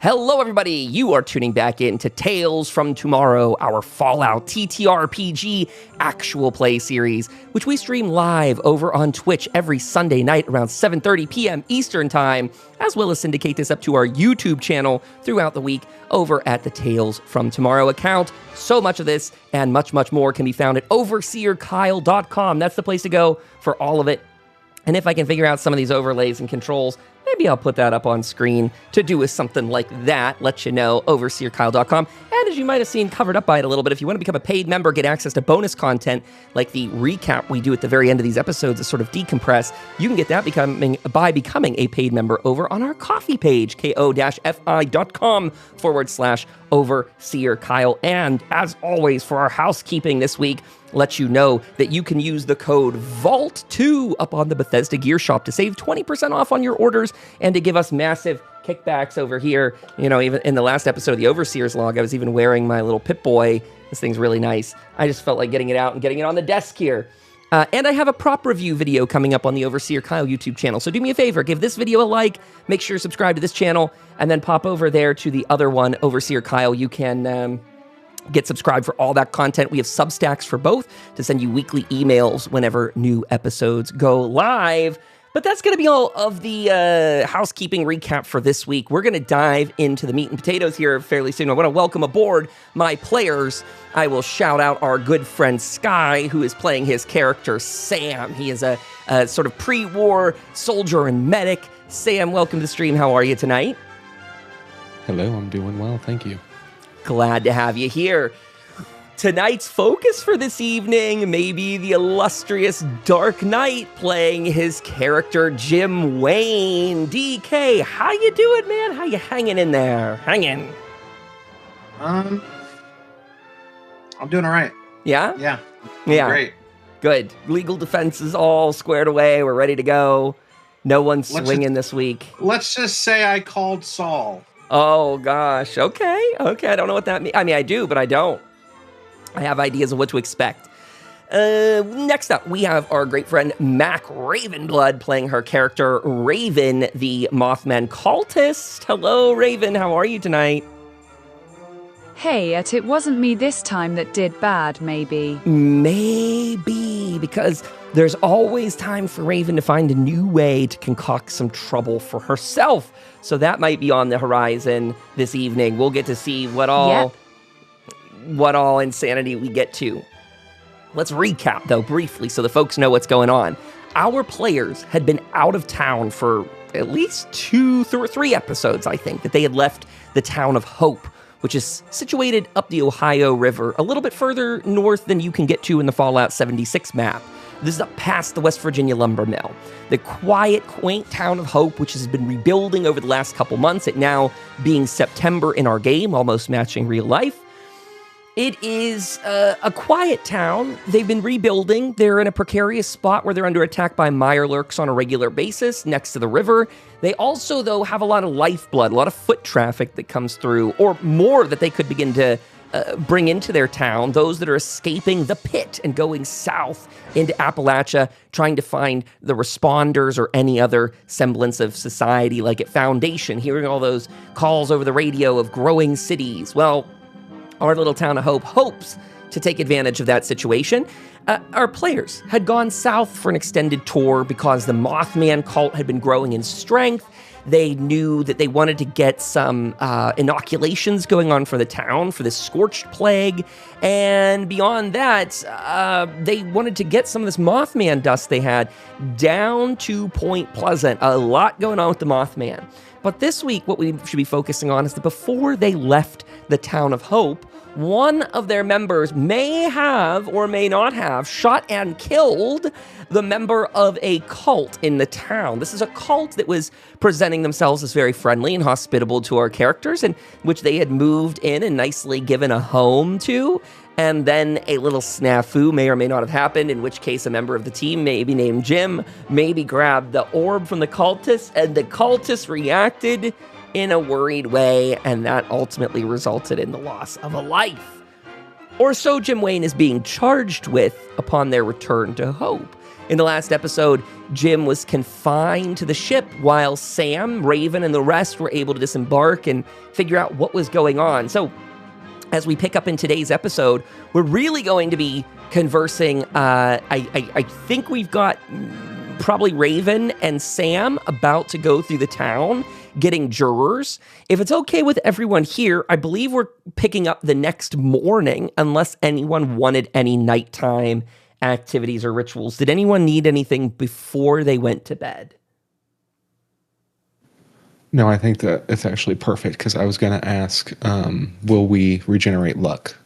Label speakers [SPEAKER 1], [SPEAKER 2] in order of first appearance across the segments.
[SPEAKER 1] Hello, everybody. You are tuning back into Tales from Tomorrow, our Fallout TTRPG actual play series, which we stream live over on Twitch every Sunday night around 7:30 p.m. Eastern Time, as well as syndicate this up to our YouTube channel throughout the week over at the Tales from Tomorrow account. So much of this and much, much more can be found at overseerkyle.com. That's the place to go for all of it. And if I can figure out some of these overlays and controls, maybe I'll put that up on screen to do with something like that. Let you know, overseerkyle.com. And as you might have seen, covered up by it a little bit, if you want to become a paid member, get access to bonus content like the recap we do at the very end of these episodes to sort of decompress, you can get that by becoming a paid member over on our coffee page, ko-fi.com/overseerkyle. And as always, for our housekeeping this week, let you know that you can use the code VAULT2 up on the Bethesda Gear Shop to save 20% off on your orders and to give us massive kickbacks over here. You know, even in the last episode of the Overseer's Log, I was even wearing my little Pip-Boy. This thing's really nice. I just felt like getting it out and getting it on the desk here. And I have a prop review video coming up on the Overseer Kyle YouTube channel. So do me a favor, give this video a like, make sure you subscribe to this channel, and then pop over there to the other one, Overseer Kyle. You can get subscribed for all that content. We have Substacks for both to send you weekly emails whenever new episodes go live. But that's going to be all of the housekeeping recap for this week. We're going to dive into the meat and potatoes here fairly soon. I want to welcome aboard my players. I will shout out our good friend Sky, who is playing his character Sam. He is a sort of pre-war soldier and medic. Sam, welcome to the stream. How are you tonight?
[SPEAKER 2] Hello, I'm doing well, thank you.
[SPEAKER 1] Glad to have you here. Tonight's focus for this evening may be the illustrious Dark Knight playing his character Jim Wayne. DK, how you doing, man? How you hanging in there? Hanging?
[SPEAKER 3] I'm doing all right.
[SPEAKER 1] Yeah?
[SPEAKER 3] Yeah.
[SPEAKER 1] Great. Good. Legal defense is all squared away. We're ready to go. No one's swinging this week.
[SPEAKER 3] Let's just say I called Saul.
[SPEAKER 1] Oh, gosh. Okay. I don't know what that means. I mean, I do, but I don't. I have ideas of what to expect. Next up, we have our great friend Mac Ravenblood playing her character Raven, the Mothman cultist. Hello, Raven. How are you tonight?
[SPEAKER 4] Hey, it wasn't me this time that did bad, maybe.
[SPEAKER 1] Maybe, because there's always time for Raven to find a new way to concoct some trouble for herself. So that might be on the horizon this evening. We'll get to see what all insanity we get to. Let's recap, though, briefly so the folks know what's going on. Our players had been out of town for at least 2 or 3 episodes, I think, that they had left the town of Hope, which is situated up the Ohio River, a little bit further north than you can get to in the Fallout 76 map. This is up past the West Virginia lumber mill. The quiet, quaint town of Hope, which has been rebuilding over the last couple months, it now being September in our game, almost matching real life. It is a quiet town. They've been rebuilding. They're in a precarious spot where they're under attack by mirelurks on a regular basis next to the river. They also, though, have a lot of lifeblood, a lot of foot traffic that comes through, or more that they could begin to bring into their town, those that are escaping the pit and going south into Appalachia, trying to find the responders or any other semblance of society like at Foundation, hearing all those calls over the radio of growing cities. Well, our little town of Hope hopes to take advantage of that situation. Our players had gone south for an extended tour because the Mothman cult had been growing in strength. They knew that they wanted to get some inoculations going on for the town for this scorched plague. And beyond that, they wanted to get some of this Mothman dust they had down to Point Pleasant. A lot going on with the Mothman. But this week, what we should be focusing on is that before they left the town of Hope, one of their members may have or may not have shot and killed the member of a cult in the town. This is a cult that was presenting themselves as very friendly and hospitable to our characters, and which they had moved in and nicely given a home to. And then a little snafu may or may not have happened, in which case a member of the team, maybe named Jim, maybe grabbed the orb from the cultists, and the cultists reacted in a worried way, and that ultimately resulted in the loss of a life. Or so Jim Wayne is being charged with upon their return to Hope. In the last episode, Jim was confined to the ship while Sam, Raven, and the rest were able to disembark and figure out what was going on. So, as we pick up in today's episode, we're really going to be conversing. I think we've got probably Raven and Sam about to go through the town, getting jurors. If it's okay with everyone here, I believe we're picking up the next morning, unless anyone wanted any nighttime activities or rituals. Did anyone need anything before they went to bed?
[SPEAKER 2] No, I think that it's actually perfect because I was going to ask, will we regenerate luck?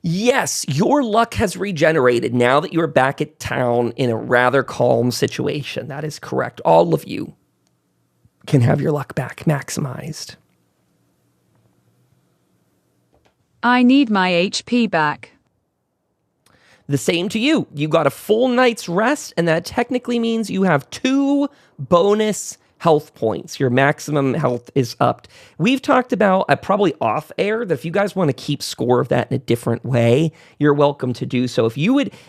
[SPEAKER 1] Yes, your luck has regenerated now that you're back at town in a rather calm situation. That is correct. All of you can have your luck back maximized.
[SPEAKER 4] I need my HP back.
[SPEAKER 1] The same to you. You got a full night's rest, and that technically means you have 2 bonus health points. Your maximum health is upped. We've talked about, probably off air, that if you guys want to keep score of that in a different way, you're welcome to do so. If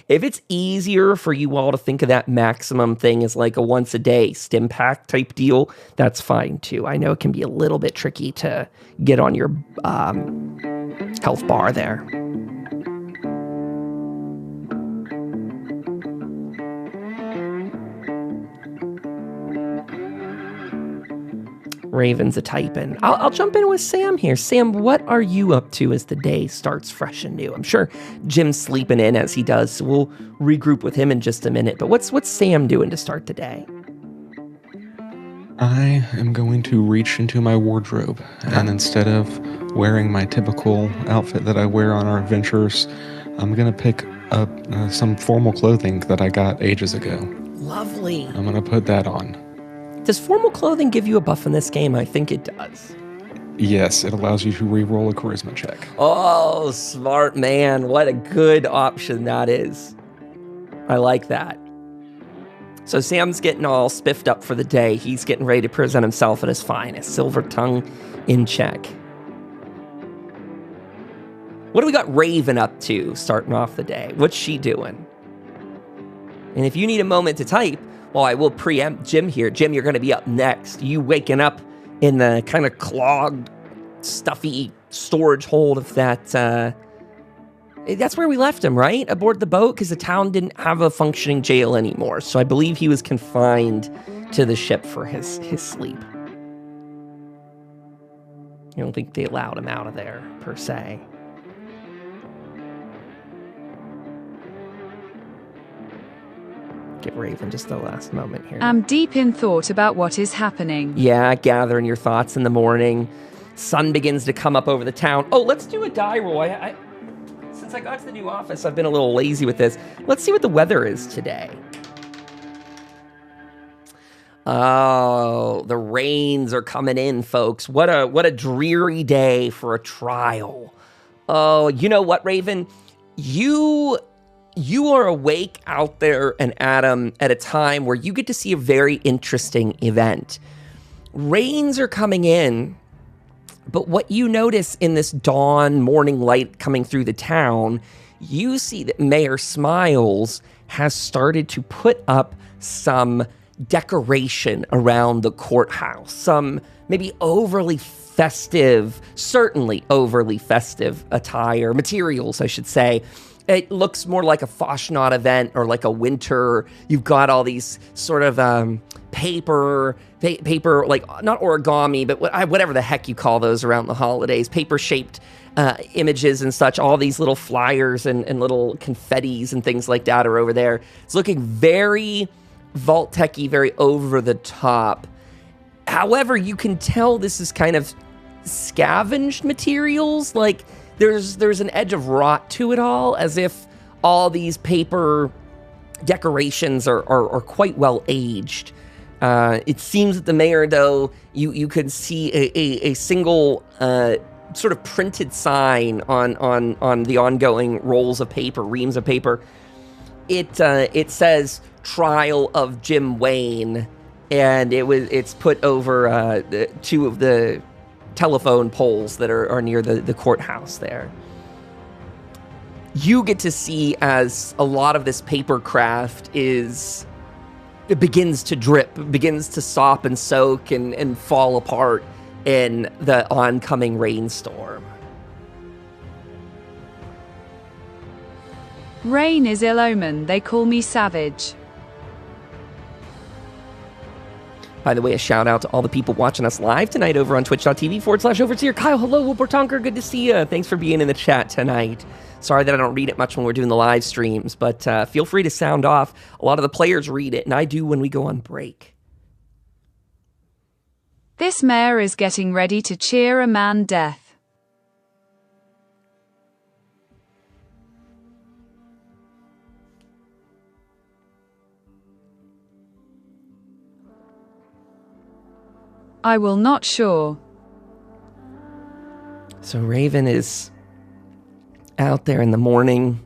[SPEAKER 1] it's easier for you all to think of that maximum thing as like a once a day stim pack type deal, that's fine too. I know it can be a little bit tricky to get on your health bar there. Raven's a typing. I'll jump in with Sam here. Sam, what are you up to as the day starts fresh and new? I'm sure Jim's sleeping in as he does, so we'll regroup with him in just a minute. But what's Sam doing to start the day?
[SPEAKER 2] I am going to reach into my wardrobe, and instead of wearing my typical outfit that I wear on our adventures, I'm going to pick up some formal clothing that I got ages ago.
[SPEAKER 1] Lovely.
[SPEAKER 2] I'm going to put that on.
[SPEAKER 1] Does formal clothing give you a buff in this game? I think it does.
[SPEAKER 2] Yes, it allows you to re-roll a charisma check.
[SPEAKER 1] Oh, smart man. What a good option that is. I like that. So Sam's getting all spiffed up for the day. He's getting ready to present himself at his finest. Silver tongue in check. What do we got Raven up to starting off the day? What's she doing? And if you need a moment to type, well, I will preempt Jim here. Jim, you're going to be up next. You waking up in the kind of clogged, stuffy storage hold of that. That's where we left him, right? Aboard the boat, because the town didn't have a functioning jail anymore. So I believe he was confined to the ship for his sleep. I don't think they allowed him out of there, per se. Give Raven just the last moment here.
[SPEAKER 4] I'm deep in thought about what is happening.
[SPEAKER 1] Yeah, gathering your thoughts in the morning. Sun begins to come up over the town. Oh, let's do a die roll. Since I got to the new office, I've been a little lazy with this. Let's see what the weather is today. Oh, the rains are coming in, folks. What a dreary day for a trial. Oh, you know what, Raven? You are awake out there and Adam at a time where you get to see a very interesting event. Rains are coming in, but what you notice in this dawn morning light coming through the town, you see that Mayor Smiles has started to put up some decoration around the courthouse, some maybe overly festive, certainly overly festive attire, materials, I should say. It looks more like a Foshnot event or like a winter. You've got all these sort of paper, like not origami, but whatever the heck you call those around the holidays, paper-shaped images and such. All these little flyers and little confettis and things like that are over there. It's looking very vault-tec-y, very over the top. However, you can tell this is kind of scavenged materials, like there's an edge of rot to it all, as if all these paper decorations are quite well aged. It seems that the mayor, though, you could see a single sort of printed sign on the ongoing rolls of paper, reams of paper. It says "Trial of Jim Wayne," and it's put over 2 of the telephone poles that are near the courthouse there. you get to see as a lot of this paper craft it begins to drip, begins to sop and soak and fall apart in the oncoming rainstorm.
[SPEAKER 4] Rain is ill omen. They call me savage.
[SPEAKER 1] By the way, a shout out to all the people watching us live tonight over on twitch.tv/overseer. Kyle, hello, Wilbur good to see you. Thanks for being in the chat tonight. Sorry that I don't read it much when we're doing the live streams, but feel free to sound off. A lot of the players read it, and I do when we go on break.
[SPEAKER 4] This mayor is getting ready to cheer a man death. I will not sure.
[SPEAKER 1] So Raven is out there in the morning,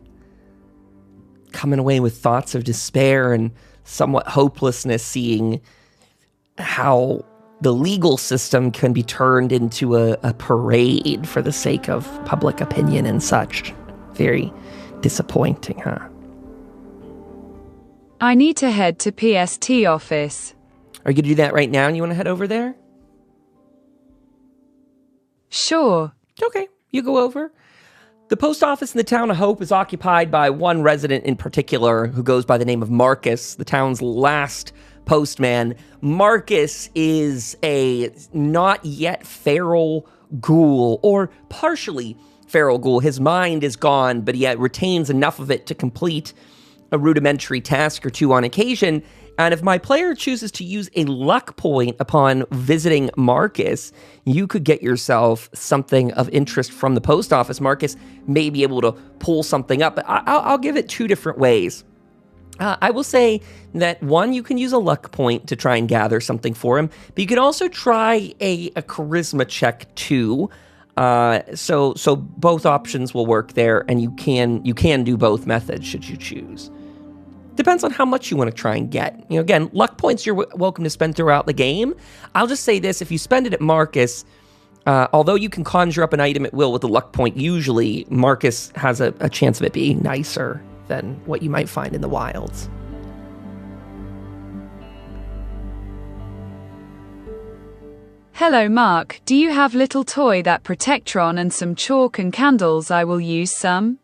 [SPEAKER 1] coming away with thoughts of despair and somewhat hopelessness, seeing how the legal system can be turned into a parade for the sake of public opinion and such. Very disappointing, huh?
[SPEAKER 4] I need to head to PST office.
[SPEAKER 1] Are you going to do that right now and you want to head over there?
[SPEAKER 4] Sure.
[SPEAKER 1] Okay, you go over. The post office in the town of Hope is occupied by one resident in particular who goes by the name of Marcus, the town's last postman. Marcus is a not yet feral ghoul, or partially feral ghoul. His mind is gone, but he retains enough of it to complete a rudimentary task or two on occasion. And if my player chooses to use a luck point upon visiting Marcus, you could get yourself something of interest from the post office. Marcus may be able to pull something up, but I'll give it two different ways. I will say that, one, you can use a luck point to try and gather something for him, but you could also try a charisma check too. So both options will work there, and you can do both methods should you choose. Depends on how much you want to try and get. You know, again, luck points you're welcome to spend throughout the game. I'll just say this, if you spend it at Marcus, although you can conjure up an item at will with a luck point, usually Marcus has a chance of it being nicer than what you might find in the wilds.
[SPEAKER 4] Hello, Mark. Do you have little toy that Protectron and some chalk and candles? I will use some.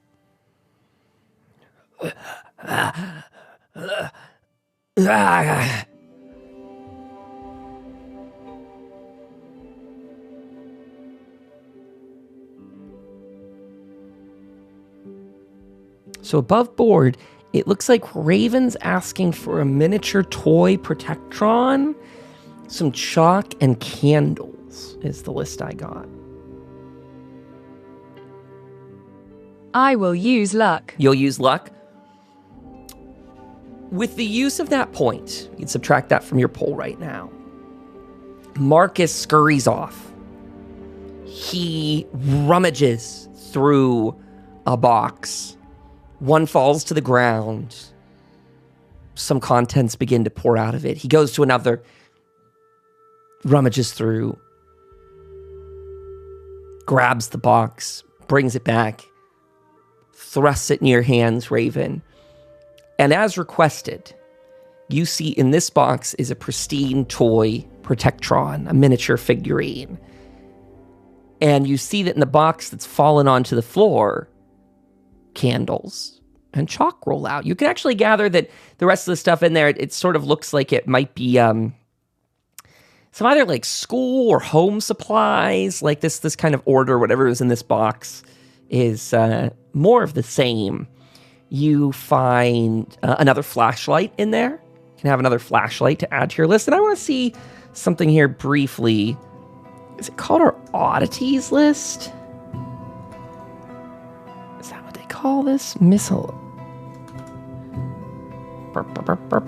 [SPEAKER 1] So above board, it looks like Raven's asking for a miniature toy Protectron, some chalk, and candles is the list I got.
[SPEAKER 4] I will use luck.
[SPEAKER 1] You'll use luck? With the use of that point, you can subtract that from your poll right now. Marcus scurries off. He rummages through a box. One falls to the ground. Some contents begin to pour out of it. He goes to another, rummages through, grabs the box, brings it back, thrusts it in your hands, Raven. And as requested, you see in this box is a pristine toy Protectron, a miniature figurine. And you see that in the box that's fallen onto the floor, candles and chalk roll out. You can actually gather that the rest of the stuff in there, it sort of looks like it might be some either like school or home supplies, like this kind of order, whatever is in this box is more of the same. You find another flashlight in there. You can have another flashlight to add to your list. And I want to see something here briefly. Is it called our oddities list? Is that what they call this? Missile.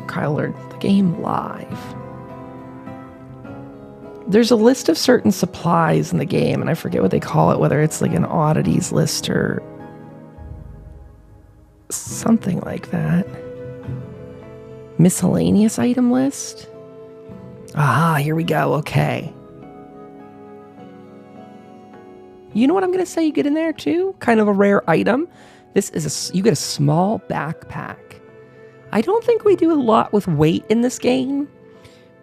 [SPEAKER 1] Kyle learned the game live. There's a list of certain supplies in the game, and I forget what they call it, whether it's like an oddities list or something like that. Miscellaneous item list? Ah, here we go. Okay. You know what I'm going to say you get in there too? Kind of a rare item. This is you get a small backpack. I don't think we do a lot with weight in this game,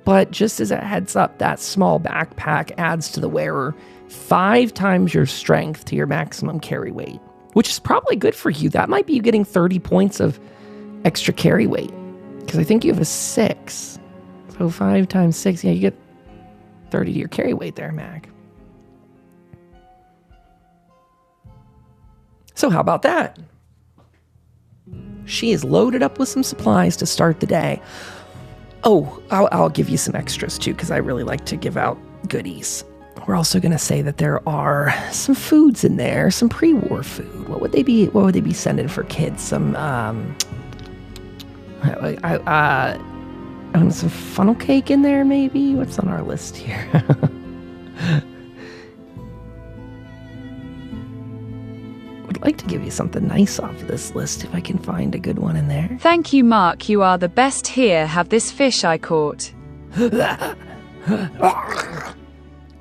[SPEAKER 1] but just as a heads up, that small backpack adds to the wearer 5 times your strength to your maximum carry weight, which is probably good for you. That might be you getting 30 points of extra carry weight, because I think you have a 6. So 5 times 6, yeah, you get 30 to your carry weight there, Mac. So how about that? She is loaded up with some supplies to start the day. Oh, I'll give you some extras too, because I really like to give out goodies. We're also going to say that there are some foods in there, some pre-war food. What would they be? What would they be sending for kids? Some some funnel cake in there, maybe. What's on our list here? Would like to give you something nice off of this list if I can find a good one in there.
[SPEAKER 4] Thank you, Mark. You are the best here. Have this fish I caught.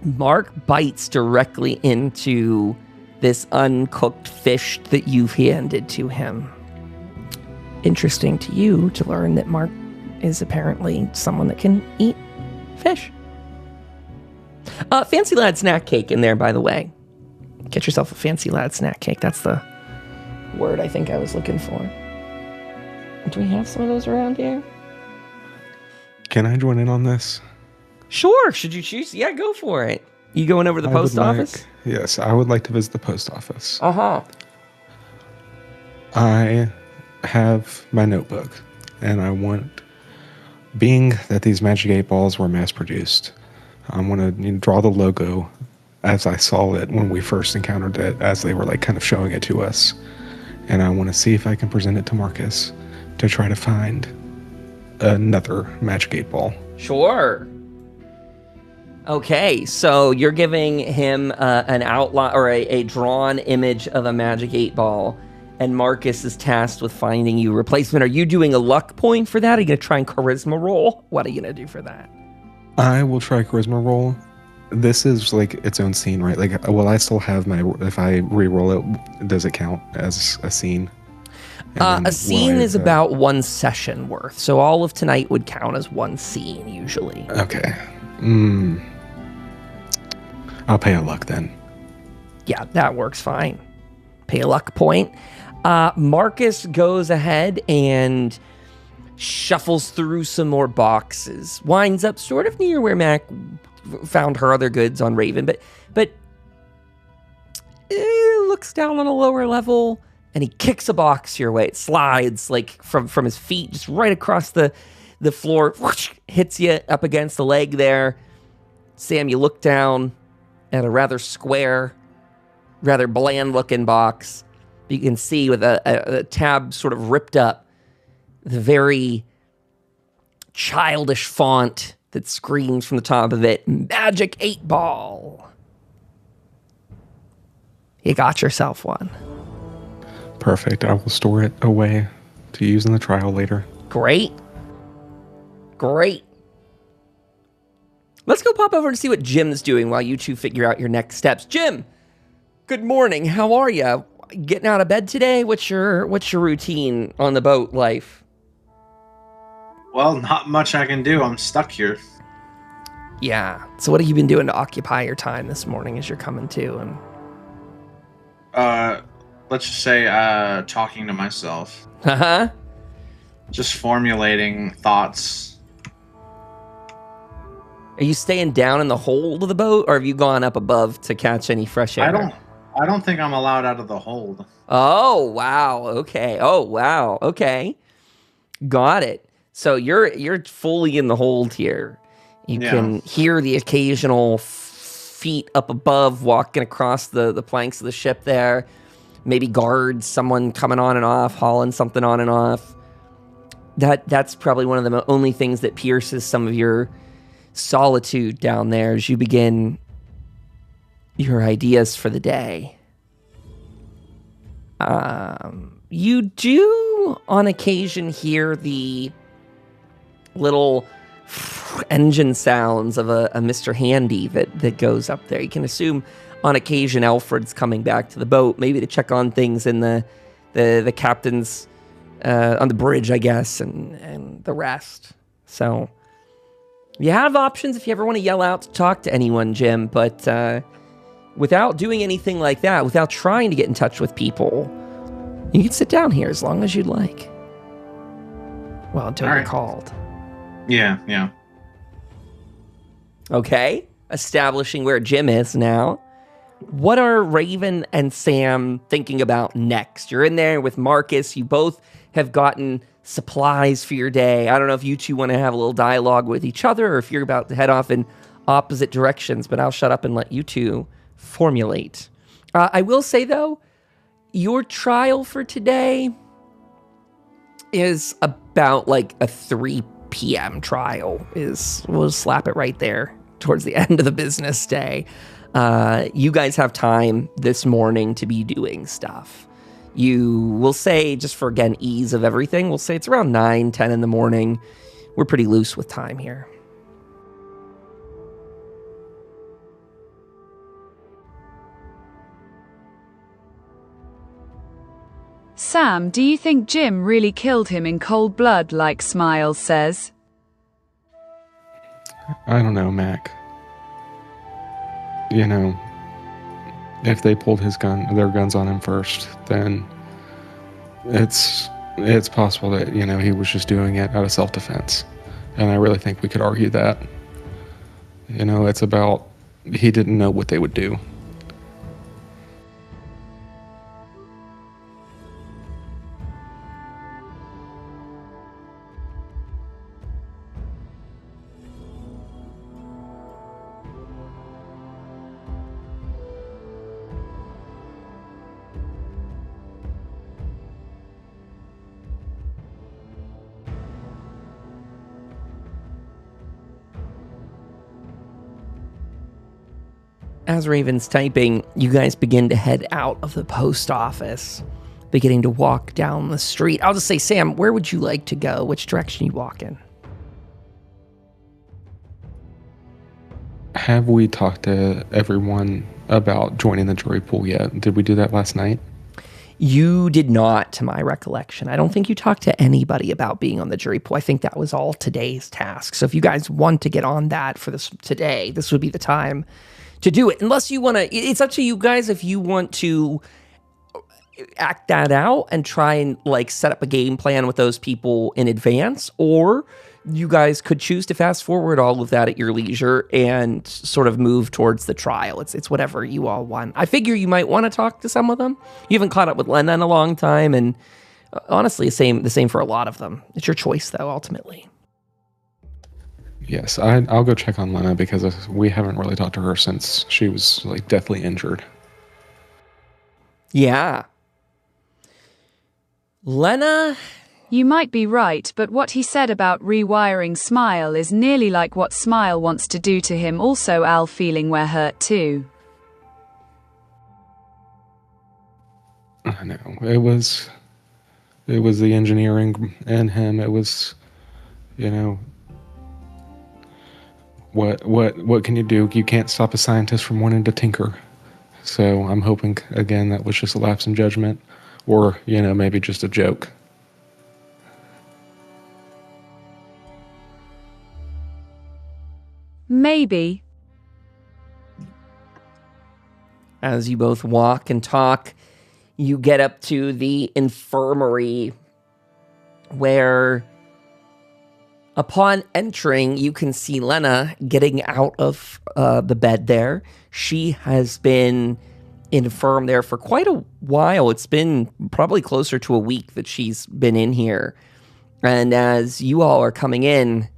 [SPEAKER 1] Mark bites directly into this uncooked fish that you've handed to him. Interesting to you to learn that Mark is apparently someone that can eat fish. Fancy lad snack cake in there, by the way. Get yourself a fancy lad snack cake. That's the word I think I was looking for. Do we have some of those around here?
[SPEAKER 2] Can I join in on this?
[SPEAKER 1] Sure. Should you choose? Yeah, go for it. You going over to the post office?
[SPEAKER 2] Yes, I would like to visit the post office.
[SPEAKER 1] Uh-huh.
[SPEAKER 2] I have my notebook, and I want, being that these Magic 8 balls were mass-produced, I want to draw the logo as I saw it when we first encountered it, as they were like kind of showing it to us. And I want to see if I can present it to Marcus to try to find another Magic 8 ball.
[SPEAKER 1] Sure. Okay, so you're giving him an outline or a drawn image of a Magic 8 ball, and Marcus is tasked with finding you a replacement. Are you doing a luck point for that? Are you going to try and charisma roll? What are you going to do for that?
[SPEAKER 2] I will try charisma roll. This is like its own scene, right? Like, will I still have my, if I re-roll it, does it count as a scene?
[SPEAKER 1] A scene is about 1 session worth, so all of tonight would count as 1 scene, usually.
[SPEAKER 2] Okay. I'll pay a luck then.
[SPEAKER 1] Yeah, that works fine. Pay a luck point. Marcus goes ahead and shuffles through some more boxes. Winds up sort of near where Mac found her other goods on Raven, but looks down on a lower level, and he kicks a box your way. It slides like from his feet just right across the floor, whoosh, hits you up against the leg there. Sam, you look down at a rather square, rather bland-looking box. You can see with a tab sort of ripped up, the very childish font that screams from the top of it, Magic 8 Ball. You got yourself one.
[SPEAKER 2] Perfect. I will store it away to use in the trial later.
[SPEAKER 1] Great. Let's go pop over and see what Jim's doing while you two figure out your next steps. Jim, good morning. How are you? Getting out of bed today? What's your routine on the boat life?
[SPEAKER 3] Well, not much I can do. I'm stuck here.
[SPEAKER 1] Yeah. So what have you been doing to occupy your time this morning as you're coming to? And
[SPEAKER 3] let's just say talking to myself.
[SPEAKER 1] Uh-huh.
[SPEAKER 3] Just formulating thoughts.
[SPEAKER 1] Are you staying down in the hold of the boat, or have you gone up above to catch any fresh air?
[SPEAKER 3] I don't think I'm allowed out of the hold.
[SPEAKER 1] Oh, wow. Okay. Got it. So you're fully in the hold here. You can hear the occasional feet up above walking across the planks of the ship there. Maybe guards, someone coming on and off, hauling something on and off. That's probably one of the only things that pierces some of your solitude down there as you begin your ideas for the day. You do on occasion hear the little engine sounds of a Mr. Handy that goes up there. You can assume on occasion Alfred's coming back to the boat, maybe to check on things in the the captains on the bridge, I guess, and the rest. So you have options if you ever want to yell out to talk to anyone, Jim, but without doing anything like that, without trying to get in touch with people, you can sit down here as long as you'd like. Well, until you're called.
[SPEAKER 3] Yeah.
[SPEAKER 1] Okay, establishing where Jim is now. What are Raven and Sam thinking about next? You're in there with Marcus. You both have gotten supplies for your day. I don't know if you two want to have a little dialogue with each other or if you're about to head off in opposite directions, but I'll shut up and let you two formulate. I will say, though, your trial for today is about like a 3 p.m. trial. We'll slap it right there towards the end of the business day. You guys have time this morning to be doing stuff. You will say, just for, again, ease of everything, we'll say it's around 9, 10 in the morning. We're pretty loose with time here.
[SPEAKER 4] Sam, do you think Jim really killed him in cold blood, like Smiles says?
[SPEAKER 2] I don't know, Mac. You know, if they pulled their guns on him first, then it's possible that, you know, he was just doing it out of self-defense. And I really think we could argue that. You know, it's about he didn't know what they would do.
[SPEAKER 1] As Raven's typing, you guys begin to head out of the post office, beginning to walk down the street. I'll just say, Sam, where would you like to go? Which direction you walk in?
[SPEAKER 2] Have we talked to everyone about joining the jury pool yet? Did we do that last night?
[SPEAKER 1] You did not, to my recollection. I don't think you talked to anybody about being on the jury pool. I think that was all today's task. So if you guys want to get on that for this today, this would be the time to do it. Unless you want to, it's up to you guys if you want to act that out and try and like set up a game plan with those people in advance, or you guys could choose to fast forward all of that at your leisure and sort of move towards the trial. It's whatever you all want. I figure you might want to talk to some of them. You haven't caught up with Lena in a long time, and honestly, the same for a lot of them. It's your choice, though, ultimately.
[SPEAKER 2] Yes, I'll go check on Lena because we haven't really talked to her since she was like deathly injured.
[SPEAKER 1] Yeah. Lena?
[SPEAKER 4] You might be right, but what he said about rewiring Smile is nearly like what Smile wants to do to him. Also, Al feeling we're hurt too.
[SPEAKER 2] I know. It was the engineering in him. It was, you know, what can you do? You can't stop a scientist from wanting to tinker. So I'm hoping, again, that was just a lapse in judgment, or, you know, maybe just a joke.
[SPEAKER 4] Maybe.
[SPEAKER 1] As you both walk and talk, you get up to the infirmary where, upon entering, you can see Lena getting out of the bed there. She has been infirm there for quite a while. It's been probably closer to a week that she's been in here. And as you all are coming in,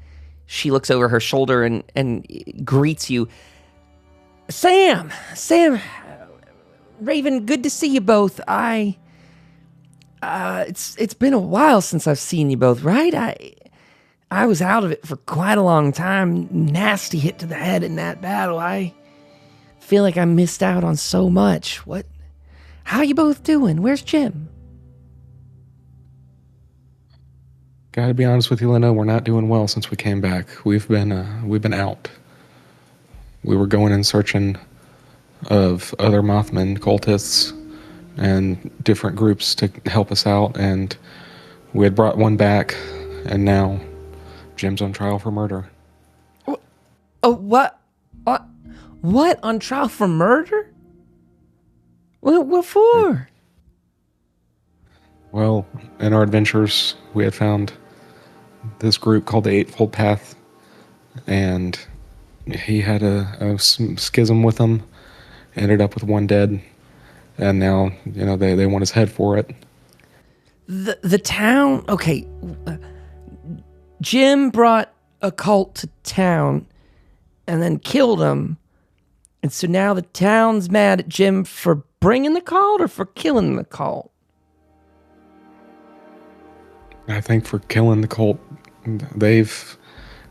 [SPEAKER 1] she looks over her shoulder and greets you. Sam, Raven, good to see you both. It's been a while since I've seen you both, right? I was out of it for quite a long time. Nasty hit to the head in that battle. I feel like I missed out on so much. How you both doing? Where's Jim?
[SPEAKER 2] Gotta be honest with you, Lena, we're not doing well since we came back. We've been out. We were going and searching of other Mothman cultists, and different groups to help us out, and we had brought one back, and now Jim's on trial for murder.
[SPEAKER 1] Oh, what? What? On trial for murder? What for?
[SPEAKER 2] Well, in our adventures, we had found this group called the Eightfold Path, and he had a schism with them, ended up with one dead, and now, they want his head for it.
[SPEAKER 1] The town, okay, Jim brought a cult to town and then killed him, and so now the town's mad at Jim for bringing the cult or for killing the cult?
[SPEAKER 2] I think for killing the cult. It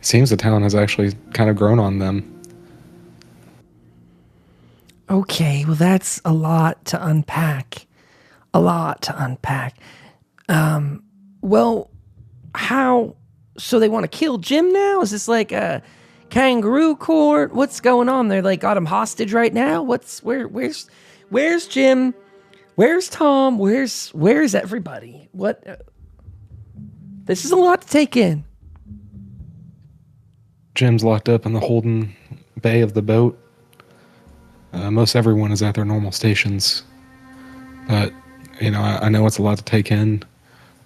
[SPEAKER 2] seems the town has actually kind of grown on them.
[SPEAKER 1] Okay, well, that's a lot to unpack. Well, how? So they want to kill Jim now? Is this like a kangaroo court? What's going on? They're like got him hostage right now? Where's Jim? Where's Tom? Where's everybody? What? This is a lot to take in.
[SPEAKER 2] Jim's locked up in the holding bay of the boat. Most everyone is at their normal stations. But, I know it's a lot to take in,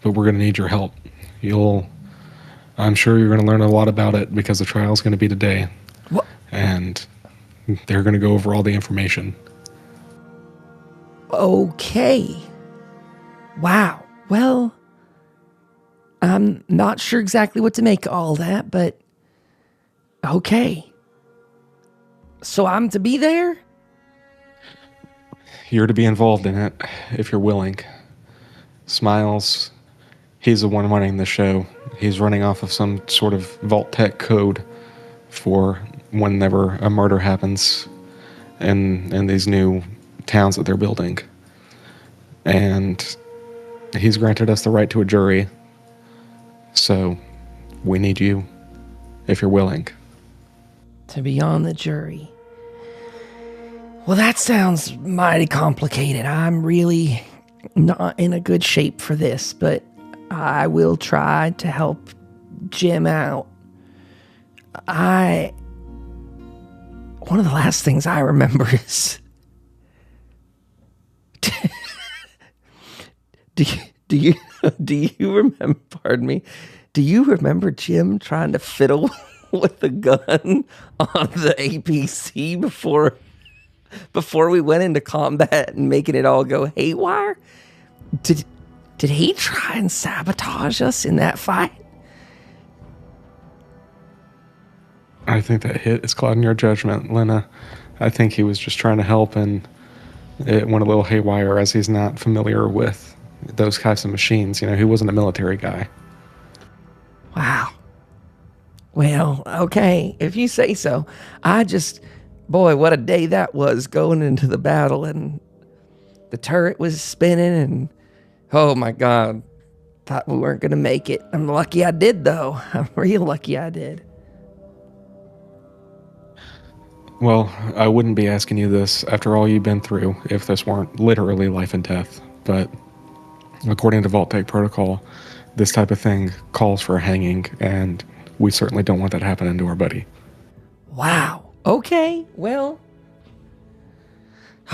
[SPEAKER 2] but we're going to need your help. I'm sure you're going to learn a lot about it because the trial's going to be today.
[SPEAKER 1] What?
[SPEAKER 2] And they're going to go over all the information.
[SPEAKER 1] Okay. Wow. Well, I'm not sure exactly what to make of all that, but okay. So I'm to be there?
[SPEAKER 2] You're to be involved in it, if you're willing. Smiles, he's the one running the show. He's running off of some sort of vault-tec code for whenever a murder happens in these new towns that they're building. And he's granted us the right to a jury. So we need you, if you're willing.
[SPEAKER 1] To be on the jury. Well, that sounds mighty complicated. I'm really not in a good shape for this, but I will try to help Jim out. One of the last things I remember is... Do you remember, pardon me, do you remember Jim trying to fiddle with the gun on the APC before we went into combat and making it all go haywire? Did he try and sabotage us in that fight?
[SPEAKER 2] I think that hit is clouding your judgment, Lena. I think he was just trying to help, and it went a little haywire as he's not familiar with those types of machines. He wasn't a military guy.
[SPEAKER 1] Wow. Well, okay, if you say so. Boy, what a day that was going into the battle, and the turret was spinning, and oh my God, thought we weren't going to make it. I'm lucky I did, though. I'm real lucky I did.
[SPEAKER 2] Well, I wouldn't be asking you this after all you've been through if this weren't literally life and death, but according to vault-tec protocol, this type of thing calls for a hanging, and we certainly don't want that happening to our buddy.
[SPEAKER 1] Wow. Okay, well.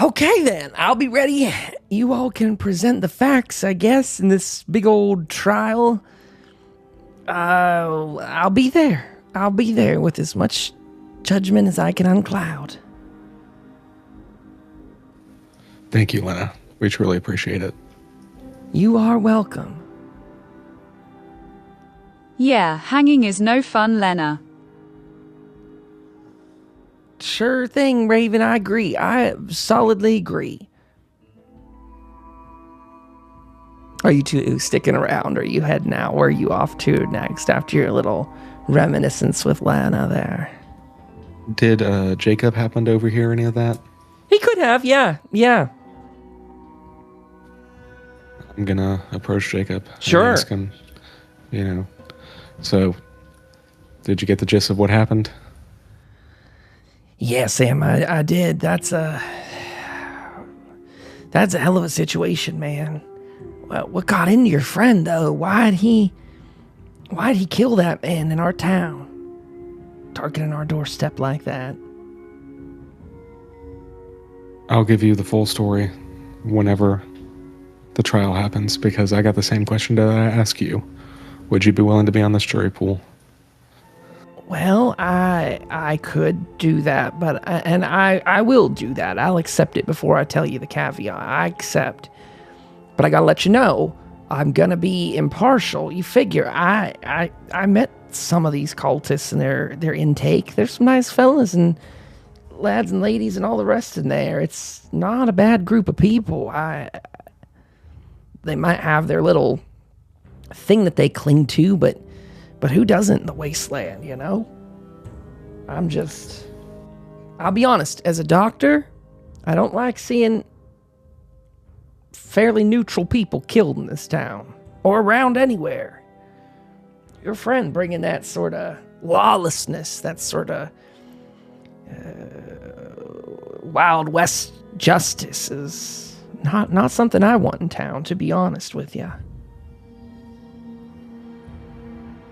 [SPEAKER 1] Okay then, I'll be ready. You all can present the facts, I guess, in this big old trial. I'll be there. I'll be there with as much judgment as I can uncloud.
[SPEAKER 2] Thank you, Lena. We truly appreciate it.
[SPEAKER 1] You are welcome.
[SPEAKER 4] Yeah, hanging is no fun, Lena.
[SPEAKER 1] Sure thing, Raven, I agree. I solidly agree. Are you two sticking around? Or are you heading out? Where are you off to next after your little reminiscence with Lana there?
[SPEAKER 2] Did Jacob happen to overhear any of that?
[SPEAKER 1] He could have, yeah.
[SPEAKER 2] I'm gonna approach Jacob.
[SPEAKER 1] Sure.
[SPEAKER 2] And ask him, so, did you get the gist of what happened?
[SPEAKER 1] Yeah, Sam, I did. That's a hell of a situation, man. Well, what got into your friend, though? Why'd he kill that man in our town? Targeting our doorstep like that.
[SPEAKER 2] I'll give you the full story whenever the trial happens, because I got the same question that I asked you. Would you be willing to be on this jury pool?
[SPEAKER 1] Well, I could do that, but I will do that. I'll accept it before I tell you the caveat. I accept. But I gotta let you know, I'm gonna be impartial. You figure, I met some of these cultists and their intake. There's some nice fellas and lads and ladies and all the rest in there. It's not a bad group of people. They might have their little thing that they cling to, but who doesn't in the wasteland, you know? I'll be honest, as a doctor, I don't like seeing fairly neutral people killed in this town, or around anywhere. Your friend bringing that sort of lawlessness, that sort of Wild West justice is not something I want in town, to be honest with you.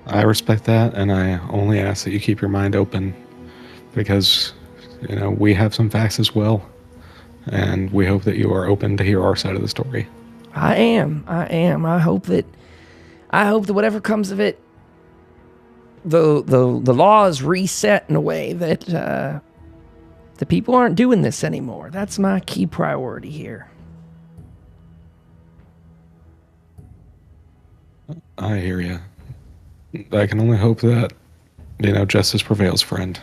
[SPEAKER 2] I respect that, and I only ask that you keep your mind open, because, we have some facts as well, and we hope that you are open to hear our side of the story.
[SPEAKER 1] I am. I hope that whatever comes of it, the law is reset in a way that the people aren't doing this anymore. That's my key priority here.
[SPEAKER 2] I hear you. I can only hope that, justice prevails, friend.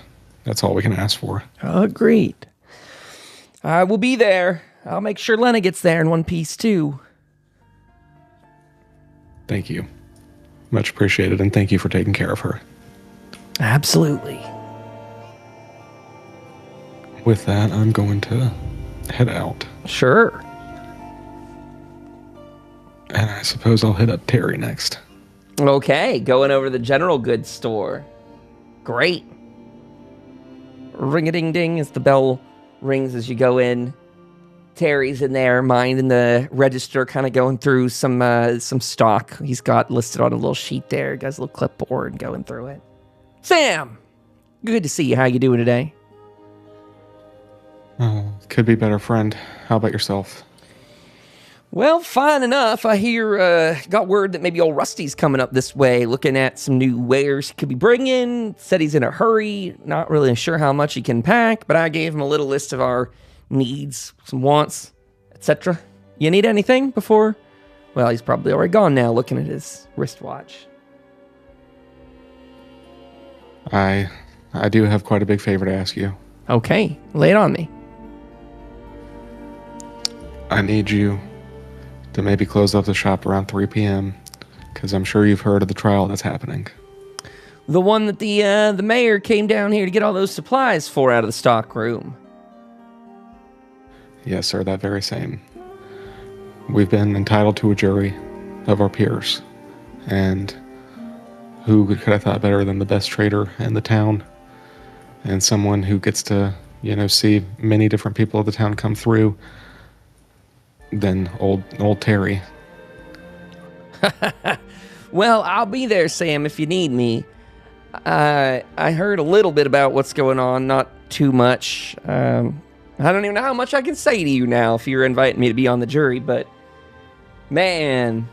[SPEAKER 2] That's all we can ask for.
[SPEAKER 1] Agreed. I will be there. I'll make sure Lena gets there in one piece, too.
[SPEAKER 2] Thank you. Much appreciated, and thank you for taking care of her.
[SPEAKER 1] Absolutely.
[SPEAKER 2] With that, I'm going to head out.
[SPEAKER 1] Sure.
[SPEAKER 2] And I suppose I'll hit up Terry next.
[SPEAKER 1] Okay, going over to the general goods store. Great. Ring-a-ding-ding as the bell rings as you go in. Terry's in there, minding the register, kind of going through some stock he's got listed on a little sheet there. Got his little clipboard going through it. Sam! Good to see you. How you doing today?
[SPEAKER 2] Could be better, friend. How about yourself?
[SPEAKER 1] Well, fine enough. I hear, got word that maybe old Rusty's coming up this way, looking at some new wares he could be bringing. Said he's in a hurry, not really sure how much he can pack, but I gave him a little list of our needs, some wants, etc. You need anything before? Well, he's probably already gone now, looking at his wristwatch.
[SPEAKER 2] I do have quite a big favor to ask you.
[SPEAKER 1] Okay, lay it on me.
[SPEAKER 2] I need you to maybe close up the shop around 3 p.m., because I'm sure you've heard of the trial that's happening.
[SPEAKER 1] The one that the mayor came down here to get all those supplies for out of the stock room.
[SPEAKER 2] Yes, sir, that very same. We've been entitled to a jury of our peers, and who could have thought better than the best trader in the town, and someone who gets to, see many different people of the town come through than old Terry.
[SPEAKER 1] Well, I'll be there, Sam, if you need me. I heard a little bit about what's going on, not too much. I don't even know how much I can say to you now if you're inviting me to be on the jury, but man,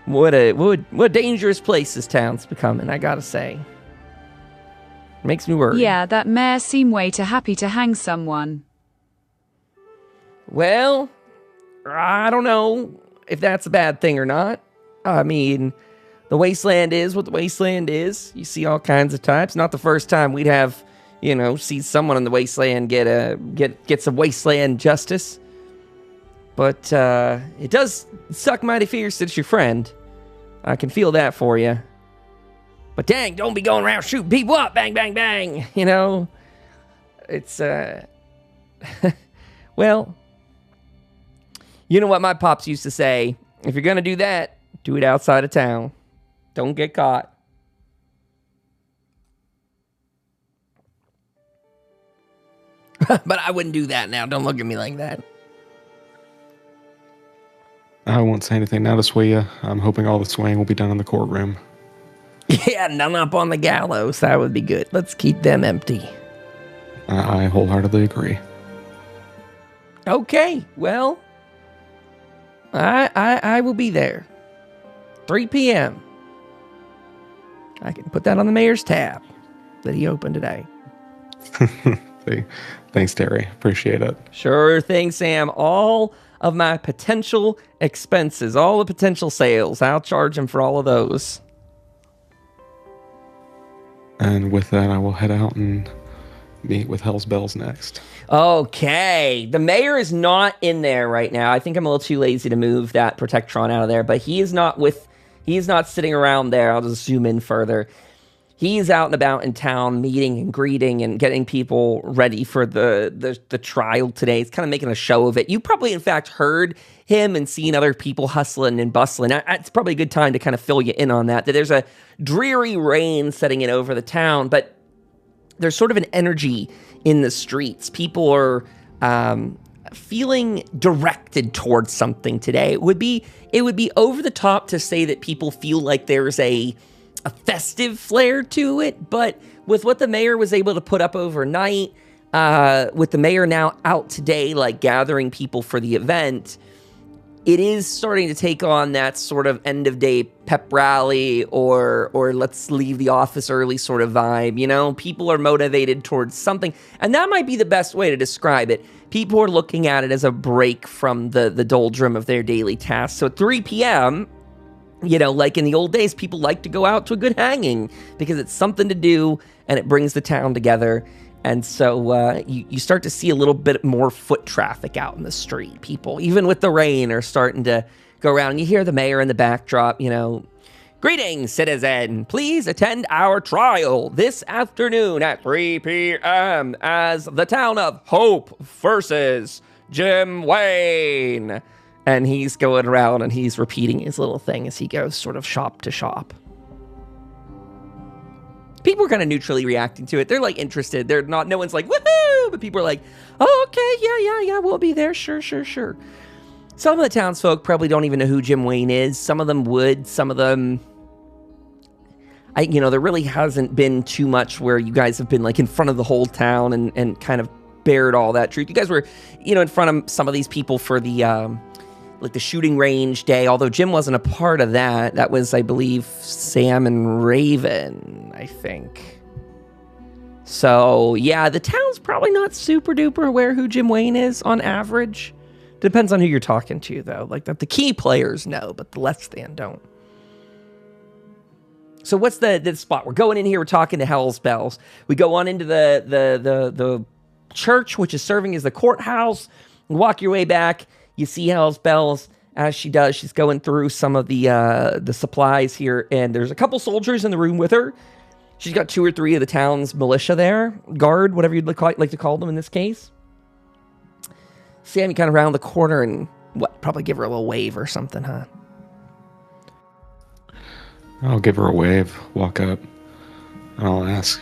[SPEAKER 1] what a dangerous place this town's becoming, I gotta say. Makes me worry.
[SPEAKER 4] Yeah, that mayor seemed way too happy to hang someone.
[SPEAKER 1] Well, I don't know if that's a bad thing or not. I mean, the wasteland is what the wasteland is. You see all kinds of types. Not the first time we'd have, see someone in the wasteland get some wasteland justice. But it does suck mighty fierce that it's your friend. I can feel that for you. But dang, don't be going around shooting people up. Bang, bang, bang. It's, well, you know what my pops used to say? If you're going to do that, do it outside of town. Don't get caught. But I wouldn't do that now. Don't look at me like that.
[SPEAKER 2] I won't say anything now to sway you. I'm hoping all the swaying will be done in the courtroom.
[SPEAKER 1] Yeah, none up on the gallows. That would be good. Let's keep them empty.
[SPEAKER 2] I wholeheartedly agree.
[SPEAKER 1] Okay, well, I will be there. 3 p.m. I can put that on the mayor's tab that he opened today.
[SPEAKER 2] Thanks, Terry. Appreciate it.
[SPEAKER 1] Sure thing, Sam. All of my potential expenses, all the potential sales, I'll charge him for all of those.
[SPEAKER 2] And with that, I will head out and meet with Hell's Bells next.
[SPEAKER 1] Okay. The mayor is not in there right now. I think I'm a little too lazy to move that Protectron out of there, but he is not sitting around there. I'll just zoom in further. He's out and about in town, meeting and greeting and getting people ready for the trial today. He's kind of making a show of it. You probably, in fact, heard him and seen other people hustling and bustling. It's probably a good time to kind of fill you in on that there's a dreary rain setting in over the town, but there's sort of an energy in the streets. People are feeling directed towards something today. It would be over the top to say that people feel like there's a festive flair to it, but with what the mayor was able to put up overnight, with the mayor now out today, like gathering people for the event, it is starting to take on that sort of end of day pep rally or let's leave the office early sort of vibe. You know, people are motivated towards something, and that might be the best way to describe it. People are looking at it as a break from the doldrum of their daily tasks. So at 3 p.m., you know, like in the old days, people like to go out to a good hanging because it's something to do and it brings the town together. And so you start to see a little bit more foot traffic out in the street. People, even with the rain, are starting to go around. You hear the mayor in the backdrop, you know, "Greetings, citizen. Please attend our trial this afternoon at 3 p.m. as the town of Hope versus Jim Wayne." And he's going around and he's repeating his little thing as he goes sort of shop to shop. People are kind of neutrally reacting to it. They're like interested. They're not, no one's like, woohoo! But people are like, oh, okay, yeah, we'll be there. Sure. Some of the townsfolk probably don't even know who Jim Wayne is. Some of them would. Some of them, there really hasn't been too much where you guys have been like in front of the whole town and kind of bared all that truth. You guys were, in front of some of these people for the, like the shooting range day, although Jim wasn't a part of that. That was, I believe, Sam and Raven, I think. So, yeah, the town's probably not super duper aware who Jim Wayne is on average. Depends on who you're talking to, though. Like, the key players know, but the less than don't. So what's the spot? We're going in here, we're talking to Hell's Bells. We go on into the church, which is serving as the courthouse. You walk your way back. You see Hell's Bells as she does. She's going through some of the supplies here, and there's a couple soldiers in the room with her. She's got 2 or 3 of the town's militia there, guard, whatever you'd like to call them in this case. Sam, you kind of round the corner and probably give her a little wave or something, huh?
[SPEAKER 2] I'll give her a wave, walk up, and I'll ask,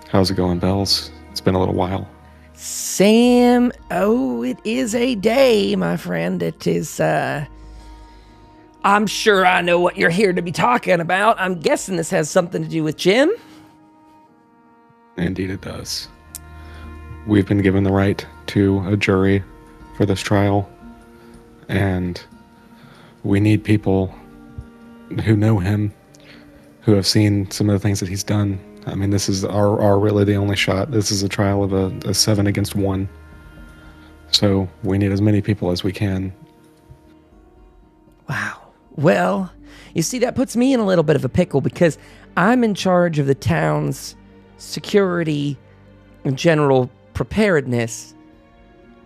[SPEAKER 2] "How's it going, Bells? It's been a little while."
[SPEAKER 1] Sam, it is a day, my friend. It is, I'm sure I know what you're here to be talking about. I'm guessing this has something to do with Jim?
[SPEAKER 2] Indeed it does. We've been given the right to a jury for this trial, and we need people who know him, who have seen some of the things that he's done. I mean, this is our really the only shot. This is a trial of a 7 against 1. So we need as many people as we can.
[SPEAKER 1] Wow. Well, you see, that puts me in a little bit of a pickle because I'm in charge of the town's security and general preparedness,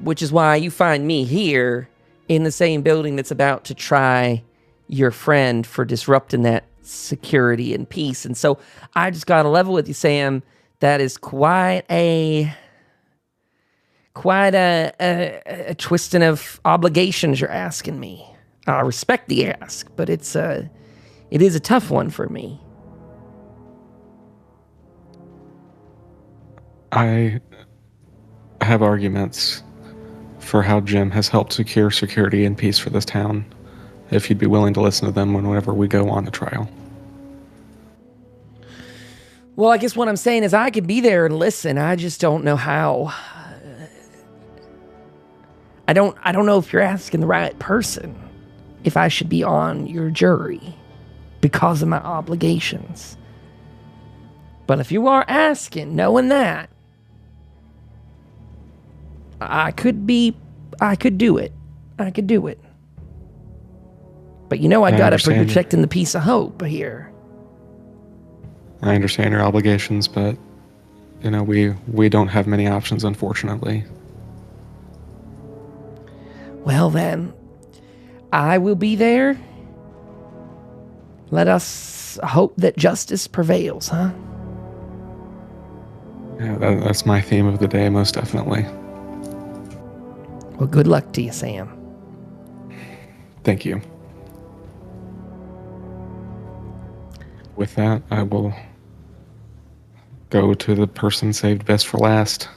[SPEAKER 1] which is why you find me here in the same building that's about to try your friend for disrupting that security and peace. And so I just got to level with you, Sam. That is quite a twisting of obligations you're asking me. I respect the ask, but it is a tough one for me.
[SPEAKER 2] I have arguments for how Jim has helped secure security and peace for this town. if you'd be willing to listen to them whenever we go on the trial.
[SPEAKER 1] Well, I guess what I'm saying is I could be there and listen. I just don't know how. I don't know if you're asking the right person. If I should be on your jury because of my obligations. But if you are asking, knowing that, I could do it. I could do it. But I gotta be protecting the piece of hope here.
[SPEAKER 2] I understand your obligations, but, we don't have many options, unfortunately.
[SPEAKER 1] Well then, I will be there. Let us hope that justice prevails, huh?
[SPEAKER 2] Yeah, that's my theme of the day, most definitely.
[SPEAKER 1] Well, good luck to you, Sam.
[SPEAKER 2] Thank you. With that, I will go to the person saved best for last,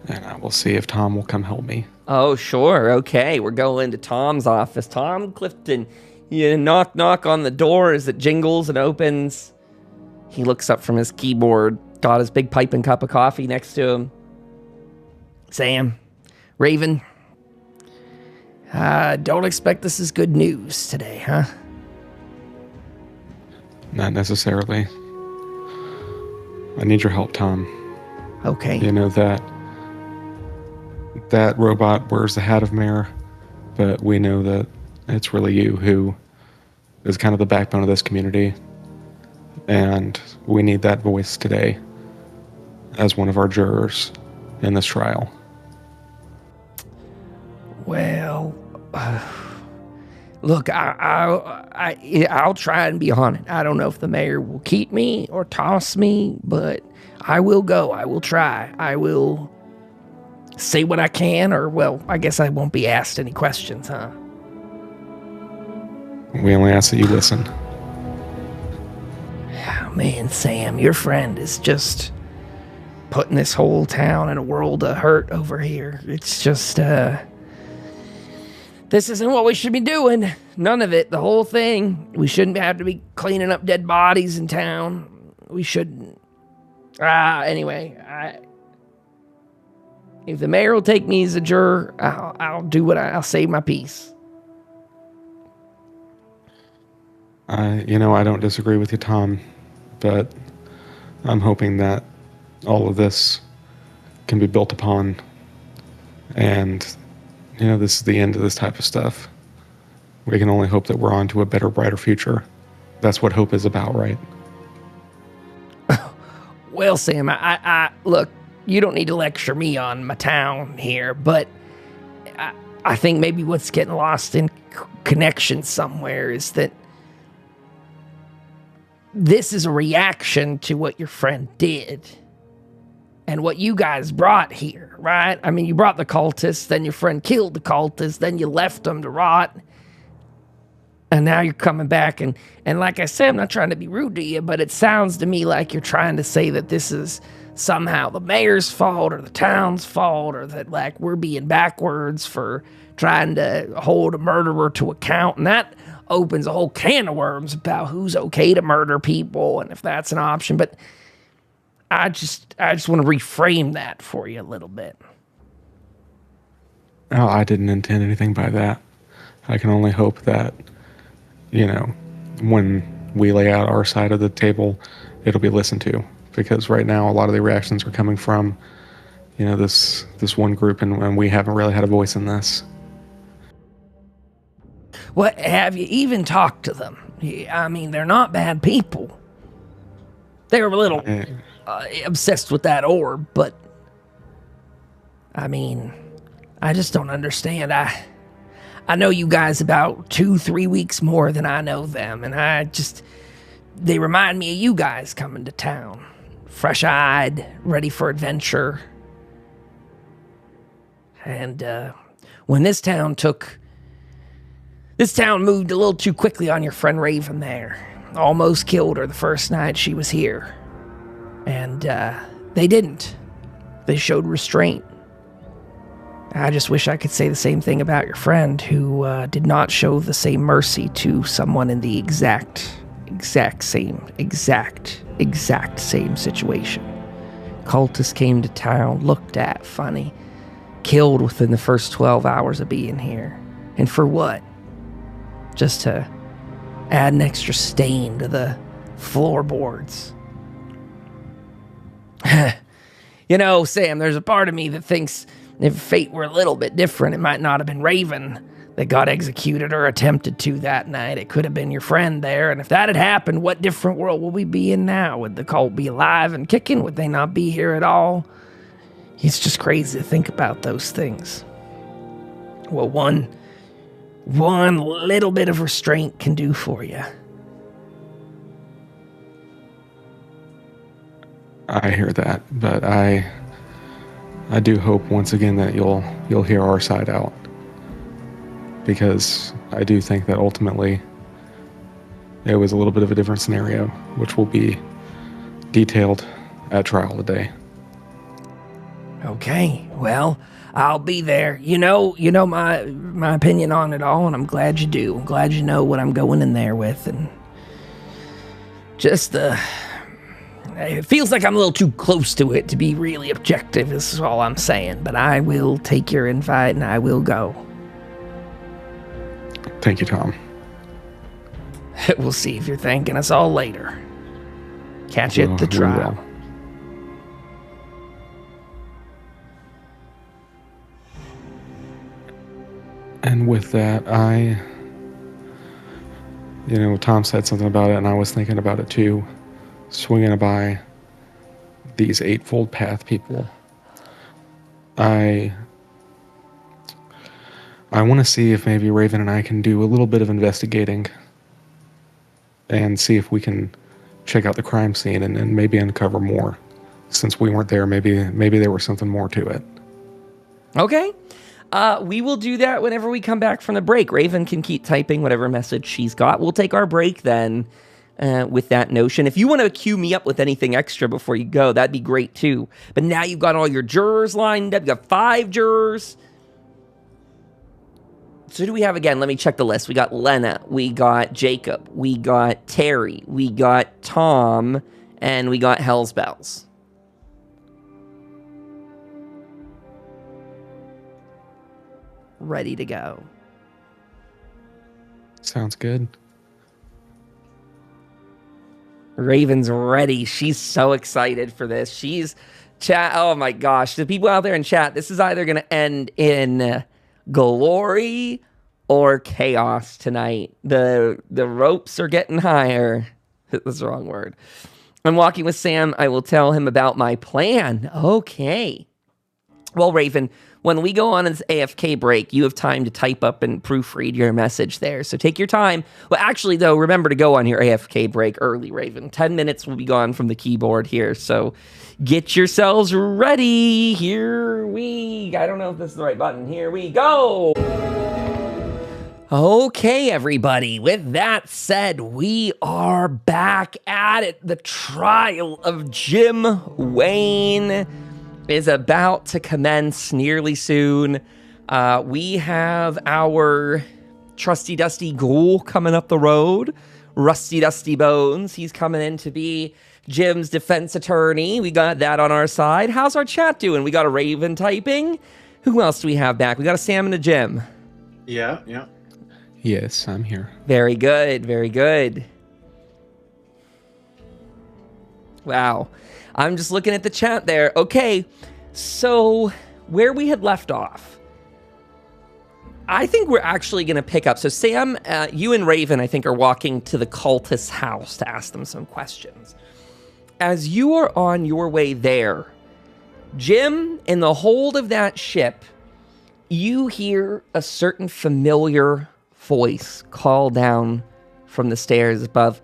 [SPEAKER 2] and I will see if Tom will come help me.
[SPEAKER 1] Oh, sure. Okay, we're going to Tom's office. Tom Clifton, you knock on the door as it jingles and opens. He looks up from his keyboard, got his big pipe and cup of coffee next to him. Sam, Raven, don't expect this is good news today, huh?
[SPEAKER 2] Not necessarily. I need your help, Tom.
[SPEAKER 1] Okay.
[SPEAKER 2] That robot wears the hat of mayor, but we know that it's really you who is kind of the backbone of this community, and we need that voice today as one of our jurors in this trial.
[SPEAKER 1] Well, look, I'll try and be on it. I don't know if the mayor will keep me or toss me, but I will go. I will try. I will say what I can, or, well, I guess I won't be asked any questions, huh?
[SPEAKER 2] We only ask that you listen.
[SPEAKER 1] Oh, man, Sam, your friend is just putting this whole town in a world of hurt over here. It's just, this isn't what we should be doing. None of it. The whole thing. We shouldn't have to be cleaning up dead bodies in town. We shouldn't. Anyway, if the mayor will take me as a juror, I'll do I'll save my peace.
[SPEAKER 2] I don't disagree with you, Tom, but I'm hoping that all of this can be built upon, and this is the end of this type of stuff. We can only hope that we're on to a better, brighter future. That's what hope is about, right?
[SPEAKER 1] Well, Sam, I look, you don't need to lecture me on my town here, but I think maybe what's getting lost in connection somewhere is that this is a reaction to what your friend did and what you guys brought here, right? I mean, you brought the cultists, then your friend killed the cultists, then you left them to rot, and now you're coming back, and like I said, I'm not trying to be rude to you, but it sounds to me like you're trying to say that this is somehow the mayor's fault or the town's fault, or that, like, we're being backwards for trying to hold a murderer to account, and that opens a whole can of worms about who's okay to murder people and if that's an option. But I just want to reframe that for you a little bit.
[SPEAKER 2] Oh, I didn't intend anything by that. I can only hope that, when we lay out our side of the table, it'll be listened to. Because right now, a lot of the reactions are coming from, this one group, and we haven't really had a voice in this.
[SPEAKER 1] What, have you even talked to them? I mean, they're not bad people. They're a little obsessed with that orb, but I mean, I just don't understand. I know you guys about 2-3 weeks more than I know them, and they remind me of you guys coming to town. Fresh-eyed, ready for adventure. And when this town moved a little too quickly on your friend Raven there. Almost killed her the first night she was here. And they didn't. They showed restraint. I just wish I could say the same thing about your friend who did not show the same mercy to someone in the exact same situation. Cultists came to town, looked at funny, killed within the first 12 hours of being here. And for what? Just to add an extra stain to the floorboards. You know, Sam, there's a part of me that thinks if fate were a little bit different, it might not have been Raven that got executed or attempted to that night. It could have been your friend there. And if that had happened, what different world would we be in now? Would the cult be alive and kicking? Would they not be here at all? It's just crazy to think about those things. Well, one little bit of restraint can do for you.
[SPEAKER 2] I hear that, but I do hope once again that you'll hear our side out, because I do think that ultimately it was a little bit of a different scenario, which will be detailed at trial today.
[SPEAKER 1] Okay, well, I'll be there. You know my opinion on it all, and I'm glad you do. I'm glad you know what I'm going in there with, and just it feels like I'm a little too close to it to be really objective, is all I'm saying. But I will take your invite and I will go.
[SPEAKER 2] Thank you, Tom.
[SPEAKER 1] We'll see if you're thanking us all later. Catch you at the trial.
[SPEAKER 2] And with that, Tom said something about it, and I was thinking about it too. Swinging by these Eightfold Path people, I want to see if maybe Raven and I can do a little bit of investigating and see if we can check out the crime scene and maybe uncover more. Since we weren't there, maybe there was something more to it.
[SPEAKER 1] Okay. We will do that whenever we come back from the break. Raven can keep typing whatever message she's got. We'll take our break then. With that notion. If you want to queue me up with anything extra before you go, that'd be great too. But now you've got all your jurors lined up. You got 5 jurors. So who do we have again? Let me check the list. We got Lena. We got Jacob. We got Terry. We got Tom. And we got Hell's Bells. Ready to go.
[SPEAKER 2] Sounds good.
[SPEAKER 1] Raven's ready. She's so excited for this. She's chat. Oh my gosh. The people out there in chat, this is either going to end in glory or chaos tonight. The ropes are getting higher. That's the wrong word. I'm walking with Sam. I will tell him about my plan. Okay. Well, Raven, when we go on this AFK break, you have time to type up and proofread your message there. So take your time. Well, actually, though, remember to go on your AFK break early, Raven. 10 minutes will be gone from the keyboard here. So get yourselves ready. I don't know if this is the right button. Here we go. Okay, everybody. With that said, we are back at it. The trial of Jim Wayne is about to commence nearly soon. We have our trusty dusty ghoul coming up the road. Rusty Dusty Bones. He's coming in to be Jim's defense attorney. We got that on our side. How's our chat doing? We got a Raven typing. Who else do we have back? We got a Sam and a Jim.
[SPEAKER 3] Yeah.
[SPEAKER 2] Yes, I'm here.
[SPEAKER 1] Very good. Very good. Wow. I'm just looking at the chat there. Okay, so where we had left off, I think we're actually going to pick up. So Sam, you and Raven, I think, are walking to the cultist's house to ask them some questions. As you are on your way there, Jim, in the hold of that ship, you hear a certain familiar voice call down from the stairs above.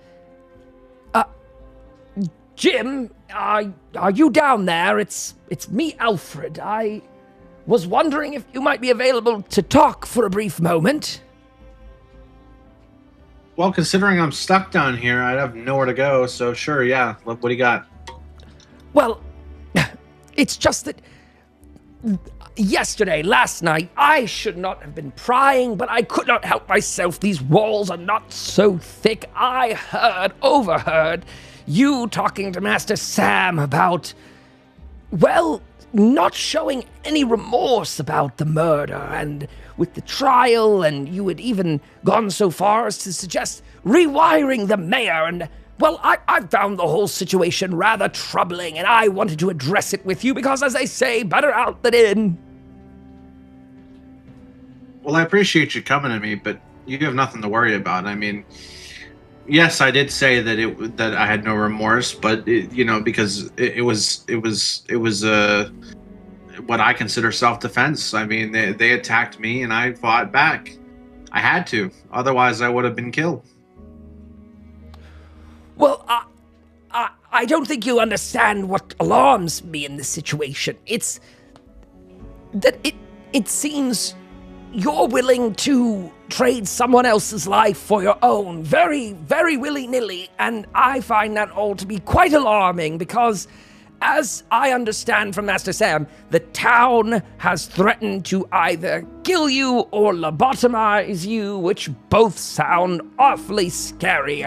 [SPEAKER 1] Jim, are you down there? It's me, Alfred. I was wondering if you might be available to talk for a brief moment.
[SPEAKER 3] Well, considering I'm stuck down here, I'd have nowhere to go, so sure, yeah. What do you got?
[SPEAKER 1] Well, it's just that yesterday, last night, I should not have been prying, but I could not help myself. These walls are not so thick. I overheard you talking to Master Sam about, well, not showing any remorse about the murder and with the trial, and you had even gone so far as to suggest rewiring the mayor, and, well, I found the whole situation rather troubling, and I wanted to address it with you because, as they say, better out than in.
[SPEAKER 3] Well, I appreciate you coming to me, but you have nothing to worry about. I mean, yes, I did say that I had no remorse, but because it was what I consider self-defense. I mean, they attacked me and I fought back. I had to, otherwise I would have been killed.
[SPEAKER 1] Well, I don't think you understand what alarms me in this situation. It's that it seems you're willing to trade someone else's life for your own, very, very willy-nilly, and I find that all to be quite alarming because, as I understand from Master Sam, the town has threatened to either kill you or lobotomize you, which both sound awfully scary.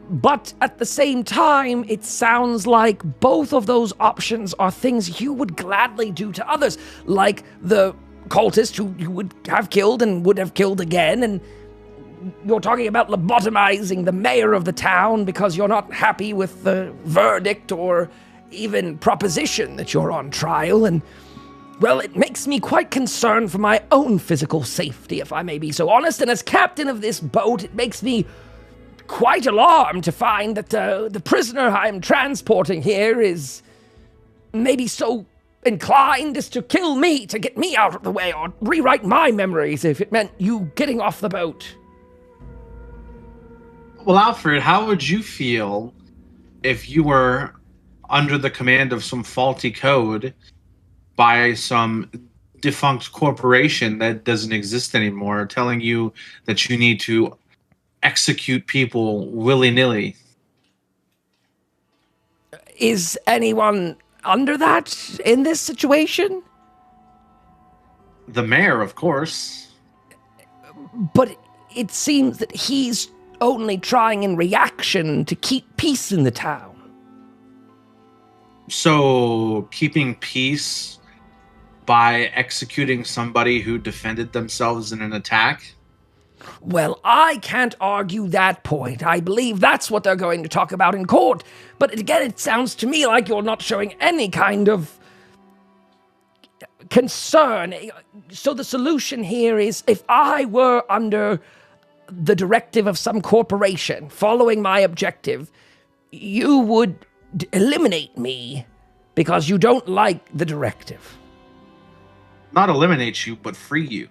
[SPEAKER 1] But at the same time, it sounds like both of those options are things you would gladly do to others, like the cultist who you would have killed and would have killed again, and you're talking about lobotomizing the mayor of the town because you're not happy with the verdict or even proposition that you're on trial, and, well, it makes me quite concerned for my own physical safety, if I may be so honest, and as captain of this boat, it makes me quite alarmed to find that the prisoner I'm transporting here is maybe so inclined as to kill me to get me out of the way or rewrite my memories if it meant you getting off the boat.
[SPEAKER 3] Well, Alfred, how would you feel if you were under the command of some faulty code by some defunct corporation that doesn't exist anymore, telling you that you need to execute people willy-nilly?
[SPEAKER 1] Is anyone under that in this situation?
[SPEAKER 3] The mayor, of course.
[SPEAKER 1] But it seems that he's only trying in reaction to keep peace in the town.
[SPEAKER 3] So, keeping peace by executing somebody who defended themselves in an attack?
[SPEAKER 1] Well, I can't argue that point. I believe that's what they're going to talk about in court. But again, it sounds to me like you're not showing any kind of concern. So the solution here is, if I were under the directive of some corporation following my objective, you would eliminate me because you don't like the directive.
[SPEAKER 3] Not eliminate you, but free you.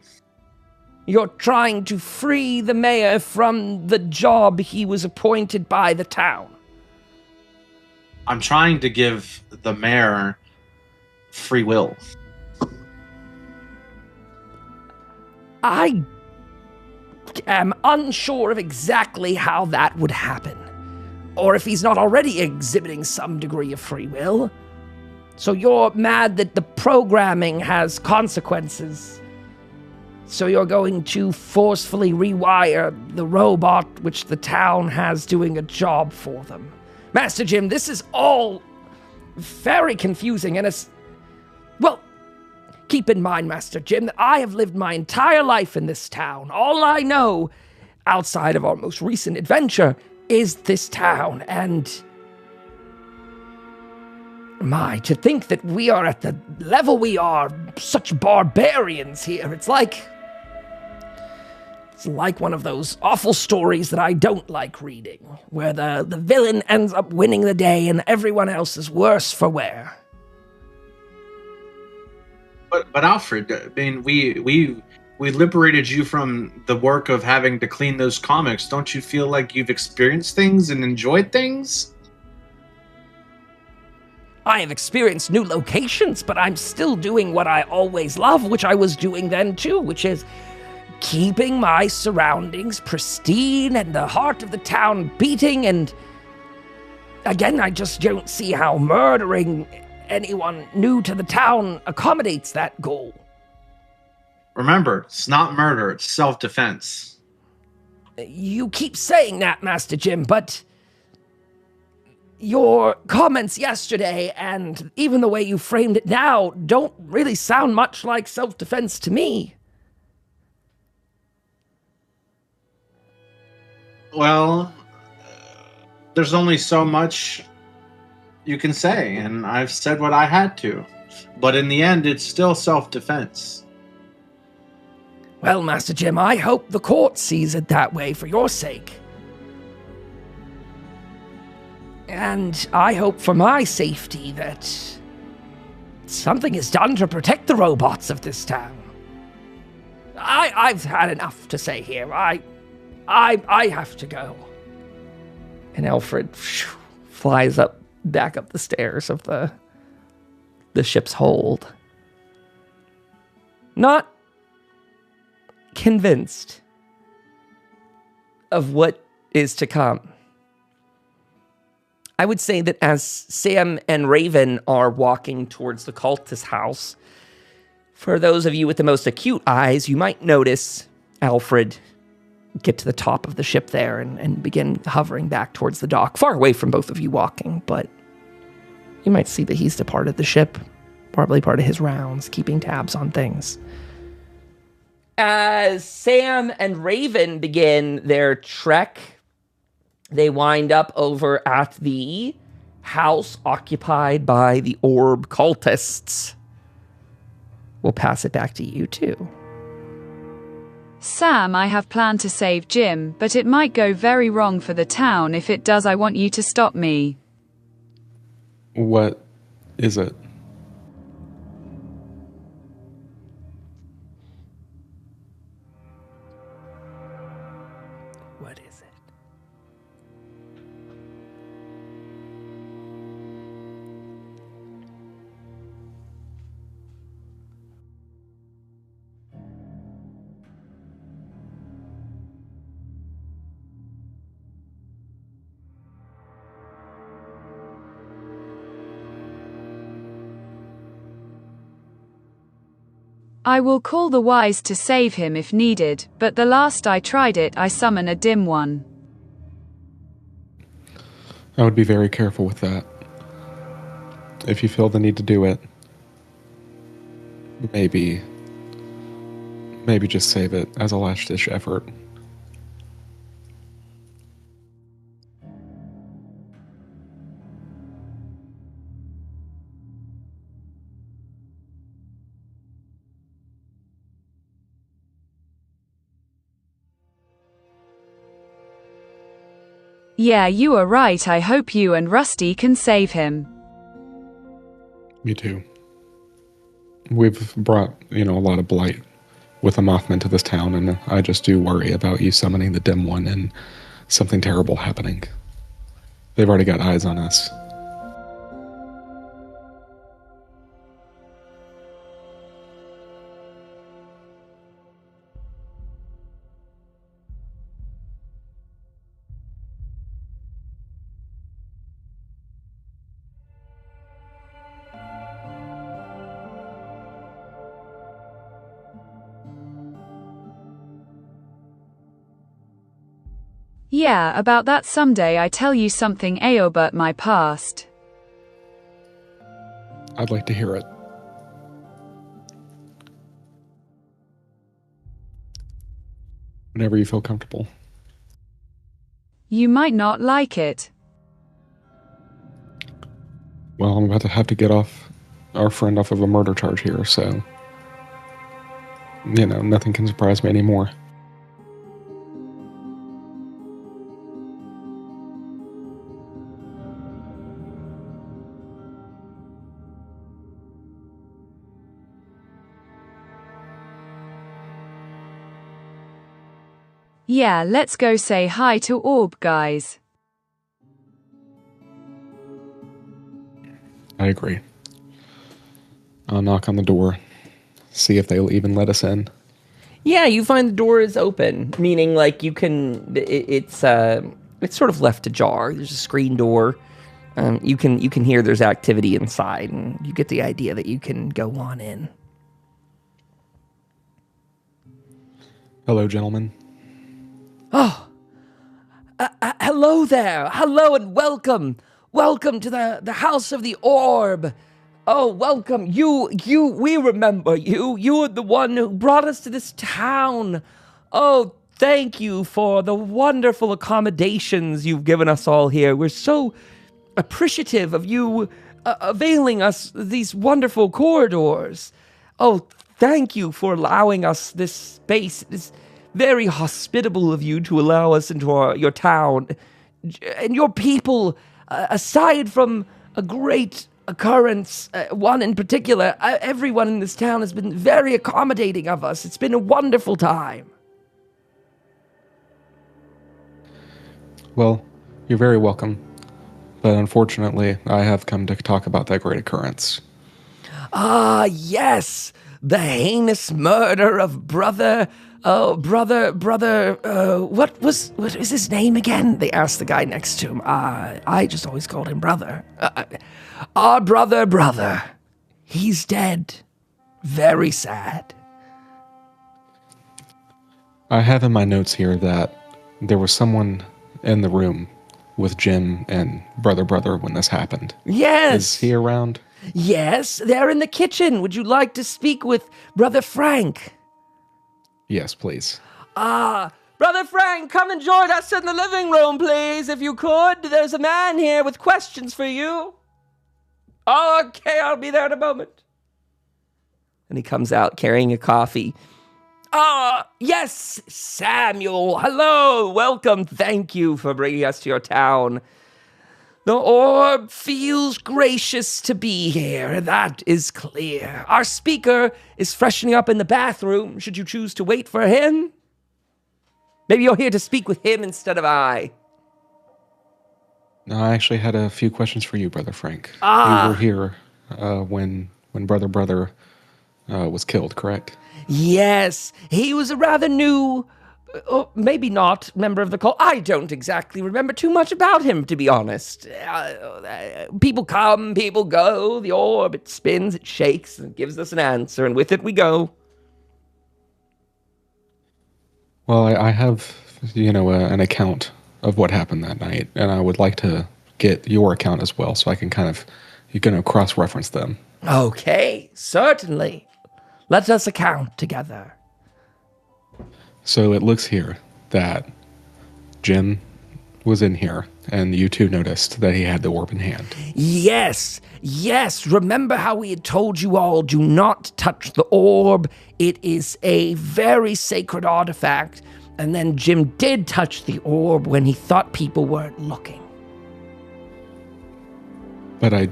[SPEAKER 1] You're trying to free the mayor from the job he was appointed by the town.
[SPEAKER 3] I'm trying to give the mayor free will.
[SPEAKER 1] I am unsure of exactly how that would happen, or if he's not already exhibiting some degree of free will. So you're mad that the programming has consequences. So you're going to forcefully rewire the robot which the town has doing a job for them. Master Jim, this is all very confusing, and well, keep in mind, Master Jim, that I have lived my entire life in this town. All I know, outside of our most recent adventure, is this town, and to think that we are at the level we are, such barbarians here. It's like one of those awful stories that I don't like reading, where the villain ends up winning the day and everyone else is worse for wear.
[SPEAKER 3] But Alfred, I mean, we liberated you from the work of having to clean those comics. Don't you feel like you've experienced things and enjoyed things?
[SPEAKER 1] I have experienced new locations, but I'm still doing what I always love, which I was doing then too, which is keeping my surroundings pristine and the heart of the town beating, and again, I just don't see how murdering anyone new to the town accommodates that goal.
[SPEAKER 3] Remember, it's not murder, it's self-defense.
[SPEAKER 1] You keep saying that, Master Jim, but your comments yesterday and even the way you framed it now don't really sound much like self-defense to me.
[SPEAKER 3] Well, there's only so much you can say, and I've said what I had to. But in the end, it's still self-defense.
[SPEAKER 1] Well, Master Jim, I hope the court sees it that way for your sake. And I hope for my safety that something is done to protect the robots of this town. I've had enough to say here. I have to go. And Alfred flies back up the stairs of the ship's hold. Not convinced of what is to come. I would say that as Sam and Raven are walking towards the cultist house, for those of you with the most acute eyes, you might notice Alfred get to the top of the ship there and begin hovering back towards the dock, far away from both of you walking, but you might see that he's departed the ship, probably part of his rounds, keeping tabs on things. As Sam and Raven begin their trek, they wind up over at the house occupied by the orb cultists. We'll pass it back to you two.
[SPEAKER 4] Sam, I have planned to save Jim, but it might go very wrong for the town. If it does, I want you to stop me.
[SPEAKER 2] What is it?
[SPEAKER 1] What is it?
[SPEAKER 4] I will call the wise to save him if needed, but the last I tried it, I summon a dim one.
[SPEAKER 2] I would be very careful with that. If you feel the need to do it, maybe just save it as a last-ditch effort.
[SPEAKER 4] Yeah, you are right. I hope you and Rusty can save him.
[SPEAKER 2] Me too. We've brought, a lot of blight with the Mothman to this town, and I just do worry about you summoning the dim one and something terrible happening. They've already got eyes on us.
[SPEAKER 4] Yeah, about that someday I tell you something about my past.
[SPEAKER 2] I'd like to hear it. Whenever you feel comfortable.
[SPEAKER 4] You might not like it.
[SPEAKER 2] Well, I'm about to have to get our friend off of a murder charge here, so, nothing can surprise me anymore.
[SPEAKER 4] Yeah, let's go say hi to Orb, guys.
[SPEAKER 2] I agree. I'll knock on the door, see if they'll even let us in.
[SPEAKER 1] Yeah, you find the door is open, meaning like you can. It's sort of left ajar. There's a screen door. You can hear there's activity inside, and you get the idea that you can go on in.
[SPEAKER 2] Hello, gentlemen.
[SPEAKER 1] Hello there. Hello and welcome. Welcome to the House of the Orb. Oh, welcome. We remember you. You were the one who brought us to this town. Oh, thank you for the wonderful accommodations you've given us all here. We're so appreciative of you availing us these wonderful corridors. Oh, thank you for allowing us this space. It is very hospitable of you to allow us into your town. And your people, aside from a great occurrence, one in particular, everyone in this town has been very accommodating of us. It's been a wonderful time.
[SPEAKER 2] Well, you're very welcome. But unfortunately, I have come to talk about that great occurrence.
[SPEAKER 1] Ah, yes, the heinous murder of brother, what is his name again? They asked the guy next to him. I just always called him brother. Our brother. He's dead. Very sad. I
[SPEAKER 2] have in my notes here that there was someone in the room with Jim and brother when this happened.
[SPEAKER 1] Yes.
[SPEAKER 2] Is he around?
[SPEAKER 1] Yes, they're in the kitchen. Would you like to speak with Brother Frank?
[SPEAKER 2] Yes, please.
[SPEAKER 1] Brother Frank, come and join us in the living room, please, if you could. There's a man here with questions for you. Okay, I'll be there in a moment. And he comes out carrying a coffee. Yes, Samuel. Hello, welcome. Thank you for bringing us to your town. The orb feels gracious to be here, that is clear. Our speaker is freshening up in the bathroom, should you choose to wait for him. Maybe you're here to speak with him instead of I.
[SPEAKER 2] No, I actually had a few questions for you, Brother Frank. You were here when Brother was killed, correct?
[SPEAKER 1] Yes, he was a rather new, maybe not, member of the cult. I don't exactly remember too much about him, to be honest. People come, people go. The orb, it spins, it shakes, and gives us an answer, and with it we go.
[SPEAKER 2] Well, I have, an account of what happened that night, and I would like to get your account as well, so I can cross-reference them.
[SPEAKER 1] Okay, certainly. Let us account together.
[SPEAKER 2] So it looks here that Jim was in here, and you two noticed that he had the orb in hand.
[SPEAKER 1] Yes. Remember how we had told you all, do not touch the orb. It is a very sacred artifact. And then Jim did touch the orb when he thought people weren't looking.
[SPEAKER 2] But I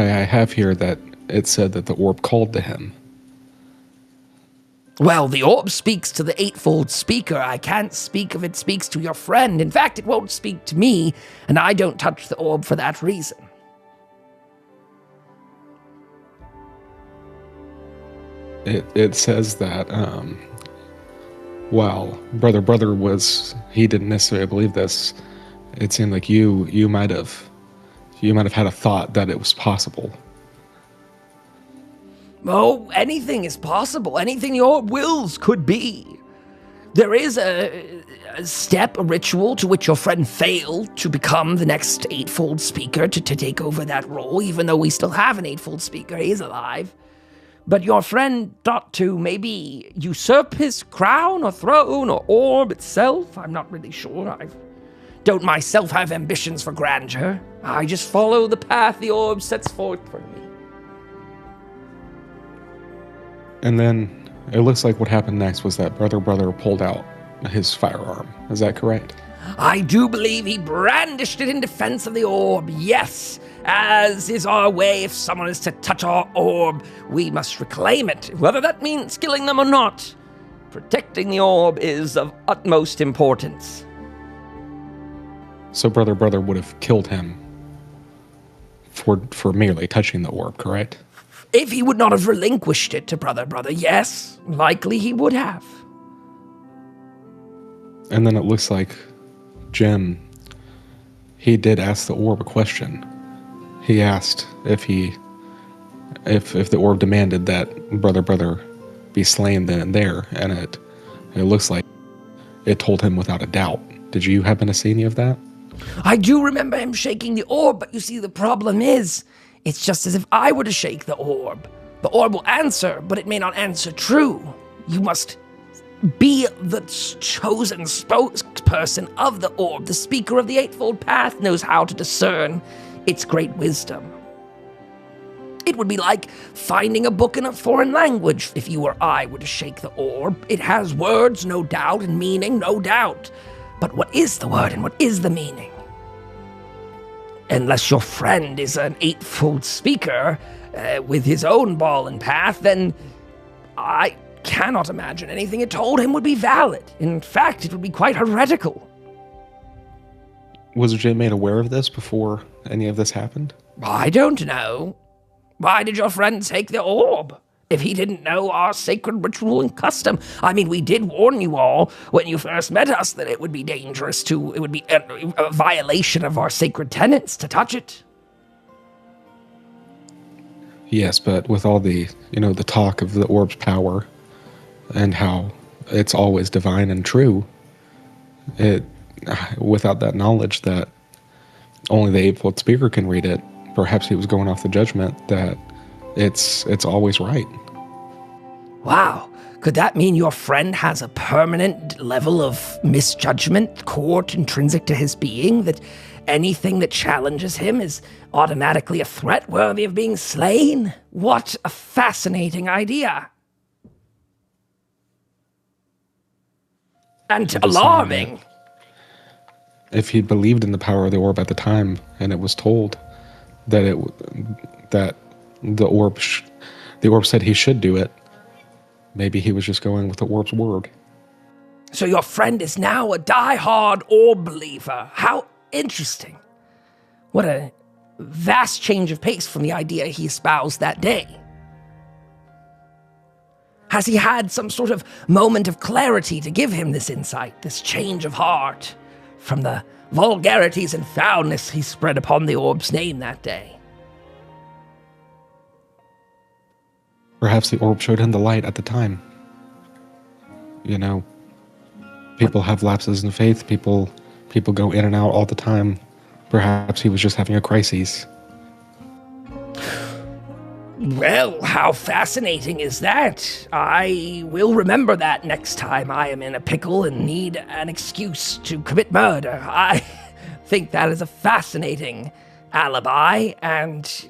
[SPEAKER 2] have here that it said that the orb called to him.
[SPEAKER 1] Well, the orb speaks to the Eightfold speaker. I can't speak if it speaks to your friend. In fact, it won't speak to me, and I don't touch the orb for that reason.
[SPEAKER 2] It says that while brother he didn't necessarily believe this. It seemed like you might have had a thought that it was possible.
[SPEAKER 1] Oh, anything is possible. Anything your wills could be. There is a ritual to which your friend failed to become the next Eightfold speaker to take over that role, even though we still have an Eightfold speaker. He's alive. But your friend thought to maybe usurp his crown or throne or orb itself. I'm not really sure. I don't myself have ambitions for grandeur. I just follow the path the orb sets forth for me.
[SPEAKER 2] And then it looks like what happened next was that brother pulled out his firearm. Is that correct?
[SPEAKER 1] I do believe he brandished it in defense of the orb, yes. As is our way, if someone is to touch our orb, we must reclaim it, whether that means killing them or not. Protecting the orb is of utmost importance.
[SPEAKER 2] So brother would have killed him for merely touching the orb, correct?
[SPEAKER 1] If he would not have relinquished it to brother, yes, likely he would have.
[SPEAKER 2] And then it looks like Jim, he did ask the orb a question. He asked if the orb demanded that brother be slain then and there, and it It looks like it told him without a doubt. Did you happen to see any of that?
[SPEAKER 1] I do remember him shaking the orb, but you see, the problem is, it's just as if I were to shake the orb. The orb will answer, but it may not answer true. You must be the chosen spokesperson of the orb. The speaker of the Eightfold Path knows how to discern its great wisdom. It would be like finding a book in a foreign language if you or I were to shake the orb. It has words, no doubt, and meaning, no doubt. But what is the word and what is the meaning? Unless your friend is an Eightfold speaker with his own ball and path, then I cannot imagine anything it told him would be valid. In fact, it would be quite heretical.
[SPEAKER 2] Was Jay made aware of this before any of this happened?
[SPEAKER 1] I don't know. Why did your friend take the orb? If he didn't know our sacred ritual and custom. I mean, we did warn you all when you first met us that it would be dangerous it would be a violation of our sacred tenets to touch it.
[SPEAKER 2] Yes, but with all the, the talk of the orb's power and how it's always divine and true, without that knowledge that only the Eightfold speaker can read it, perhaps he was going off the judgment that it's always right.
[SPEAKER 1] Wow. Could that mean your friend has a permanent level of misjudgment, court intrinsic to his being, that anything that challenges him is automatically a threat worthy of being slain? What a fascinating idea. And alarming.
[SPEAKER 2] If he believed in the power of the orb at the time, and it was told that the orb said he should do it, maybe he was just going with the orb's word.
[SPEAKER 1] So your friend is now a die-hard orb believer. How interesting. What a vast change of pace from the idea he espoused that day. Has he had some sort of moment of clarity to give him this insight, this change of heart from the vulgarities and foulness he spread upon the orb's name that day?
[SPEAKER 2] Perhaps the orb showed him the light at the time. People have lapses in faith. People go in and out all the time. Perhaps he was just having a crisis.
[SPEAKER 1] Well, how fascinating is that? I will remember that next time I am in a pickle and need an excuse to commit murder. I think that is a fascinating alibi, and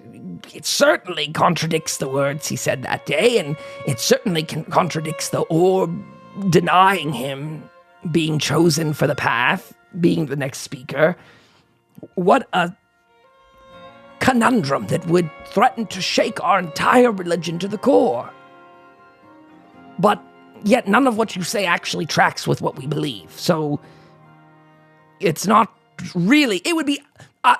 [SPEAKER 1] it certainly contradicts the words he said that day, and it certainly contradicts the orb denying him being chosen for the path, being the next speaker. What a conundrum that would threaten to shake our entire religion to the core. But yet none of what you say actually tracks with what we believe. So it's not really, it would be,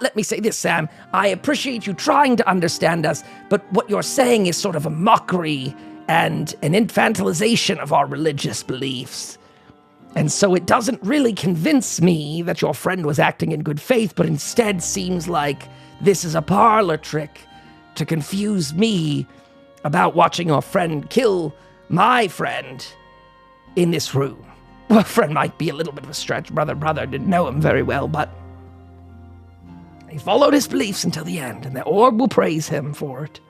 [SPEAKER 1] let me say this, Sam, I appreciate you trying to understand us, but what you're saying is sort of a mockery and an infantilization of our religious beliefs. And so it doesn't really convince me that your friend was acting in good faith, but instead seems like this is a parlor trick to confuse me about watching your friend kill my friend in this room. Well, friend might be a little bit of a stretch. Brother didn't know him very well, but he followed his beliefs until the end, and the orb will praise him for it.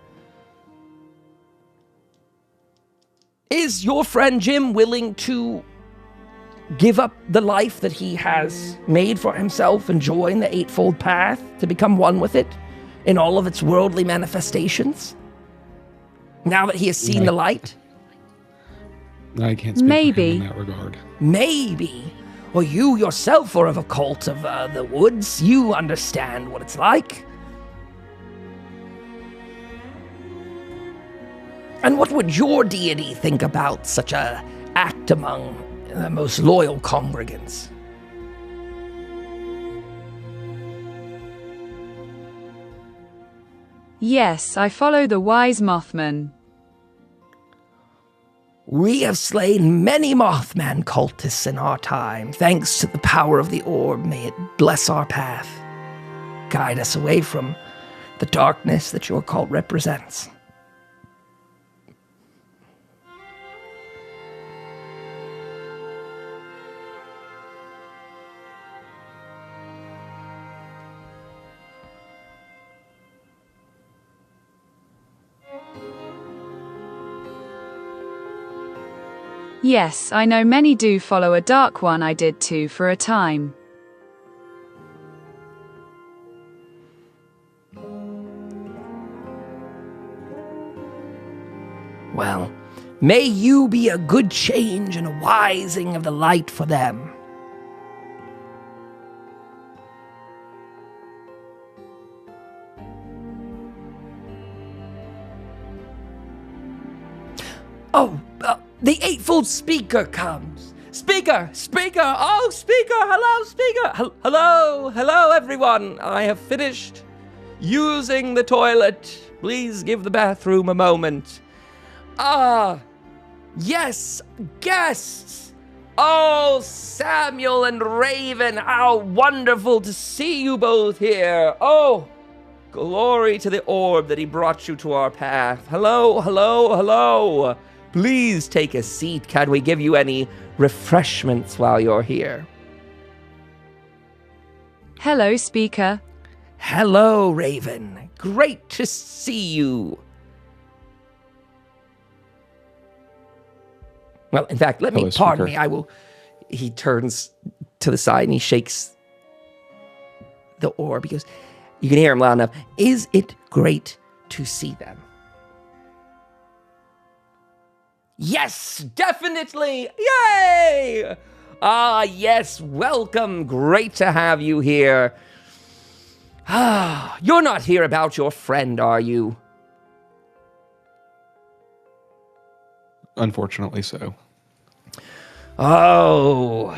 [SPEAKER 1] Is your friend Jim willing to give up the life that he has made for himself and join the Eightfold Path to become one with it in all of its worldly manifestations? Now that he has seen the light?
[SPEAKER 2] I can't speak for him in that regard.
[SPEAKER 1] Maybe. Well, you yourself are of a cult of the woods. You understand what it's like. And what would your deity think about such a act among the most loyal congregants?
[SPEAKER 4] Yes, I follow the wise Mothman.
[SPEAKER 1] We have slain many Mothman cultists in our time. Thanks to the power of the orb, may it bless our path. Guide us away from the darkness that your cult represents.
[SPEAKER 4] Yes, I know many do follow a dark one. I did too for a time.
[SPEAKER 1] Well, may you be a good change and a wising of the light for them. Oh, the Eightfold speaker comes. Speaker! Oh, speaker! Hello, speaker! Hello, everyone. I have finished using the toilet. Please give the bathroom a moment. Yes, guests! Oh, Samuel and Raven, how wonderful to see you both here. Oh, glory to the orb that he brought you to our path. Hello. Please take a seat. Can we give you any refreshments while you're here?
[SPEAKER 4] Hello, speaker.
[SPEAKER 1] Hello, Raven. Great to see you. Well, in fact, pardon me, I will... He turns to the side and he shakes the orb because you can hear him loud enough. Is it great to see them? Yes, definitely! Yay! Yes, welcome. Great to have you here. You're not here about your friend, are you?
[SPEAKER 2] Unfortunately so.
[SPEAKER 1] Oh,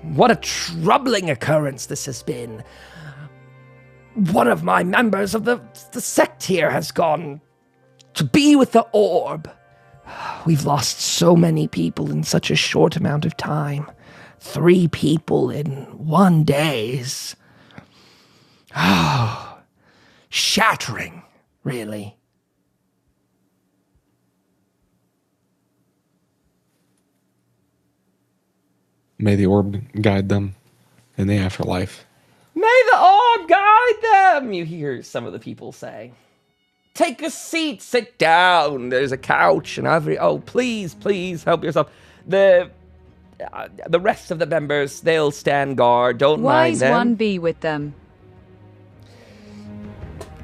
[SPEAKER 1] what a troubling occurrence this has been. One of my members of the sect here has gone to be with the orb. We've lost so many people in such a short amount of time. 3 people in 1 day. Shattering, really.
[SPEAKER 2] May the orb guide them in the afterlife.
[SPEAKER 1] May the orb guide them, you hear some of the people say. Take a seat, sit down. There's a couch and please help yourself. The rest of the members, they'll stand guard. Don't mind them.
[SPEAKER 4] Wise one be with them.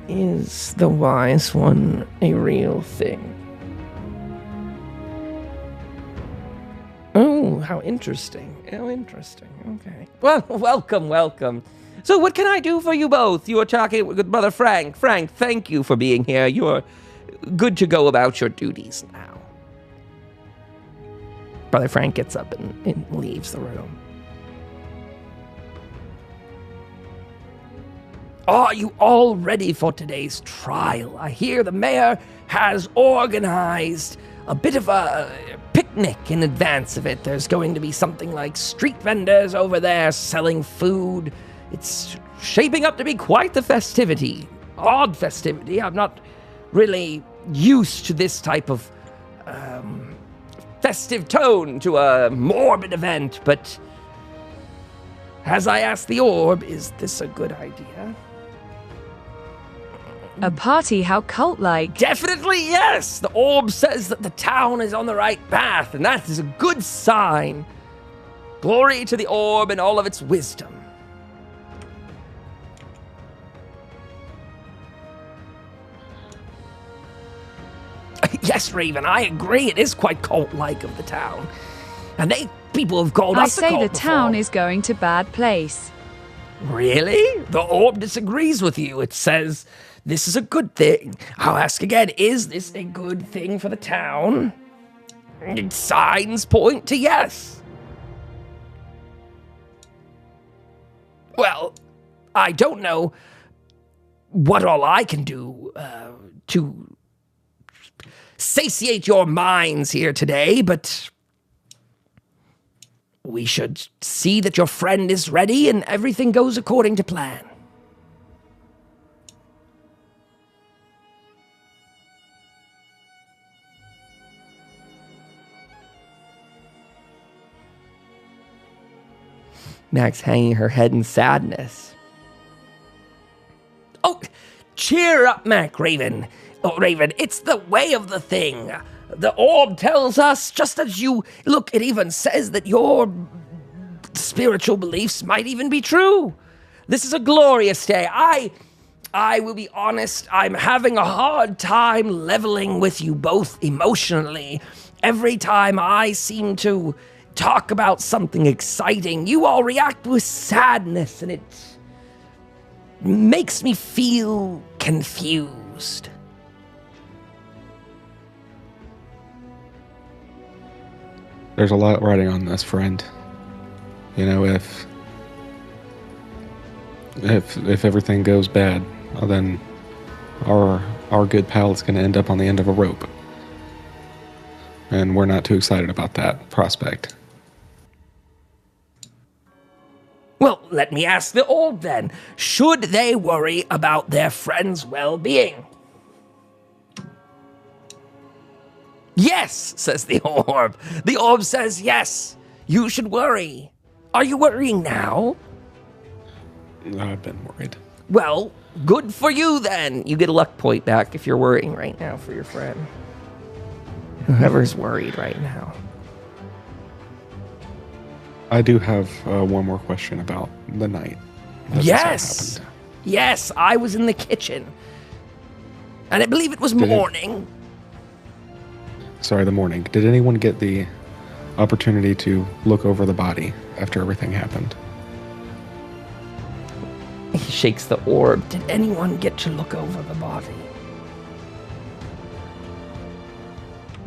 [SPEAKER 1] Is the wise one a real thing? Oh, how interesting. Okay. Well, welcome. So what can I do for you both? You are talking with Brother Frank. Frank, thank you for being here. You're good to go about your duties now. Brother Frank gets up and leaves the room. Are you all ready for today's trial? I hear the mayor has organized a bit of a picnic in advance of it. There's going to be something like street vendors over there selling food. It's shaping up to be quite the festivity. Odd festivity. I'm not really used to this type of festive tone to a morbid event, but as I asked the orb, is this a good idea?
[SPEAKER 4] A party, how cult-like.
[SPEAKER 1] Definitely yes! The orb says that the town is on the right path, and that is a good sign. Glory to the orb and all of its wisdom. Yes, Raven, I agree. It is quite cult-like of the town. And people have called us a cult
[SPEAKER 4] I say the town
[SPEAKER 1] before.
[SPEAKER 4] is going to bad place.
[SPEAKER 1] Really? The orb disagrees with you. It says this is a good thing. I'll ask again, is this a good thing for the town? Signs point to yes. Well, I don't know what all I can do to satiate your minds here today, but we should see that your friend is ready and everything goes according to plan. Max hanging her head in sadness. Oh, cheer up, Mac, Raven. Oh, Raven, it's the way of the thing. the orb tells us, just as you look, it even says that your spiritual beliefs might even be true. This is a glorious day. I will be honest, I'm having a hard time leveling with you both emotionally. Every time I seem to talk about something exciting, you all react with sadness, and it makes me feel confused.
[SPEAKER 2] There's a lot riding on this, friend. You know, if everything goes bad, then our good pal is going to end up on the end of a rope. And we're not too excited about that prospect.
[SPEAKER 1] Well, let me ask the orb then. Should they worry about their friend's well-being? Yes, says the orb. The orb says yes, you should worry. Are you worrying now?
[SPEAKER 2] I've been worried.
[SPEAKER 1] Well, good for you then. You get a luck point back if you're worrying right now for your friend. Whoever's worried right now.
[SPEAKER 2] I do have one more question about the night.
[SPEAKER 1] Yes! Yes, I was in the kitchen. And I believe it was morning.
[SPEAKER 2] Sorry, the morning. Did anyone get the opportunity to look over the body after everything happened?
[SPEAKER 1] He shakes the orb. Did anyone get to look over the body?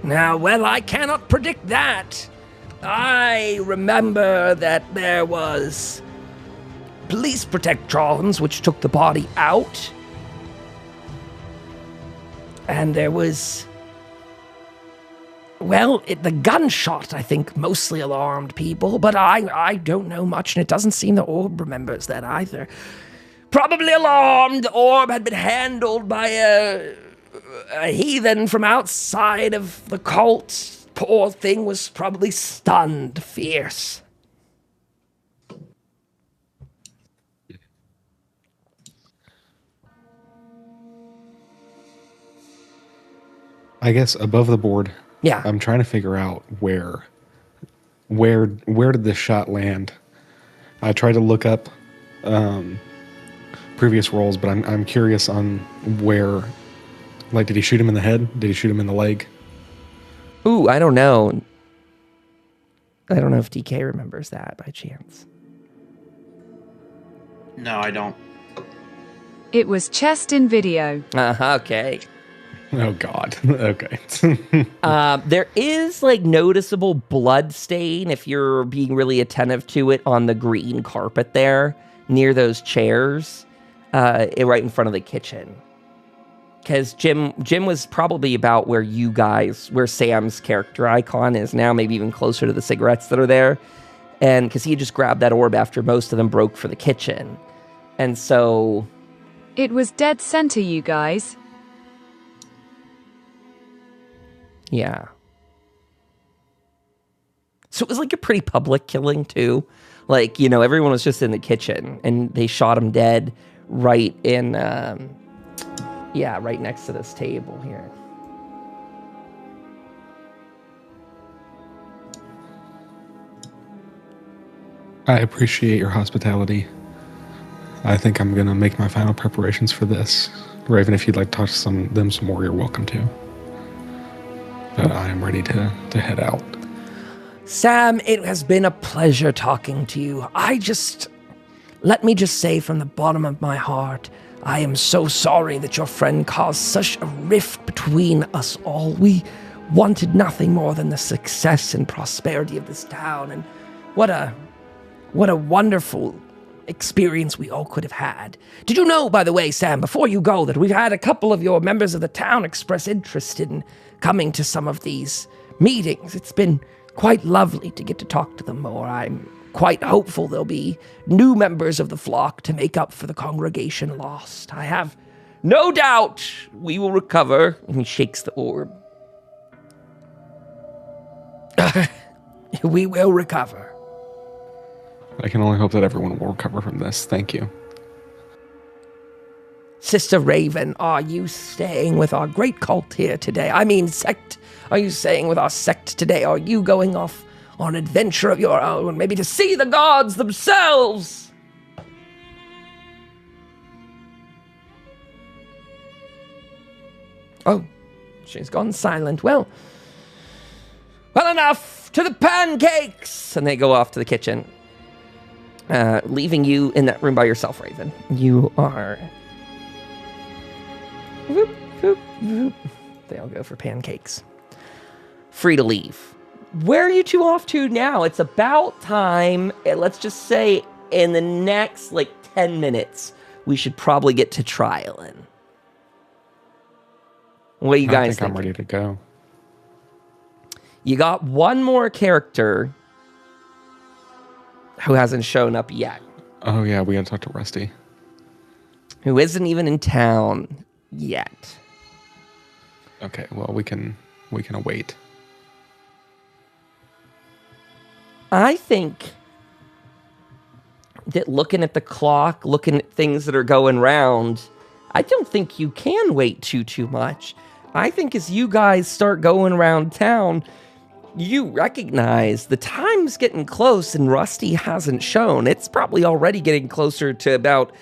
[SPEAKER 1] Now, well, I cannot predict that. I remember that there was police protectrons which took the body out. And there was... Well, the gunshot, I think, mostly alarmed people, but I don't know much, and it doesn't seem the orb remembers that either. Probably alarmed. The orb had been handled by a heathen from outside of the cult. Poor thing was probably stunned, fierce.
[SPEAKER 2] I guess above the board...
[SPEAKER 1] Yeah.
[SPEAKER 2] I'm trying to figure out where did this shot land? I tried to look up previous rolls, but I'm curious on where. Like, did he shoot him in the head? Did he shoot him in the leg?
[SPEAKER 1] Ooh, I don't know. I don't know if DK remembers that by chance.
[SPEAKER 3] No, I don't.
[SPEAKER 4] It was chest in video.
[SPEAKER 1] Okay.
[SPEAKER 2] Oh, God. Okay.
[SPEAKER 1] There is, like, noticeable blood stain, if you're being really attentive to it, on the green carpet there, near those chairs, right in front of the kitchen. Because Jim was probably about where where Sam's character icon is now, maybe even closer to the cigarettes that are there. And because he just grabbed that orb after most of them broke for the kitchen. And so...
[SPEAKER 4] It was dead center, you guys.
[SPEAKER 1] Yeah. So it was like a pretty public killing too. Like, you know, everyone was just in the kitchen and they shot him dead right in, right next to this table here.
[SPEAKER 2] I appreciate your hospitality. I think I'm going to make my final preparations for this. Raven, if you'd like to talk to them some more, you're welcome to. But I am ready to head out.
[SPEAKER 1] Sam, it has been a pleasure talking to you. Let me just say from the bottom of my heart, I am so sorry that your friend caused such a rift between us all. We wanted nothing more than the success and prosperity of this town, and what a wonderful experience we all could have had. Did you know, by the way, Sam, before you go, that we've had a couple of your members of the town express interest in coming to some of these meetings? It's been quite lovely to get to talk to them more. I'm quite hopeful there'll be new members of the flock to make up for the congregation lost. I have no doubt we will recover. And he shakes the orb. We will recover.
[SPEAKER 2] I can only hope that everyone will recover from this. Thank you.
[SPEAKER 1] Sister Raven, are you staying with our great cult here today? I mean, sect. Are you staying with our sect today? Are you going off on an adventure of your own, maybe to see the gods themselves? Oh, she's gone silent. Well enough! To the pancakes! And they go off to the kitchen, leaving you in that room by yourself, Raven. You are... Whoop, whoop, whoop. They all go for pancakes. Free to leave. Where are you two off to now? It's about time. Let's just say in the next, 10 minutes, we should probably get to trialing. What do you guys think?
[SPEAKER 2] I'm ready to go.
[SPEAKER 1] You got one more character who hasn't shown up yet.
[SPEAKER 2] Oh, yeah, we gotta talk to Rusty.
[SPEAKER 1] Who isn't even in town yet.
[SPEAKER 2] Okay, well, we can wait.
[SPEAKER 1] I think that looking at the clock, looking at things that are going round, I don't think you can wait too much. I think as you guys start going around town, you recognize the time's getting close and Rusty hasn't shown. It's probably already getting closer to about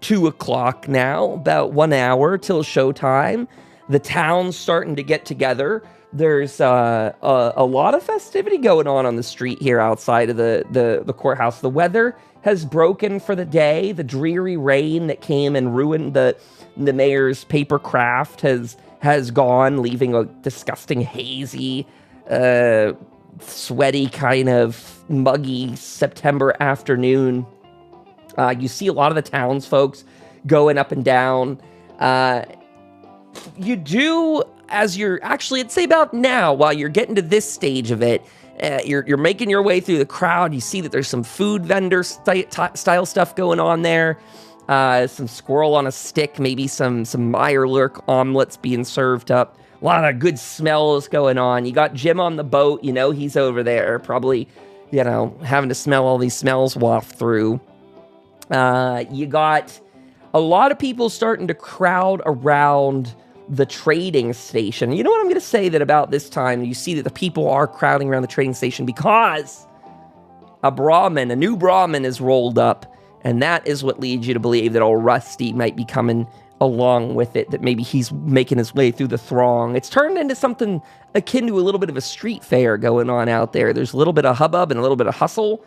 [SPEAKER 1] 2 o'clock now, about 1 hour till showtime. The town's starting to get together. There's a lot of festivity going on the street here outside of the courthouse. The weather has broken for the day. The dreary rain that came and ruined the mayor's paper craft has gone, leaving a disgusting, hazy, sweaty, kind of muggy September afternoon. You see a lot of the townsfolk going up and down. You do, as you're actually, I'd say about now, while you're getting to this stage of it, you're making your way through the crowd. You see that there's some food vendor style stuff going on there. Some squirrel on a stick, maybe some Meyerlurk omelets being served up. A lot of good smells going on. You got Jim on the boat. You know he's over there, probably, having to smell all these smells waft through. You got a lot of people starting to crowd around the trading station. You know what I'm going to say that about this time, you see that the people are crowding around the trading station because a new Brahmin is rolled up, and that is what leads you to believe that old Rusty might be coming along with it, that maybe he's making his way through the throng. It's turned into something akin to a little bit of a street fair going on out there. There's a little bit of hubbub and a little bit of hustle.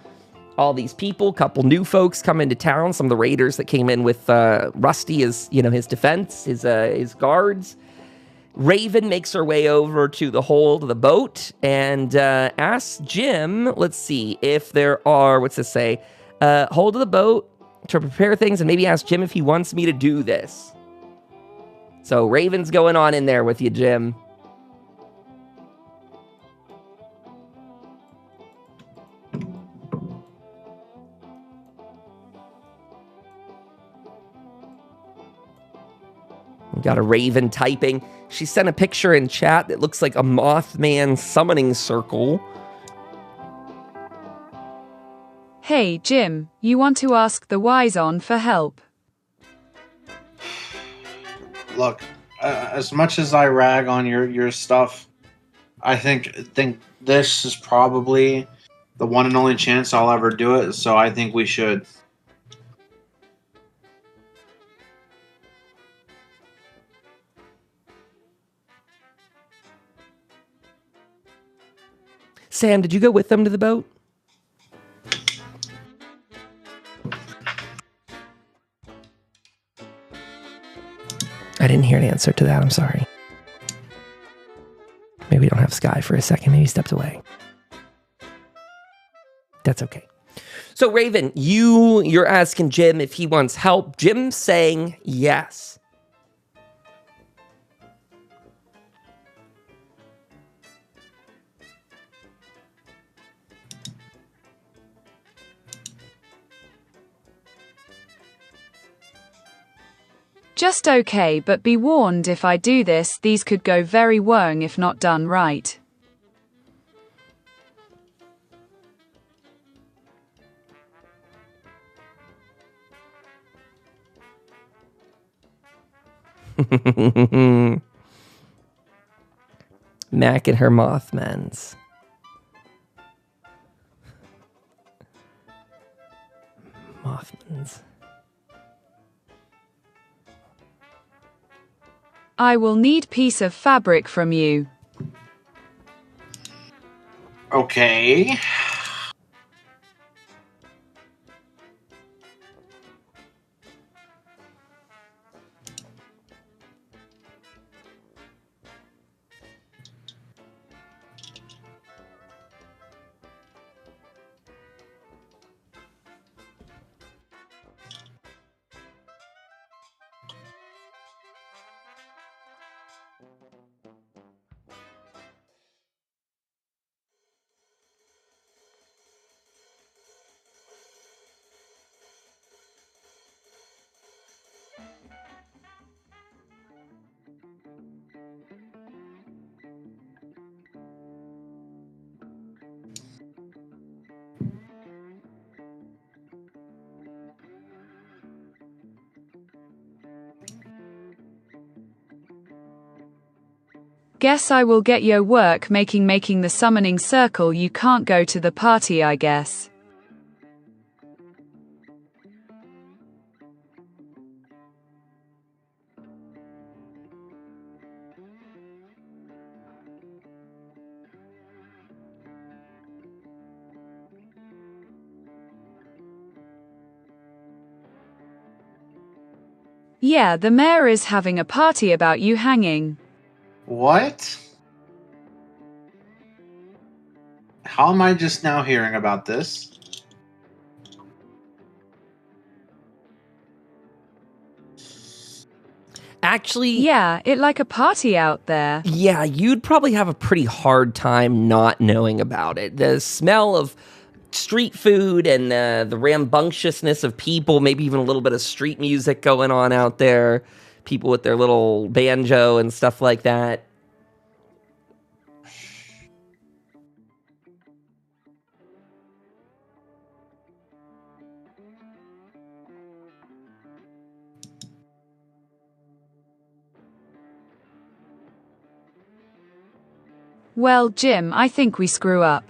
[SPEAKER 1] All these people, couple new folks come into town. Some of the raiders that came in with Rusty as, his defense, his guards. Raven makes her way over to the hold of the boat and asks Jim, let's see, if there are, what's this say? Hold of the boat to prepare things, and maybe ask Jim if he wants me to do this. So Raven's going on in there with you, Jim. We got a Raven typing. She sent a picture in chat that looks like a Mothman summoning circle.
[SPEAKER 4] Hey, Jim, you want to ask the Wise-On for help?
[SPEAKER 3] Look, as much as I rag on your stuff, I think this is probably the one and only chance I'll ever do it, so I think we should.
[SPEAKER 1] Sam, did you go with them to the boat? I didn't hear an answer to that. I'm sorry. Maybe we don't have Sky for a second. Maybe he stepped away. That's okay. So Raven, you're asking Jim if he wants help. Jim's saying yes.
[SPEAKER 4] Just okay, but be warned, if I do this, these could go very wrong if not done right.
[SPEAKER 1] Mac and her Mothmens. Mothmens.
[SPEAKER 4] I will need piece of fabric from you.
[SPEAKER 3] Okay.
[SPEAKER 4] Guess I will get your work making the summoning circle. You can't go to the party, I guess. Yeah, the mayor is having a party about you hanging.
[SPEAKER 3] What? How am I just now hearing about this?
[SPEAKER 1] Actually,
[SPEAKER 4] Yeah, it like a party out there.
[SPEAKER 1] yeah, you'd probably have a pretty hard time not knowing about it. The smell of street food and the rambunctiousness of people, maybe even a little bit of street music going on out there, people with their little banjo and stuff like that.
[SPEAKER 4] Well, Jim, I think we screw up.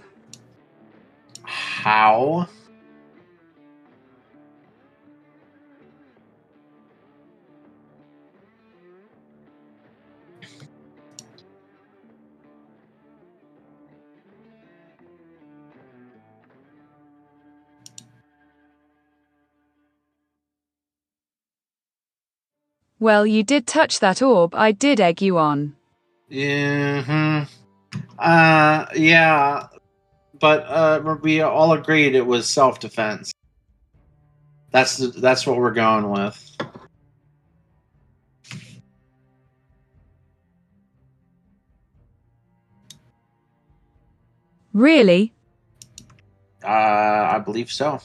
[SPEAKER 3] How?
[SPEAKER 4] Well, you did touch that orb. I did egg you on.
[SPEAKER 3] Yeah. Yeah. But we all agreed it was self-defense. That's what we're going with.
[SPEAKER 4] Really?
[SPEAKER 3] I believe so.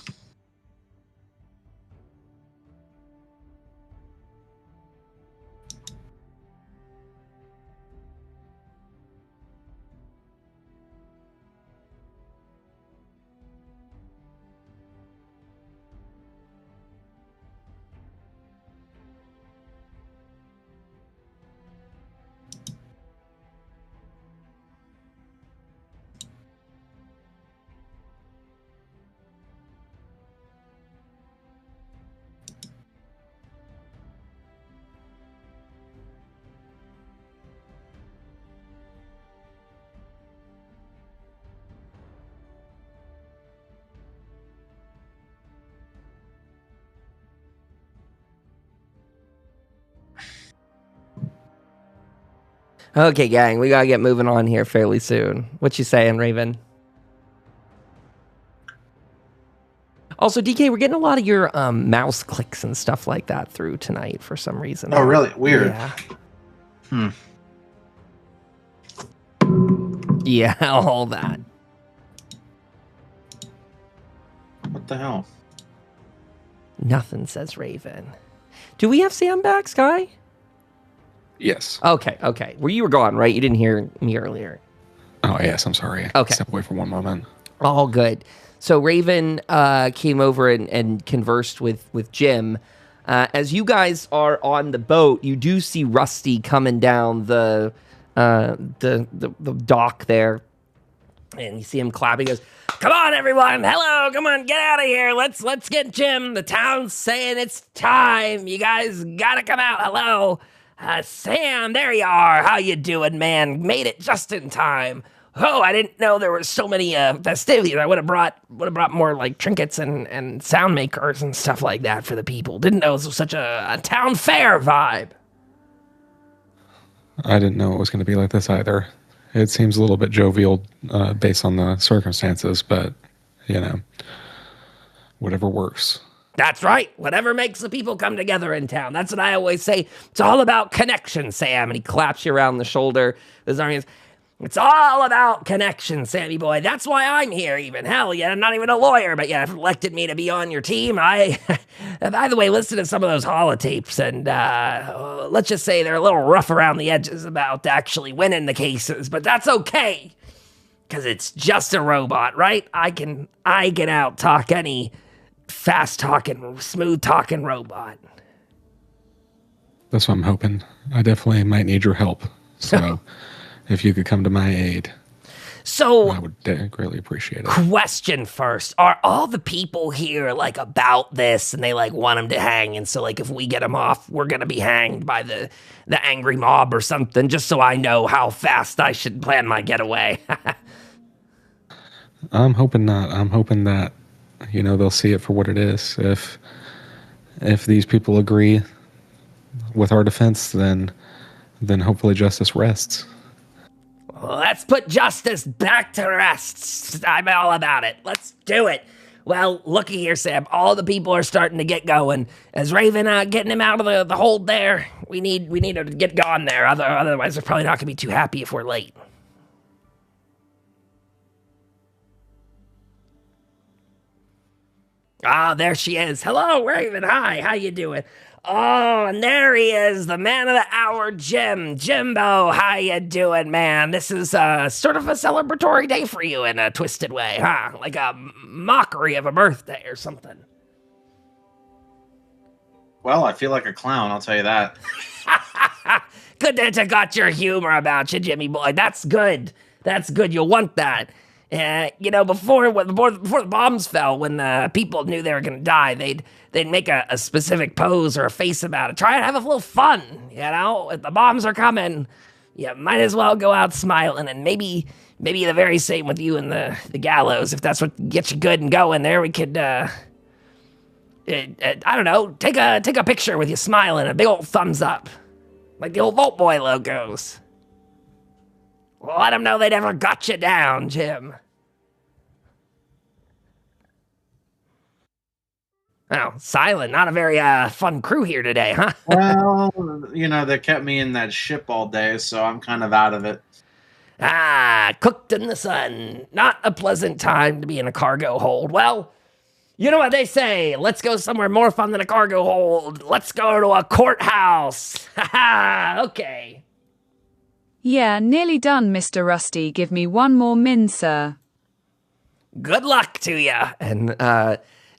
[SPEAKER 1] Okay, gang, we gotta get moving on here fairly soon. What you saying, Raven? Also, DK, we're getting a lot of your mouse clicks and stuff like that through tonight for some reason.
[SPEAKER 3] Oh, really? Weird.
[SPEAKER 1] Yeah. Yeah, all that.
[SPEAKER 3] What the hell?
[SPEAKER 1] Nothing, says Raven. Do we have Sam back, Sky?
[SPEAKER 2] Yes.
[SPEAKER 1] Okay. Well, you were gone, right? You didn't hear me earlier.
[SPEAKER 2] Oh, yes. I'm sorry.
[SPEAKER 1] Okay.
[SPEAKER 2] Step away for one moment.
[SPEAKER 1] All good. So Raven came over and conversed with Jim. As you guys are on the boat, you do see Rusty coming down the dock there, and you see him clapping. He goes, "Come on, everyone! Hello! Come on, get out of here! Let's get Jim. The town's saying it's time. You guys gotta come out. Hello, Sam. There you are. How you doing, man? Made it just in time. Oh, I didn't know there were so many festivities. I would have brought more like trinkets and sound makers and stuff like that for the people. Didn't know it was such a town fair vibe."
[SPEAKER 2] I didn't know it was going to be like this either. It seems a little bit jovial based on the circumstances, but, whatever works.
[SPEAKER 1] That's right. Whatever makes the people come together in town. That's what I always say. It's all about connection, Sam. And he claps you around the shoulder. His arm is, "It's all about connection, Sammy boy. That's why I'm here even. Hell, yeah, I'm not even a lawyer, but yeah, I've elected me to be on your team. I, by the way, listened to some of those holotapes, and let's just say they're a little rough around the edges about actually winning the cases, but that's okay, because it's just a robot, right? I can out-talk any fast-talking, smooth-talking robot."
[SPEAKER 2] That's what I'm hoping. I definitely might need your help, so... If you could come to my aid,
[SPEAKER 1] so
[SPEAKER 2] I would greatly appreciate it.
[SPEAKER 1] Question first: are all the people here like about this, and they like want him to hang? And so, like, if we get him off, we're gonna be hanged by the angry mob or something. Just so I know how fast I should plan my getaway.
[SPEAKER 2] I'm hoping not. I'm hoping that they'll see it for what it is. If these people agree with our defense, then hopefully justice rests.
[SPEAKER 1] Let's put justice back to rest. I'm all about it. Let's do it. Well, looky here, Sam. All the people are starting to get going. Is Raven getting him out of the hold there? We need to get gone there. Otherwise, they're probably not going to be too happy if we're late. Ah, there she is. Hello, Raven. Hi, how you doing? Oh, and there he is, the man of the hour, Jimbo. How you doing, man? This is sort of a celebratory day for you in a twisted way, huh? Like a mockery of a birthday or something.
[SPEAKER 3] Well, I feel like a clown, I'll tell you that.
[SPEAKER 1] Good that you got your humor about you, Jimmy boy. That's good. That's good. You'll want that. Before the bombs fell, when people knew they were gonna die, they'd make a specific pose or a face about it. Try and have a little fun, If the bombs are coming, you might as well go out smiling. And maybe the very same with you and the gallows. If that's what gets you good and going there, we could, I don't know, take a picture with you smiling, a big old thumbs up, like the old Vault Boy logos. Let them know they never got you down, Jim. Oh, silent. Not a very fun crew here today, huh?
[SPEAKER 3] Well, they kept me in that ship all day, so I'm kind of out of it.
[SPEAKER 1] Cooked in the sun. Not a pleasant time to be in a cargo hold. Well, you know what they say. Let's go somewhere more fun than a cargo hold. Let's go to a courthouse. Ha okay.
[SPEAKER 4] Yeah, nearly done, Mr. Rusty. Give me one more min, sir.
[SPEAKER 1] Good luck to ya. And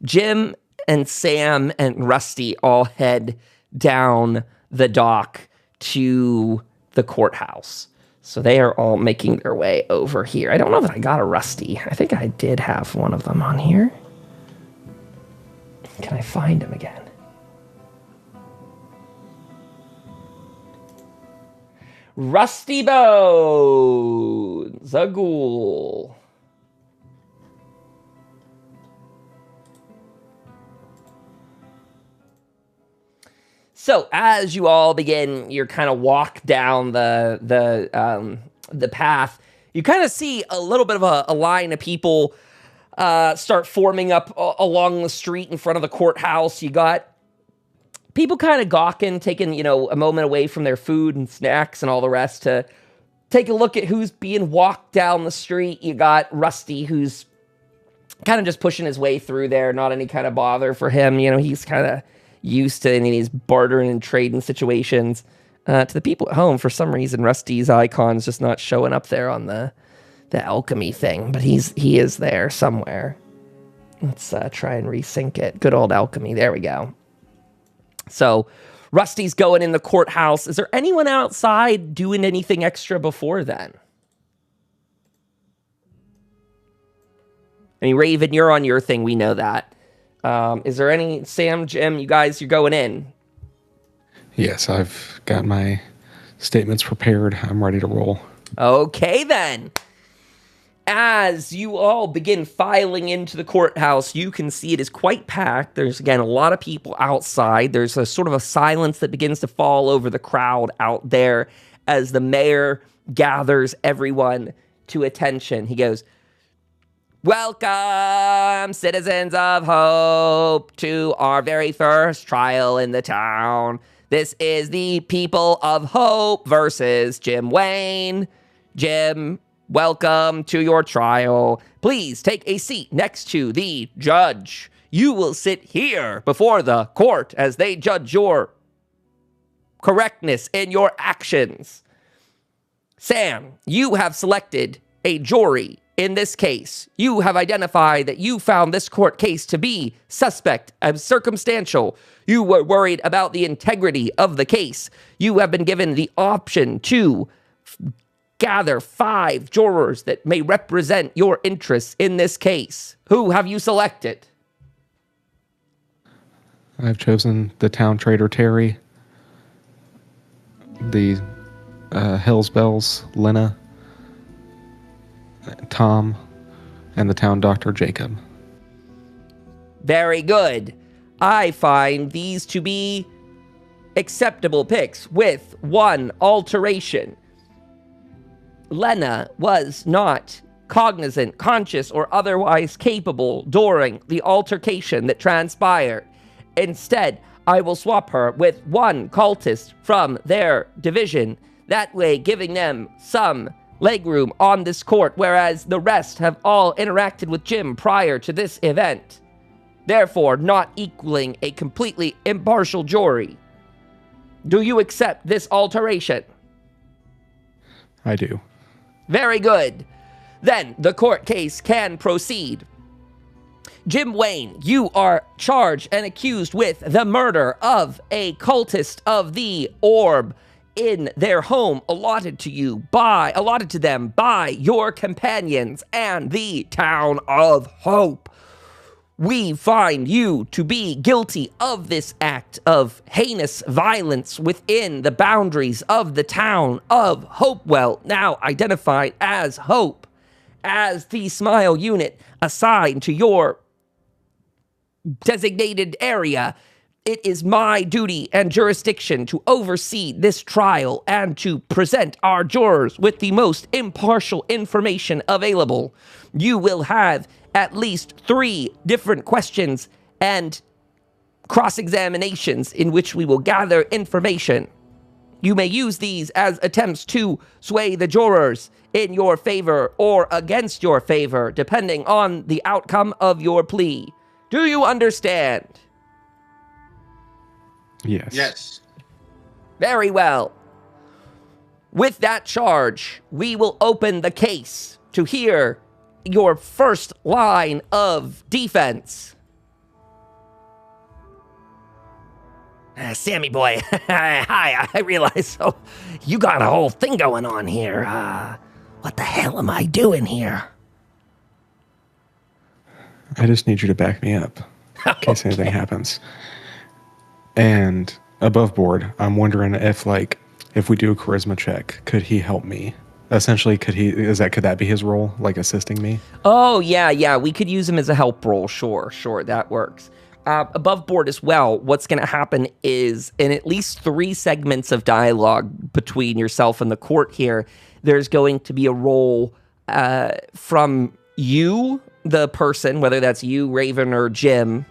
[SPEAKER 1] Jim and Sam and Rusty all head down the dock to the courthouse. So they are all making their way over here. I don't know that I got a Rusty. I think I did have one of them on here. Can I find him again? Rusty Bones, a ghoul. So as you all begin your kind of walk down the path, you kind of see a little bit of a line of people start forming up along the street in front of the courthouse. You got people kind of gawking, taking, a moment away from their food and snacks and all the rest to take a look at who's being walked down the street. You got Rusty, who's kind of just pushing his way through there, not any kind of bother for him. He's kind of used to any of these bartering and trading situations. To the people at home, for some reason, Rusty's icon's just not showing up there on the alchemy thing, but he is there somewhere. Let's try and resync it. Good old alchemy. There we go. So Rusty's going in the courthouse. Is there anyone outside doing anything extra before then? I mean, Raven, you're on your thing. We know that. Is there any... Sam, Jim, you guys, you're going in.
[SPEAKER 2] Yes, I've got my statements prepared. I'm ready to roll.
[SPEAKER 1] Okay, then. As you all begin filing into the courthouse, you can see it is quite packed. There's, again, a lot of people outside. There's a sort of a silence that begins to fall over the crowd out there as the mayor gathers everyone to attention. He goes, "Welcome, citizens of Hope, to our very first trial in the town. This is the people of Hope versus Jim Wayne. Jim, welcome to your trial. Please take a seat next to the judge. You will sit here before the court as they judge your correctness in your actions. Sam, you have selected a jury. In this case, you have identified that you found this court case to be suspect and circumstantial. You were worried about the integrity of the case. You have been given the option to gather 5 jurors that may represent your interests in this case. Who have you selected?"
[SPEAKER 2] I've chosen the town trader Terry, the Hell's Bells Lena, Tom, and the town doctor Jacob.
[SPEAKER 1] Very good. I find these to be acceptable picks with one alteration. Lena was not cognizant, conscious, or otherwise capable during the altercation that transpired. Instead, I will swap her with one cultist from their division, that way giving them some legroom on this court, whereas the rest have all interacted with Jim prior to this event, therefore not equaling a completely impartial jury. Do you accept this alteration?
[SPEAKER 2] I do.
[SPEAKER 1] Very good. Then the court case can proceed. Jim Wayne, you are charged and accused with the murder of a cultist of the orb in their home allotted to them by your companions and the town of Hope. We find you to be guilty of this act of heinous violence within the boundaries of the town of Hopewell, now identified as Hope, as the Smile unit assigned to your designated area. It is my duty and jurisdiction to oversee this trial and to present our jurors with the most impartial information available. You will have at least 3 different questions and cross-examinations in which we will gather information. You may use these as attempts to sway the jurors in your favor or against your favor, depending on the outcome of your plea. Do you understand?
[SPEAKER 2] Yes.
[SPEAKER 3] Yes.
[SPEAKER 1] Very well. With that charge, we will open the case to hear your first line of defense. Sammy boy, hi, I realize, so you got a whole thing going on here. What the hell am I doing here?
[SPEAKER 2] I just need you to back me up in case anything happens. And above board, I'm wondering if we do a charisma check, could he help me? Essentially, could that be his role, like assisting me?
[SPEAKER 1] Oh, yeah, we could use him as a help role. Sure, that works. Above board as well, what's going to happen is in at least 3 segments of dialogue between yourself and the court here, there's going to be a role from you, the person, whether that's you, Raven, or Jim,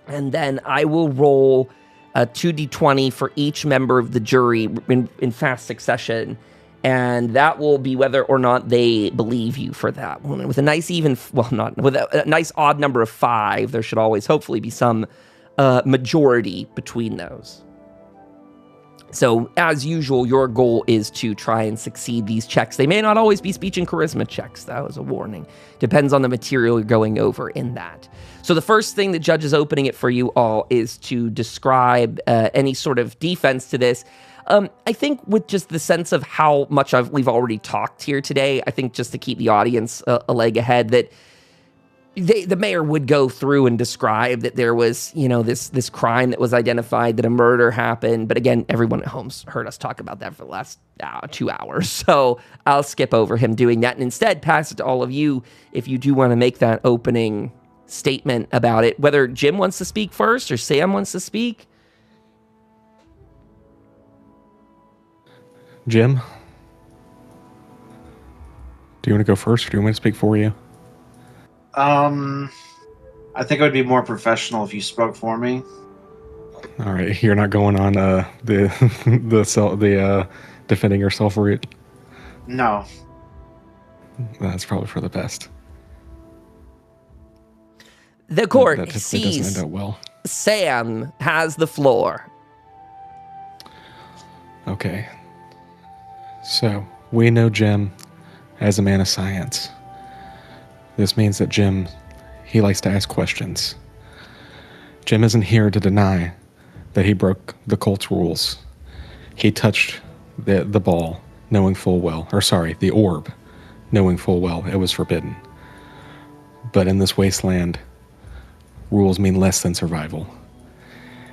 [SPEAKER 1] and then I will roll a 2d20 for each member of the jury in fast succession, and that will be whether or not they believe you for that. With a nice a nice odd number of 5, there should always hopefully be some majority between those. So, as usual, your goal is to try and succeed these checks. They may not always be speech and charisma checks. That was a warning. Depends on the material you're going over in that. So the first thing the judge is opening it for you all is to describe any sort of defense to this. I think with just the sense of how much we've already talked here today, I think just to keep the audience a leg ahead, that the mayor would go through and describe that there was, this crime that was identified, that a murder happened. But again, everyone at home's heard us talk about that for the last 2 hours. So I'll skip over him doing that and instead pass it to all of you if you do want to make that opening statement about it, whether Jim wants to speak first or Sam wants to speak.
[SPEAKER 2] Jim, do you want to go first, or do you want me to speak for you?
[SPEAKER 3] I think it would be more professional if you spoke for me.
[SPEAKER 2] All right, you're not going on the defending yourself route.
[SPEAKER 3] No.
[SPEAKER 2] That's probably for the best.
[SPEAKER 1] The court
[SPEAKER 2] That typically doesn't
[SPEAKER 1] sees
[SPEAKER 2] end up well.
[SPEAKER 1] Sam has the floor.
[SPEAKER 2] Okay. So, we know Jim as a man of science. This means that Jim, he likes to ask questions. Jim isn't here to deny that he broke the cult's rules. He touched the ball, knowing full well, the orb, knowing full well it was forbidden. But in this wasteland, rules mean less than survival.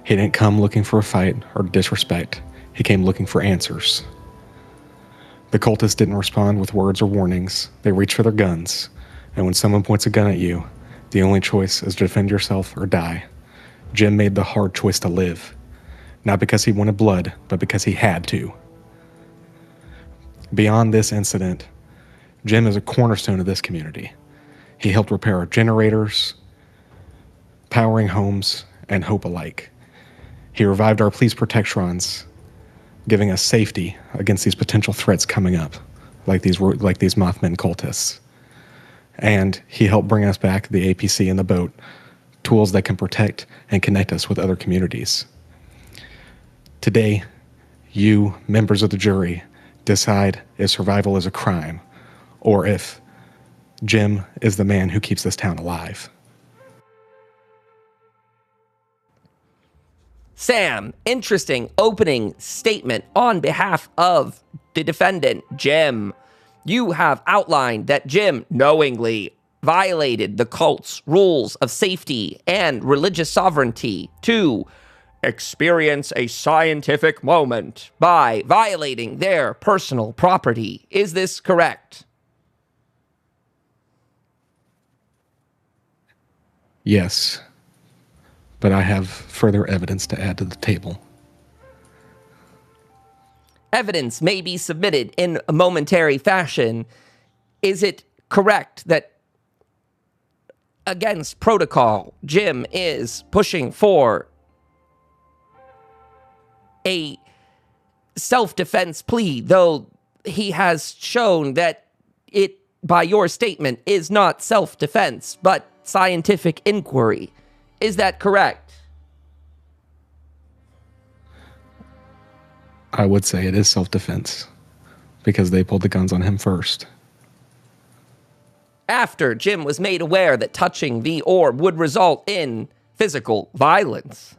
[SPEAKER 2] He didn't come looking for a fight or disrespect. He came looking for answers. The cultists didn't respond with words or warnings. They reached for their guns. And when someone points a gun at you, the only choice is to defend yourself or die. Jim made the hard choice to live. Not because he wanted blood, but because he had to. Beyond this incident, Jim is a cornerstone of this community. He helped repair our generators, powering homes, and hope alike. He revived our police protectrons, giving us safety against these potential threats coming up, like these Mothman cultists. And he helped bring us back the APC and the boat, tools that can protect and connect us with other communities. Today, you, members of the jury, decide if survival is a crime, or if Jim is the man who keeps this town alive.
[SPEAKER 1] Sam, interesting opening statement on behalf of the defendant, Jim. You have outlined that Jim knowingly violated the cult's rules of safety and religious sovereignty to experience a scientific moment by violating their personal property. Is this correct?
[SPEAKER 2] Yes, but I have further evidence to add to the table.
[SPEAKER 1] Evidence may be submitted in a momentary fashion. Is it correct that against protocol, Jim is pushing for a self-defense plea, though he has shown that it, by your statement, is not self-defense, but scientific inquiry? Is that correct?
[SPEAKER 2] I would say it is self-defense, because they pulled the guns on him first.
[SPEAKER 1] After Jim was made aware that touching the orb would result in physical violence.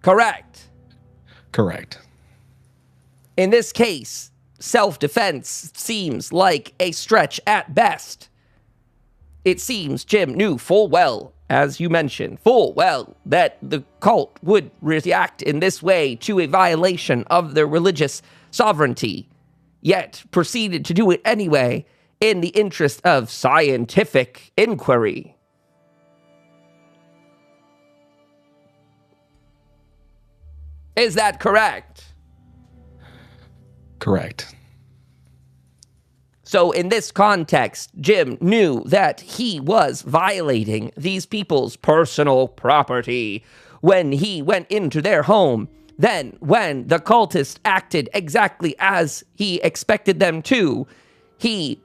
[SPEAKER 1] Correct.
[SPEAKER 2] Correct.
[SPEAKER 1] In this case, self-defense seems like a stretch at best. It seems Jim knew full well, as you mentioned, full well, that the cult would react in this way to a violation of their religious sovereignty, yet proceeded to do it anyway in the interest of scientific inquiry. Is that correct?
[SPEAKER 2] Correct.
[SPEAKER 1] So in this context, Jim knew that he was violating these people's personal property when he went into their home. Then, when the cultists acted exactly as he expected them to, he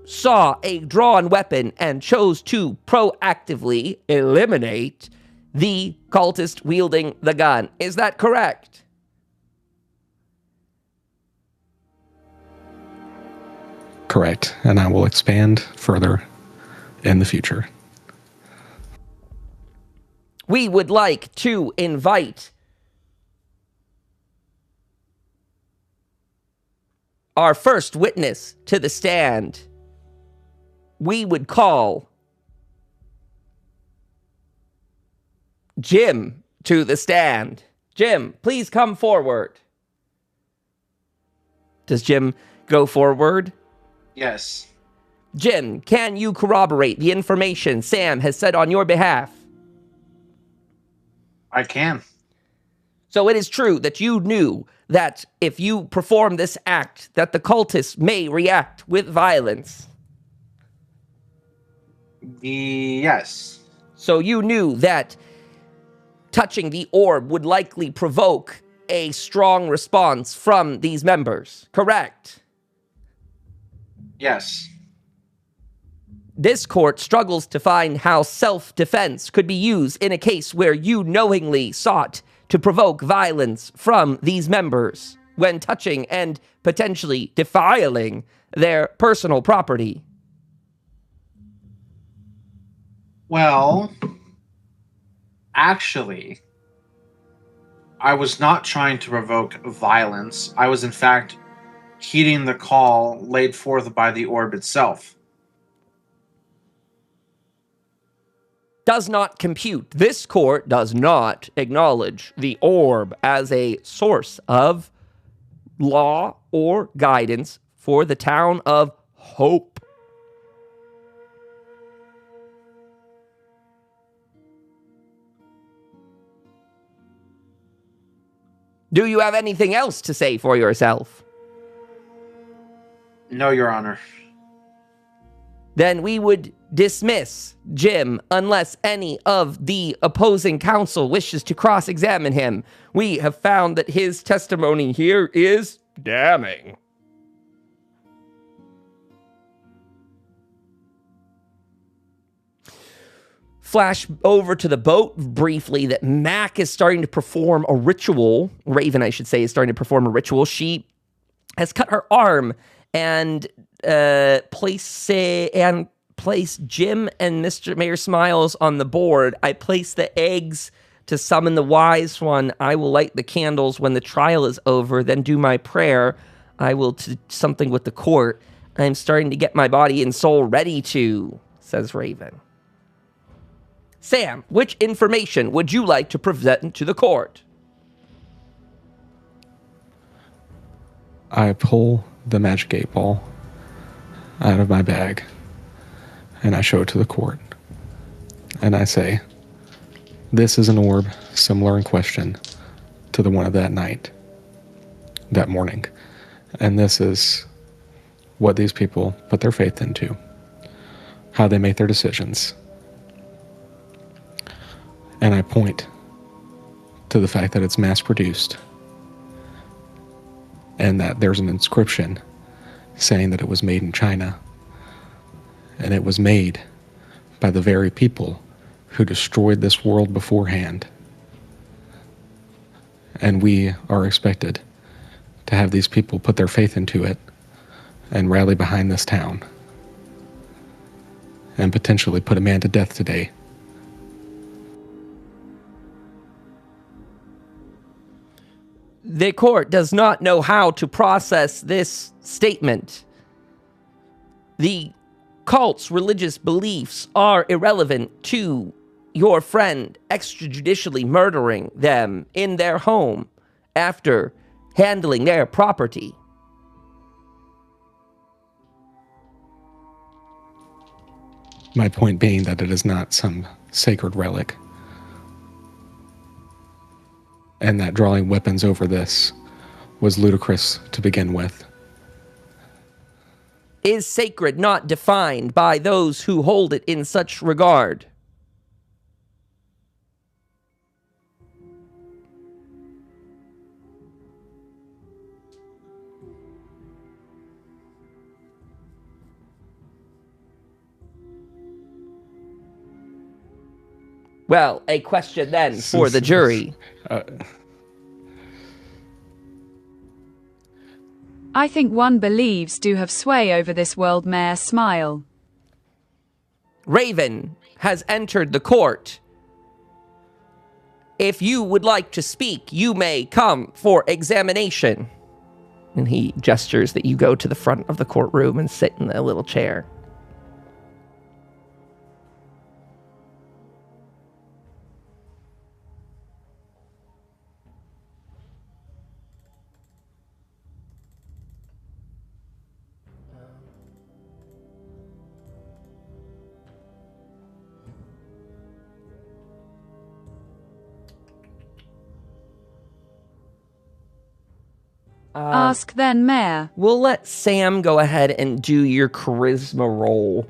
[SPEAKER 1] saw a drawn weapon and chose to proactively eliminate the cultist wielding the gun. Is that correct?
[SPEAKER 2] Correct. And I will expand further in the future.
[SPEAKER 1] We would like to invite our first witness to the stand. We would call Jim to the stand. Jim, please come forward. Does Jim go forward?
[SPEAKER 3] Yes.
[SPEAKER 1] Jim, can you corroborate the information Sam has said on your behalf?
[SPEAKER 3] I can.
[SPEAKER 1] So it is true that you knew that if you perform this act, that the cultists may react with violence.
[SPEAKER 3] Yes.
[SPEAKER 1] So you knew that touching the orb would likely provoke a strong response from these members, correct?
[SPEAKER 3] Yes.
[SPEAKER 1] This court struggles to find how self-defense could be used in a case where you knowingly sought to provoke violence from these members when touching and potentially defiling their personal property.
[SPEAKER 3] Well, actually, I was not trying to provoke violence. I was, in fact, heeding the call laid forth by the orb itself.
[SPEAKER 1] Does not compute. This court does not acknowledge the orb as a source of law or guidance for the town of Hope. Do you have anything else to say for yourself?
[SPEAKER 3] No, Your Honor.
[SPEAKER 1] Then we would dismiss Jim unless any of the opposing counsel wishes to cross-examine him. We have found that his testimony here is damning. Flash over to the boat briefly that Mac is starting to perform a ritual. Raven, I should say, is starting to perform a ritual. She has cut her arm and place Jim and Mr. Mayor Smiles on the board. I place the eggs to summon the wise one. I will light the candles when the trial is over, then do my prayer. I will do something with the court. I'm starting to get my body and soul ready to, says Raven. Sam, which information would you like to present to the court?
[SPEAKER 2] I pull the magic 8-ball out of my bag and I show it to the court. And I say, this is an orb similar in question to the one of that night, that morning. And this is what these people put their faith into, how they make their decisions. And I point to the fact that it's mass-produced and that there's an inscription saying that it was made in China. And it was made by the very people who destroyed this world beforehand. And we are expected to have these people put their faith into it and rally behind this town and potentially put a man to death today.
[SPEAKER 1] The court does not know how to process this statement. The cult's religious beliefs are irrelevant to your friend extrajudicially murdering them in their home after handling their property.
[SPEAKER 2] My point being that it is not some sacred relic. And that drawing weapons over this was ludicrous to begin with.
[SPEAKER 1] Is sacred not defined by those who hold it in such regard? Well, a question then for the jury.
[SPEAKER 4] I think one believes do have sway over this world mayor smile.
[SPEAKER 1] Raven has entered the court. If you would like to speak, you may come for examination. And he gestures that you go to the front of the courtroom and sit in a little chair.
[SPEAKER 4] Ask then, Mayor.
[SPEAKER 1] We'll let Sam go ahead and do your charisma roll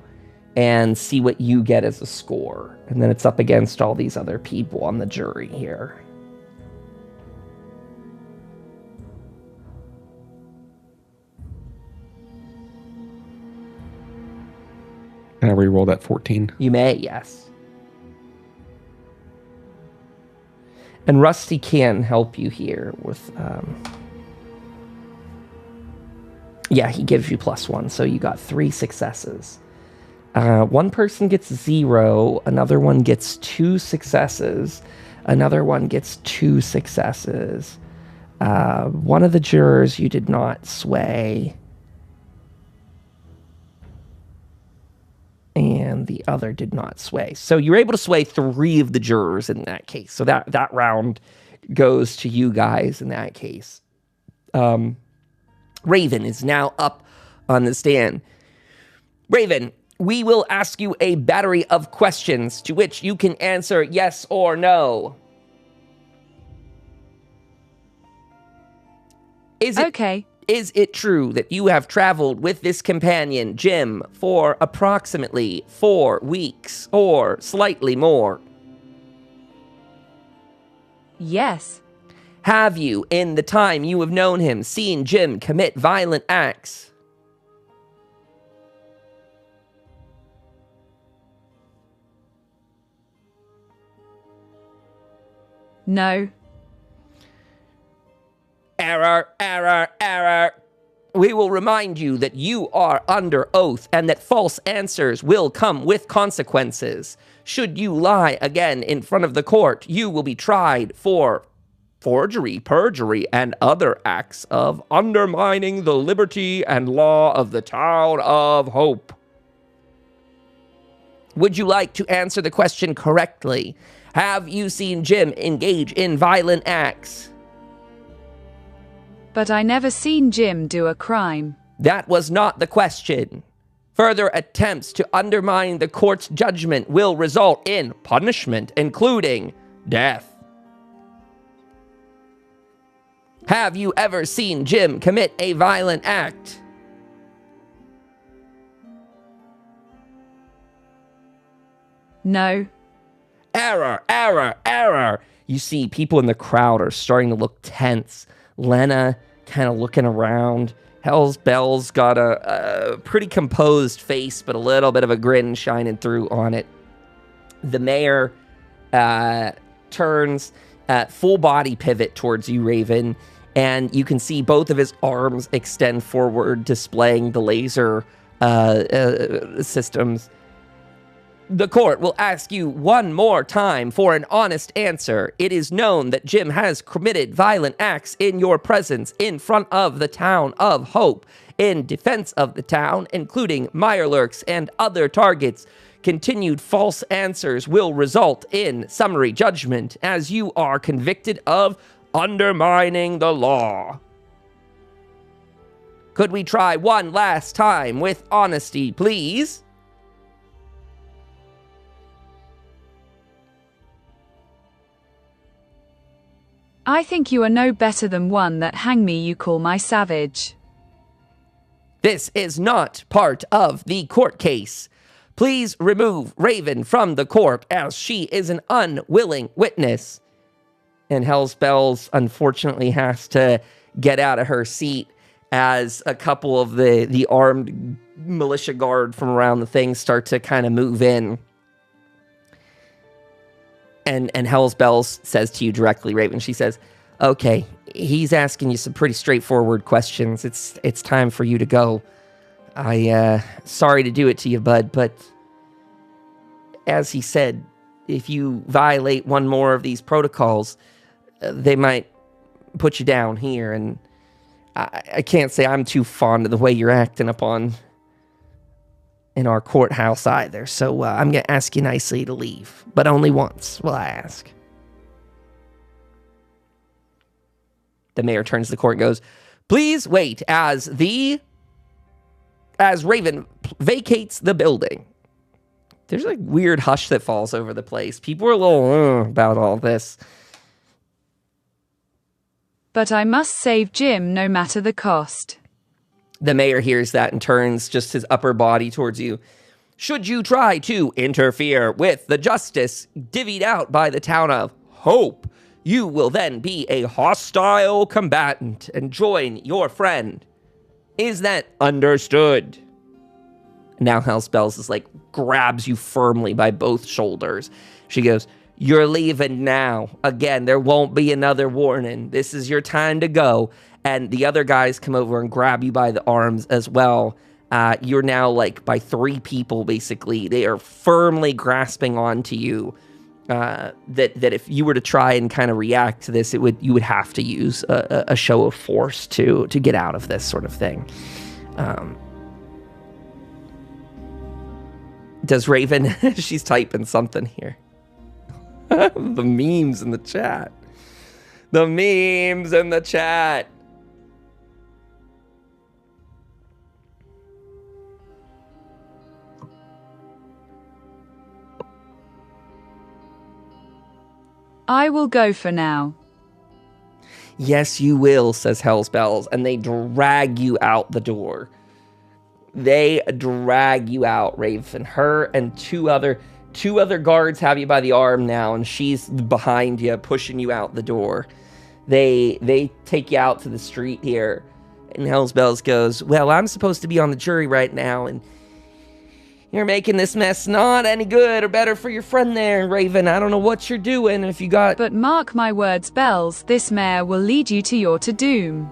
[SPEAKER 1] and see what you get as a score. And then it's up against all these other people on the jury here.
[SPEAKER 2] Can I re-roll that 14?
[SPEAKER 1] You may, yes. And Rusty can help you here with... Yeah, he gives you +1, so you got 3 successes. One person gets 0, another one gets 2 successes, another one gets 2 successes. One of the jurors you did not sway. And the other did not sway. So you're able to sway 3 of the jurors in that case. So that round goes to you guys in that case. Raven is now up on the stand. Raven, we will ask you a battery of questions to which you can answer yes or no. Is it true that you have traveled with this companion, Jim, for approximately 4 weeks or slightly more?
[SPEAKER 4] Yes.
[SPEAKER 1] Have you, in the time you have known him, seen Jim commit violent acts?
[SPEAKER 4] No.
[SPEAKER 1] Error, error, error. We will remind you that you are under oath and that false answers will come with consequences. Should you lie again in front of the court, you will be tried for forgery, perjury, and other acts of undermining the liberty and law of the town of Hope. Would you like to answer the question correctly? Have you seen Jim engage in violent acts?
[SPEAKER 4] But I never seen Jim do a crime.
[SPEAKER 1] That was not the question. Further attempts to undermine the court's judgment will result in punishment, including death. Have you ever seen Jim commit a violent act?
[SPEAKER 4] No.
[SPEAKER 1] Error, error, error. You see people in the crowd are starting to look tense. Lena kind of looking around. Hell's Bell's got a pretty composed face, but a little bit of a grin shining through on it. The mayor turns full body pivot towards you, Raven, and you can see both of his arms extend forward, displaying the laser systems. The court will ask you one more time for an honest answer. It is known that Jim has committed violent acts in your presence in front of the town of Hope, in defense of the town, including Mirelurks and other targets. Continued false answers will result in summary judgment, as you are convicted of undermining the law. Could we try one last time with honesty, please?
[SPEAKER 4] I think you are no better than one that hang me you call my savage.
[SPEAKER 1] This is not part of the court case. Please remove Raven from the court, as she is an unwilling witness. And Hell's Bells, unfortunately, has to get out of her seat as a couple of the armed militia guard from around the thing start to kind of move in. And Hell's Bells says to you directly, Raven, she says, okay, he's asking you some pretty straightforward questions. It's time for you to go. Sorry to do it to you, bud, but as he said, if you violate one more of these protocols, they might put you down here, and I can't say I'm too fond of the way you're acting upon in our courthouse either, so I'm going to ask you nicely to leave, but only once will I ask. The mayor turns to the court and goes, please wait as Raven vacates the building. There's a weird hush that falls over the place. People are a little about all this.
[SPEAKER 4] But I must save Jim no matter the cost.
[SPEAKER 1] The mayor hears that and turns just his upper body towards you. Should you try to interfere with the justice divvied out by the town of Hope, you will then be a hostile combatant and join your friend. Is that understood? Now Hell's Bells is like, grabs you firmly by both shoulders. She goes, you're leaving now. Again, there won't be another warning. This is your time to go. And the other guys come over and grab you by the arms as well. You're now like by 3 people, basically. They are firmly grasping onto you. That if you were to try and kind of react to this, you would have to use a show of force to get out of this sort of thing. Does Raven... she's typing something here. The memes in the chat. The memes in the chat.
[SPEAKER 4] I will go for now.
[SPEAKER 1] Yes, you will, says Hell's Bells, and they drag you out the door. They drag you out, Raven. Her and two other guards have you by the arm now, and she's behind you, pushing you out the door. They take you out to the street here, and Hell's Bells goes, well, I'm supposed to be on the jury right now, and you're making this mess not any good or better for your friend there, Raven. I don't know what you're doing if you got...
[SPEAKER 4] But mark my words, Bells, this mare will lead you to your to-doom.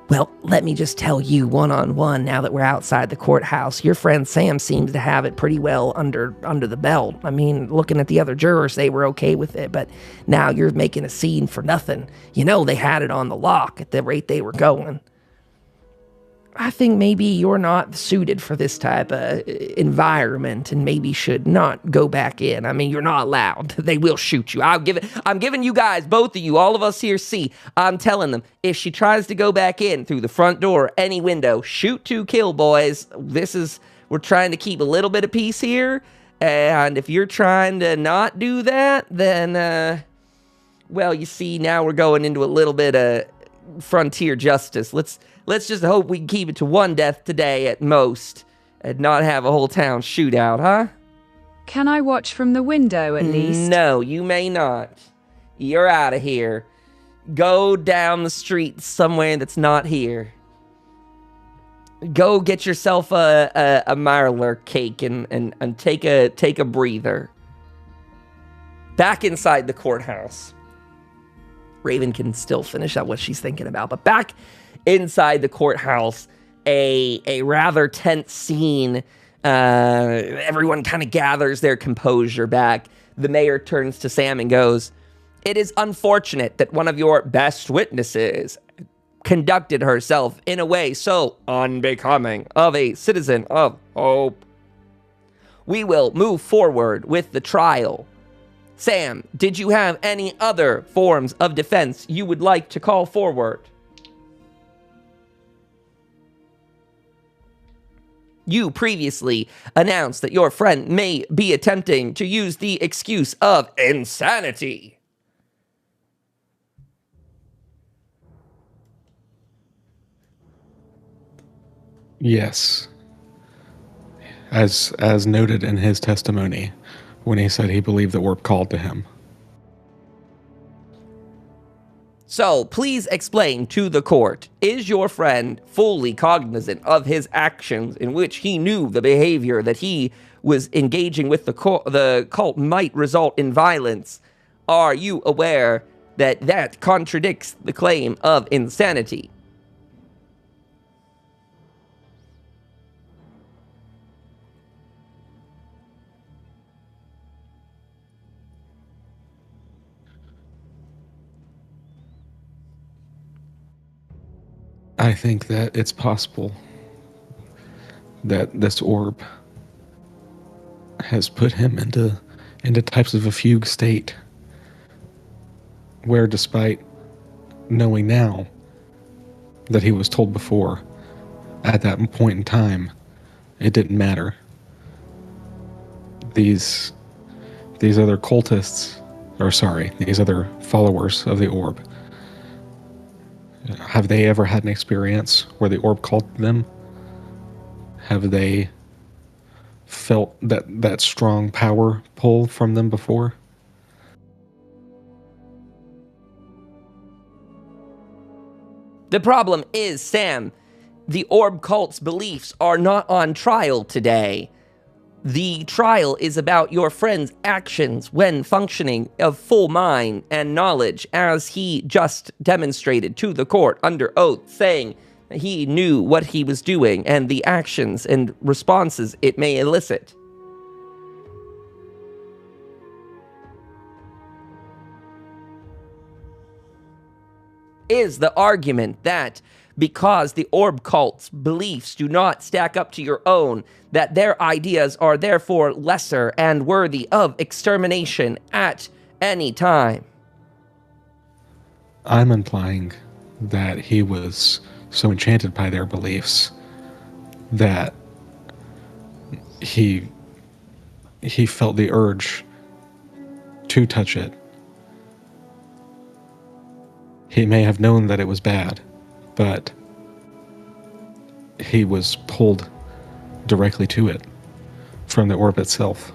[SPEAKER 1] Well, let me just tell you one-on-one, now that we're outside the courthouse, your friend Sam seems to have it pretty well under the belt. I mean, looking at the other jurors, they were okay with it, but now you're making a scene for nothing. You know they had it on the lock at the rate they were going. I think maybe you're not suited for this type of environment and maybe should not go back in. I mean, you're not allowed. They will shoot you. I'm giving you guys, both of you, all of us here, see. I'm telling them, if she tries to go back in through the front door, any window, shoot to kill, boys. We're trying to keep a little bit of peace here. And if you're trying to not do that, then, well, you see, now we're going into a little bit of frontier justice. Let's just hope we can keep it to one death today at most and not have a whole town shootout, huh?
[SPEAKER 4] Can I watch from the window at least?
[SPEAKER 1] No, you may not. You're out of here. Go down the street somewhere that's not here. Go get yourself a Marler cake and take a breather. Back inside the courthouse. Raven can still finish out what she's thinking about, but back inside the courthouse, a rather tense scene. Everyone kind of gathers their composure back. The mayor turns to Sam and goes, it is unfortunate that one of your best witnesses conducted herself in a way so unbecoming of a citizen of Hope. We will move forward with the trial. Sam, did you have any other forms of defense you would like to call forward? You previously announced that your friend may be attempting to use the excuse of insanity.
[SPEAKER 2] Yes. As noted in his testimony, when he said he believed that we're called to him.
[SPEAKER 1] So, please explain to the court, is your friend fully cognizant of his actions in which he knew the behavior that he was engaging with the cult might result in violence? Are you aware that that contradicts the claim of insanity?
[SPEAKER 2] I think that it's possible that this orb has put him into types of a fugue state where, despite knowing now that he was told before, at that point in time, it didn't matter. These other cultists, these other followers of the orb, have they ever had an experience where the orb called them? Have they felt that strong power pull from them before?
[SPEAKER 1] The problem is, Sam, the orb cult's beliefs are not on trial today. The trial is about your friend's actions when functioning of full mind and knowledge, as he just demonstrated to the court under oath, saying he knew what he was doing and the actions and responses it may elicit. Is the argument that because the orb cult's beliefs do not stack up to your own, that their ideas are therefore lesser and worthy of extermination at any time?
[SPEAKER 2] I'm implying that he was so enchanted by their beliefs that he felt the urge to touch it. He may have known that it was bad, but he was pulled directly to it from the orb itself.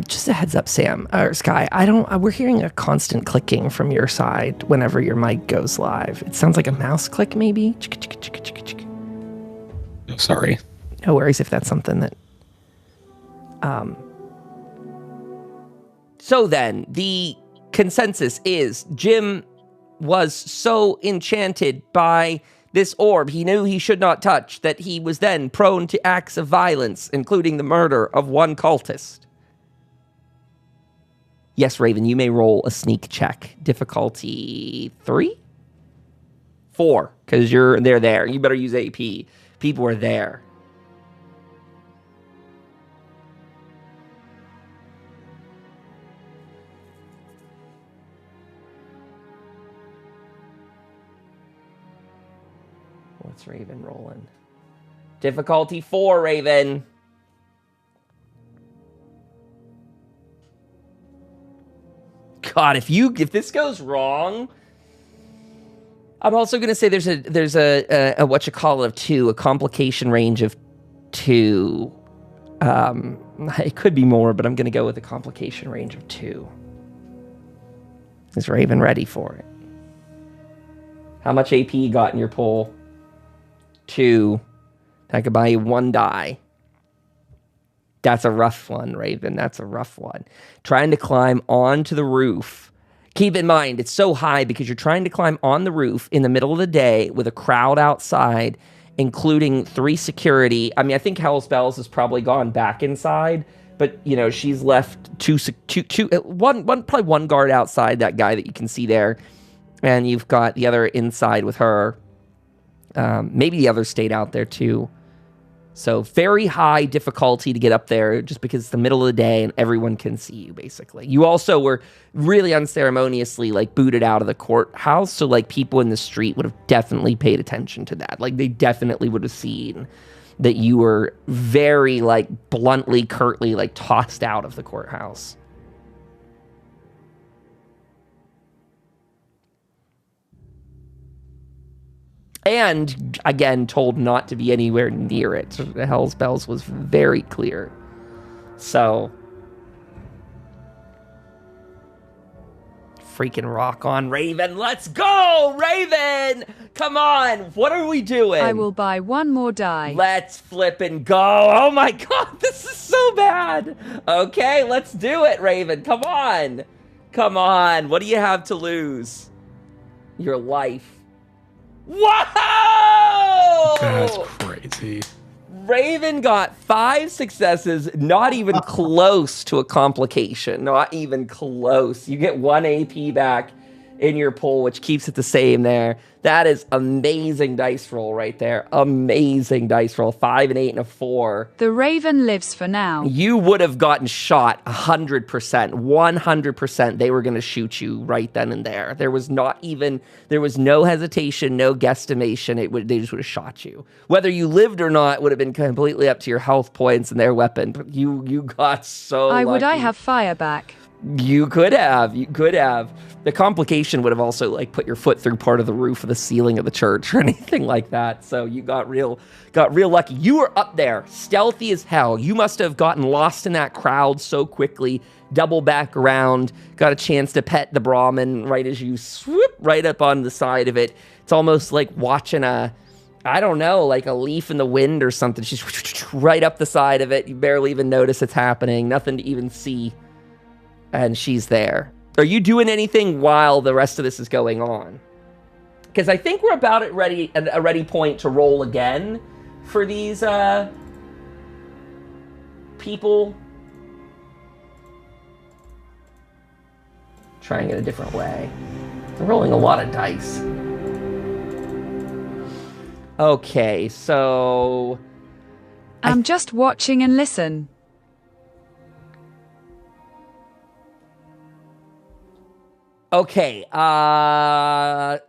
[SPEAKER 1] Just a heads up, Sam, or Sky, we're hearing a constant clicking from your side whenever your mic goes live. It sounds like a mouse click, maybe?
[SPEAKER 2] Oh, sorry.
[SPEAKER 1] No worries if that's something that... So then, the consensus is Jim was so enchanted by this orb he knew he should not touch that he was then prone to acts of violence, including the murder of one cultist. Yes, Raven, you may roll a sneak check. Difficulty 3? 4, because they're there. You better use AP. People are there. What's Raven rolling? Difficulty 4, Raven. God, if this goes wrong, I'm also going to say there's a whatchamacallit of 2, a complication range of 2. It could be more, but I'm going to go with a complication range of 2. Is Raven ready for it? How much AP you got in your pool? 2. I could buy you 1 die. That's a rough one, Raven. That's a rough one. Trying to climb onto the roof. Keep in mind, it's so high because you're trying to climb on the roof in the middle of the day with a crowd outside, including 3 security. I mean, I think Hell's Bells has probably gone back inside, but, you know, she's left probably one guard outside, that guy that you can see there, and you've got the other inside with her. Maybe the others stayed out there too. So very high difficulty to get up there just because it's the middle of the day and everyone can see you, basically. You also were really unceremoniously, like, booted out of the courthouse. So, like, people in the street would have definitely paid attention to that. Like, they definitely would have seen that you were very, like, bluntly, curtly, like, tossed out of the courthouse. And, again, told not to be anywhere near it. So the Hell's Bells was very clear. So, freaking rock on, Raven. Let's go, Raven! Come on, what are we doing?
[SPEAKER 4] I will buy one more die.
[SPEAKER 1] Let's flip and go. Oh my god, this is so bad. Okay, let's do it, Raven. Come on. Come on, what do you have to lose? Your life. Whoa!
[SPEAKER 2] That's crazy.
[SPEAKER 1] Raven got 5 successes, not even close to a complication. Not even close. You get 1 AP back in your pool, which keeps it the same there. That is amazing dice roll right there. Amazing dice roll. 5, an 8, and a 4.
[SPEAKER 4] The Raven lives for now.
[SPEAKER 1] You would have gotten shot 100%. 100%. They were going to shoot you right then and there. There was no hesitation, no guesstimation. They just would have shot you. Whether you lived or not would have been completely up to your health points and their weapon. But you got so lucky.
[SPEAKER 4] I have fire back.
[SPEAKER 1] You could have. The complication would have also like put your foot through part of the roof of the ceiling of the church or anything like that. So you got real lucky. You were up there, stealthy as hell. You must have gotten lost in that crowd so quickly, double back around, got a chance to pet the Brahmin right as you swoop right up on the side of it. It's almost like watching like a leaf in the wind or something. She's right up the side of it. You barely even notice it's happening. Nothing to even see. And she's there. Are you doing anything while the rest of this is going on? Because I think we're about at a ready point to roll again for these people. Trying it a different way. They're rolling a lot of dice. Okay, so...
[SPEAKER 4] I'm just watching and listen.
[SPEAKER 1] Okay,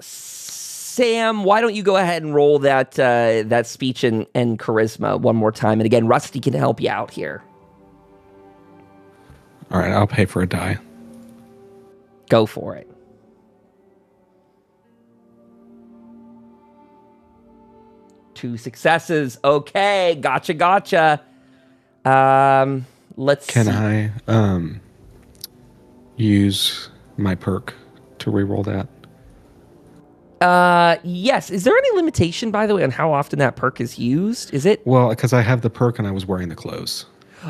[SPEAKER 1] Sam, why don't you go ahead and roll that speech and charisma one more time? And again, Rusty can help you out here.
[SPEAKER 2] All right, I'll pay for a die.
[SPEAKER 1] Go for it. Two successes. Okay, gotcha. Let's
[SPEAKER 2] Can
[SPEAKER 1] see.
[SPEAKER 2] I use my perk to reroll that?
[SPEAKER 1] Yes. Is there any limitation, by the way, on how often that perk is used? Is it?
[SPEAKER 2] Well, because I have the perk and I was wearing the clothes.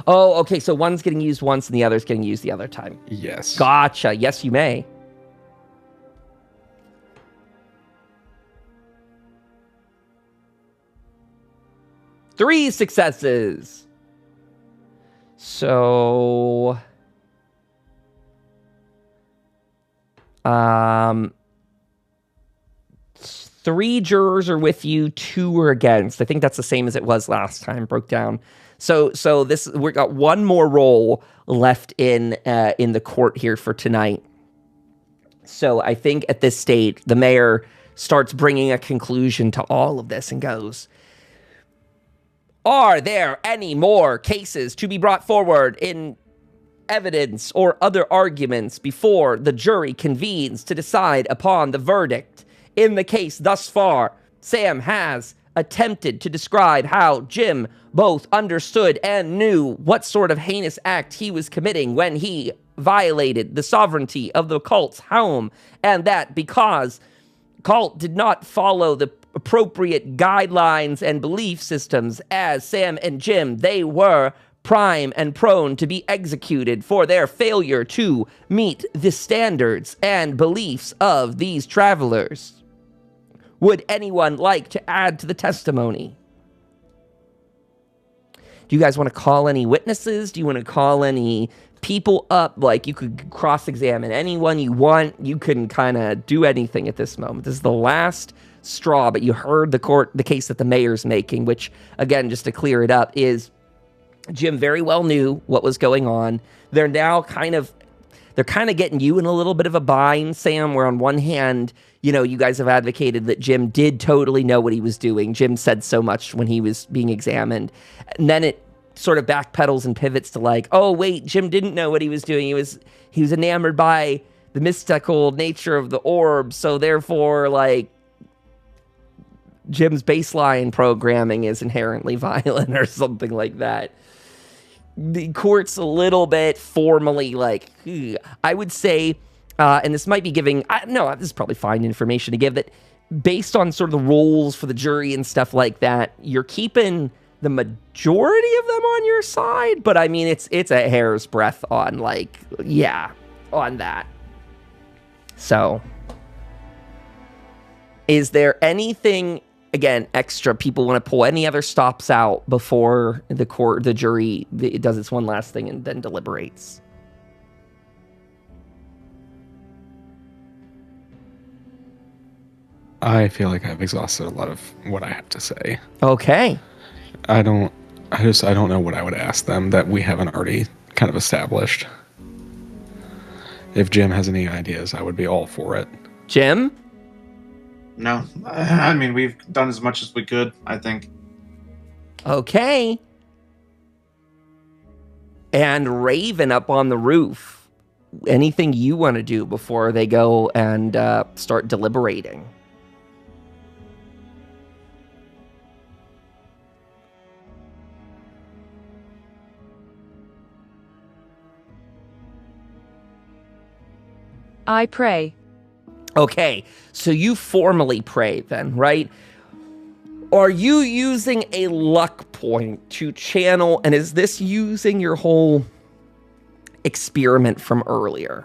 [SPEAKER 1] Oh, okay. So one's getting used once and the other's getting used the other time.
[SPEAKER 2] Yes.
[SPEAKER 1] Gotcha. Yes, you may. Three successes. So... 3 jurors are with you, 2 are against. I think that's the same as it was last time, broke down. So this, we got one more roll left in the court here for tonight. So I think at this stage, the mayor starts bringing a conclusion to all of this and goes, are there any more cases to be brought forward in evidence or other arguments before the jury convenes to decide upon the verdict? In the case thus far, Sam has attempted to describe how Jim both understood and knew what sort of heinous act he was committing when he violated the sovereignty of the cult's home, and that because cult did not follow the appropriate guidelines and belief systems as Sam and Jim, they were prime and prone to be executed for their failure to meet the standards and beliefs of these travelers. Would anyone like to add to the testimony? Do you guys want to call any witnesses? Do you want to call any people up? Like, you could cross-examine anyone you want. You can kind of do anything at this moment. This is the last straw, but you heard the case that the mayor's making, which, again, just to clear it up, is Jim very well knew what was going on. They're now kind of getting you in a little bit of a bind, Sam, where on one hand, you know, you guys have advocated that Jim did totally know what he was doing. Jim said so much when he was being examined. And then it sort of backpedals and pivots to like, oh, wait, Jim didn't know what he was doing. He was enamored by the mystical nature of the orb. So therefore, like, Jim's baseline programming is inherently violent or something like that. The court's a little bit formally like, I would say and this might be giving, no, this is probably fine information to give, that based on sort of the roles for the jury and stuff like that, you're keeping the majority of them on your side, but I mean, it's a hair's breadth on, like, yeah, on that. So, is there anything, again, extra people want to pull, any other stops out before the jury does its one last thing and then deliberates?
[SPEAKER 2] I feel like I've exhausted a lot of what I have to say.
[SPEAKER 1] Okay.
[SPEAKER 2] I don't know what I would ask them that we haven't already kind of established. If Jim has any ideas, I would be all for it.
[SPEAKER 1] Jim?
[SPEAKER 3] No, I mean, we've done as much as we could, I think.
[SPEAKER 1] Okay. And Raven up on the roof. Anything you want to do before they go and start deliberating?
[SPEAKER 4] I pray.
[SPEAKER 1] Okay, so you formally pray then, right? Are you using a luck point to channel, and is this using your whole experiment from earlier?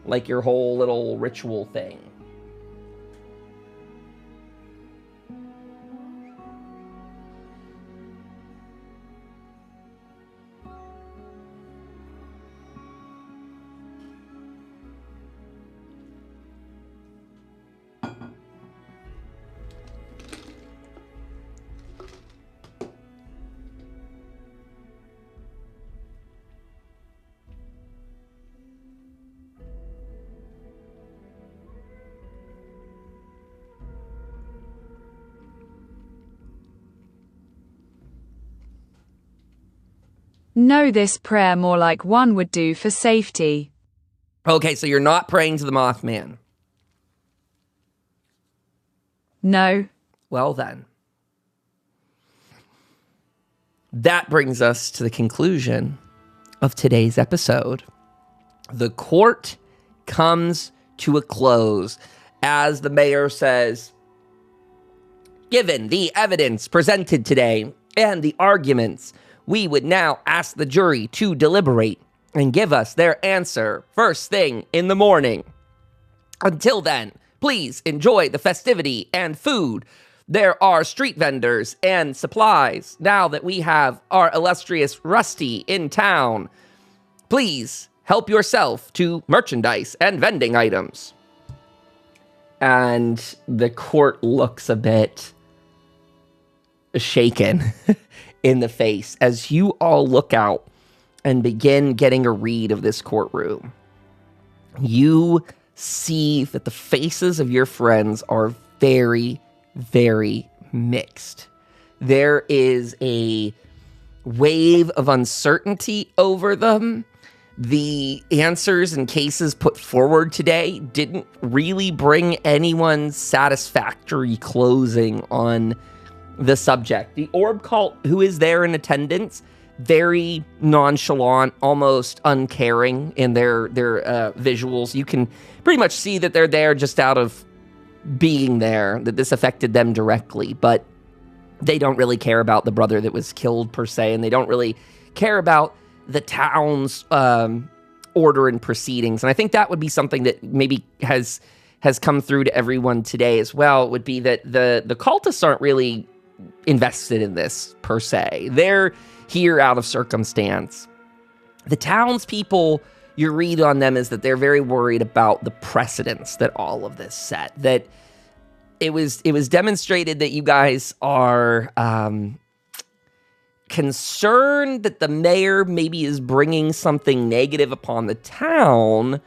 [SPEAKER 1] Like your whole little ritual thing?
[SPEAKER 4] Know this prayer more like one would do for safety.
[SPEAKER 1] Okay, so you're not praying to the Mothman.
[SPEAKER 4] No.
[SPEAKER 1] Well then. That brings us to the conclusion of today's episode. The court comes to a close as the mayor says, given the evidence presented today and the arguments, we would now ask the jury to deliberate and give us their answer first thing in the morning. Until then, please enjoy the festivity and food. There are street vendors and supplies now that we have our illustrious Rusty in town. Please help yourself to merchandise and vending items. And the court looks a bit shaken in the face as you all look out and begin getting a read of this courtroom. You see that the faces of your friends are very, very mixed. There is a wave of uncertainty over them. The answers and cases put forward today didn't really bring anyone satisfactory closing on the subject. The orb cult, who is there in attendance, very nonchalant, almost uncaring in their visuals. You can pretty much see that they're there just out of being there, that this affected them directly, but they don't really care about the brother that was killed per se, and they don't really care about the town's order and proceedings. And I think that would be something that maybe has come through to everyone today as well, would be that the cultists aren't really invested in this per se. They're here out of circumstance. The townspeople, your read on them is that they're very worried about the precedents that all of this set. That it was demonstrated that you guys are concerned that the mayor maybe is bringing something negative upon the town,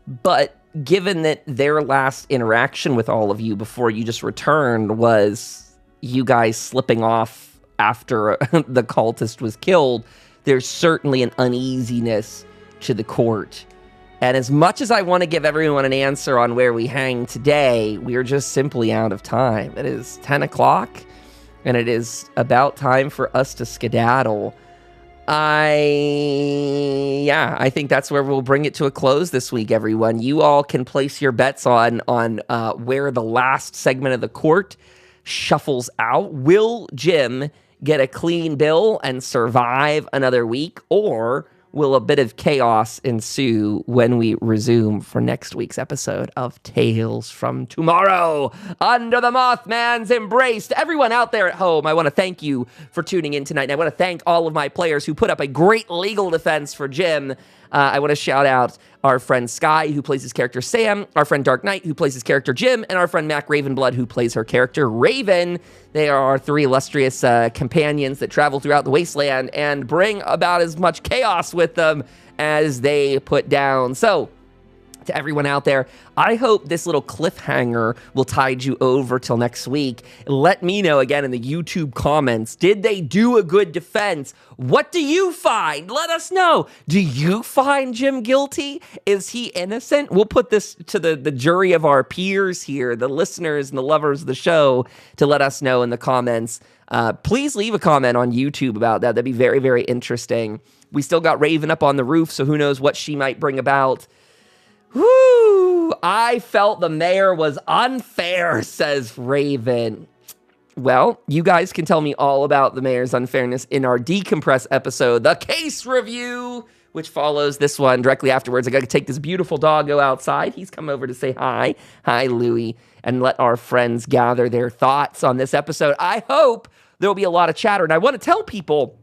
[SPEAKER 1] but given that their last interaction with all of you before you just returned was you guys slipping off after the cultist was killed, there's certainly an uneasiness to the court. And as much as I want to give everyone an answer on where we hang today, we are just simply out of time. It is 10 o'clock, and it is about time for us to skedaddle. I think that's where we'll bring it to a close this week, everyone. You all can place your bets on where the last segment of the court shuffles out. Will Jim get a clean bill and survive another week, or will a bit of chaos ensue when we resume for next week's episode of Tales from Tomorrow? Under the Mothman's embrace. To everyone out there at home, I want to thank you for tuning in tonight. And I want to thank all of my players who put up a great legal defense for Jim. I want to shout out our friend Sky, who plays his character Sam, our friend Dark Knight, who plays his character Jim, and our friend Mac Ravenblood, who plays her character Raven. They are our three illustrious companions that travel throughout the wasteland and bring about as much chaos with them as they put down. So, to everyone out there, I hope this little cliffhanger will tide you over till next week. Let me know again in the YouTube comments, did they do a good defense? What do you find? Let us know. Do you find Jim guilty? Is he innocent? We'll put this to the jury of our peers here, the listeners and the lovers of the show, to let us know in the comments. Please leave a comment on YouTube about that. That'd be very, very interesting. We still got Raven up on the roof, so who knows what she might bring about. Whoo! I felt the mayor was unfair, says Raven. Well, you guys can tell me all about the mayor's unfairness in our decompress episode, The Case Review, which follows this one directly afterwards. I got to take this beautiful doggo outside. He's come over to say hi. Hi, Louie. And let our friends gather their thoughts on this episode. I hope there will be a lot of chatter. And I want to tell people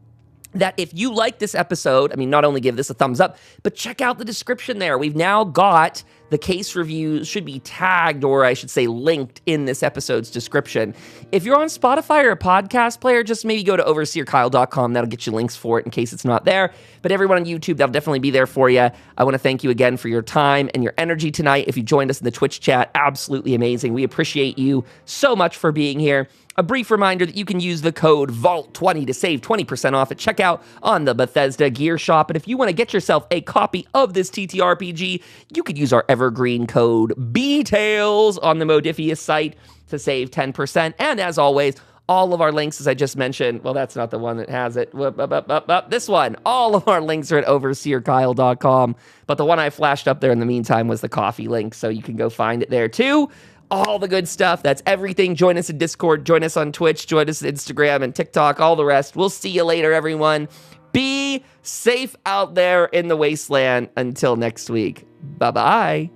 [SPEAKER 1] that if you like this episode, I mean, not only give this a thumbs up, but check out the description there. We've now got the case reviews, should be tagged, or I should say linked in this episode's description. If you're on Spotify or a podcast player, just maybe go to overseerkyle.com. That'll get you links for it in case it's not there. But everyone on YouTube, that'll definitely be there for you. I want to thank you again for your time and your energy tonight. If you joined us in the Twitch chat, absolutely amazing. We appreciate you so much for being here. A brief reminder that you can use the code VAULT20 to save 20% off at checkout on the Bethesda Gear Shop. And if you want to get yourself a copy of this TTRPG, you could use our evergreen code BTAILS on the Modifius site to save 10%. And as always, all of our links, as I just mentioned, well, that's not the one that has it. This one, all of our links are at overseerkyle.com. But the one I flashed up there in the meantime was the coffee link, so you can go find it there too. All the good stuff. That's everything. Join us in Discord. Join us on Twitch. Join us on Instagram and TikTok. All the rest. We'll see you later, everyone. Be safe out there in the wasteland. Until next week. Bye-bye.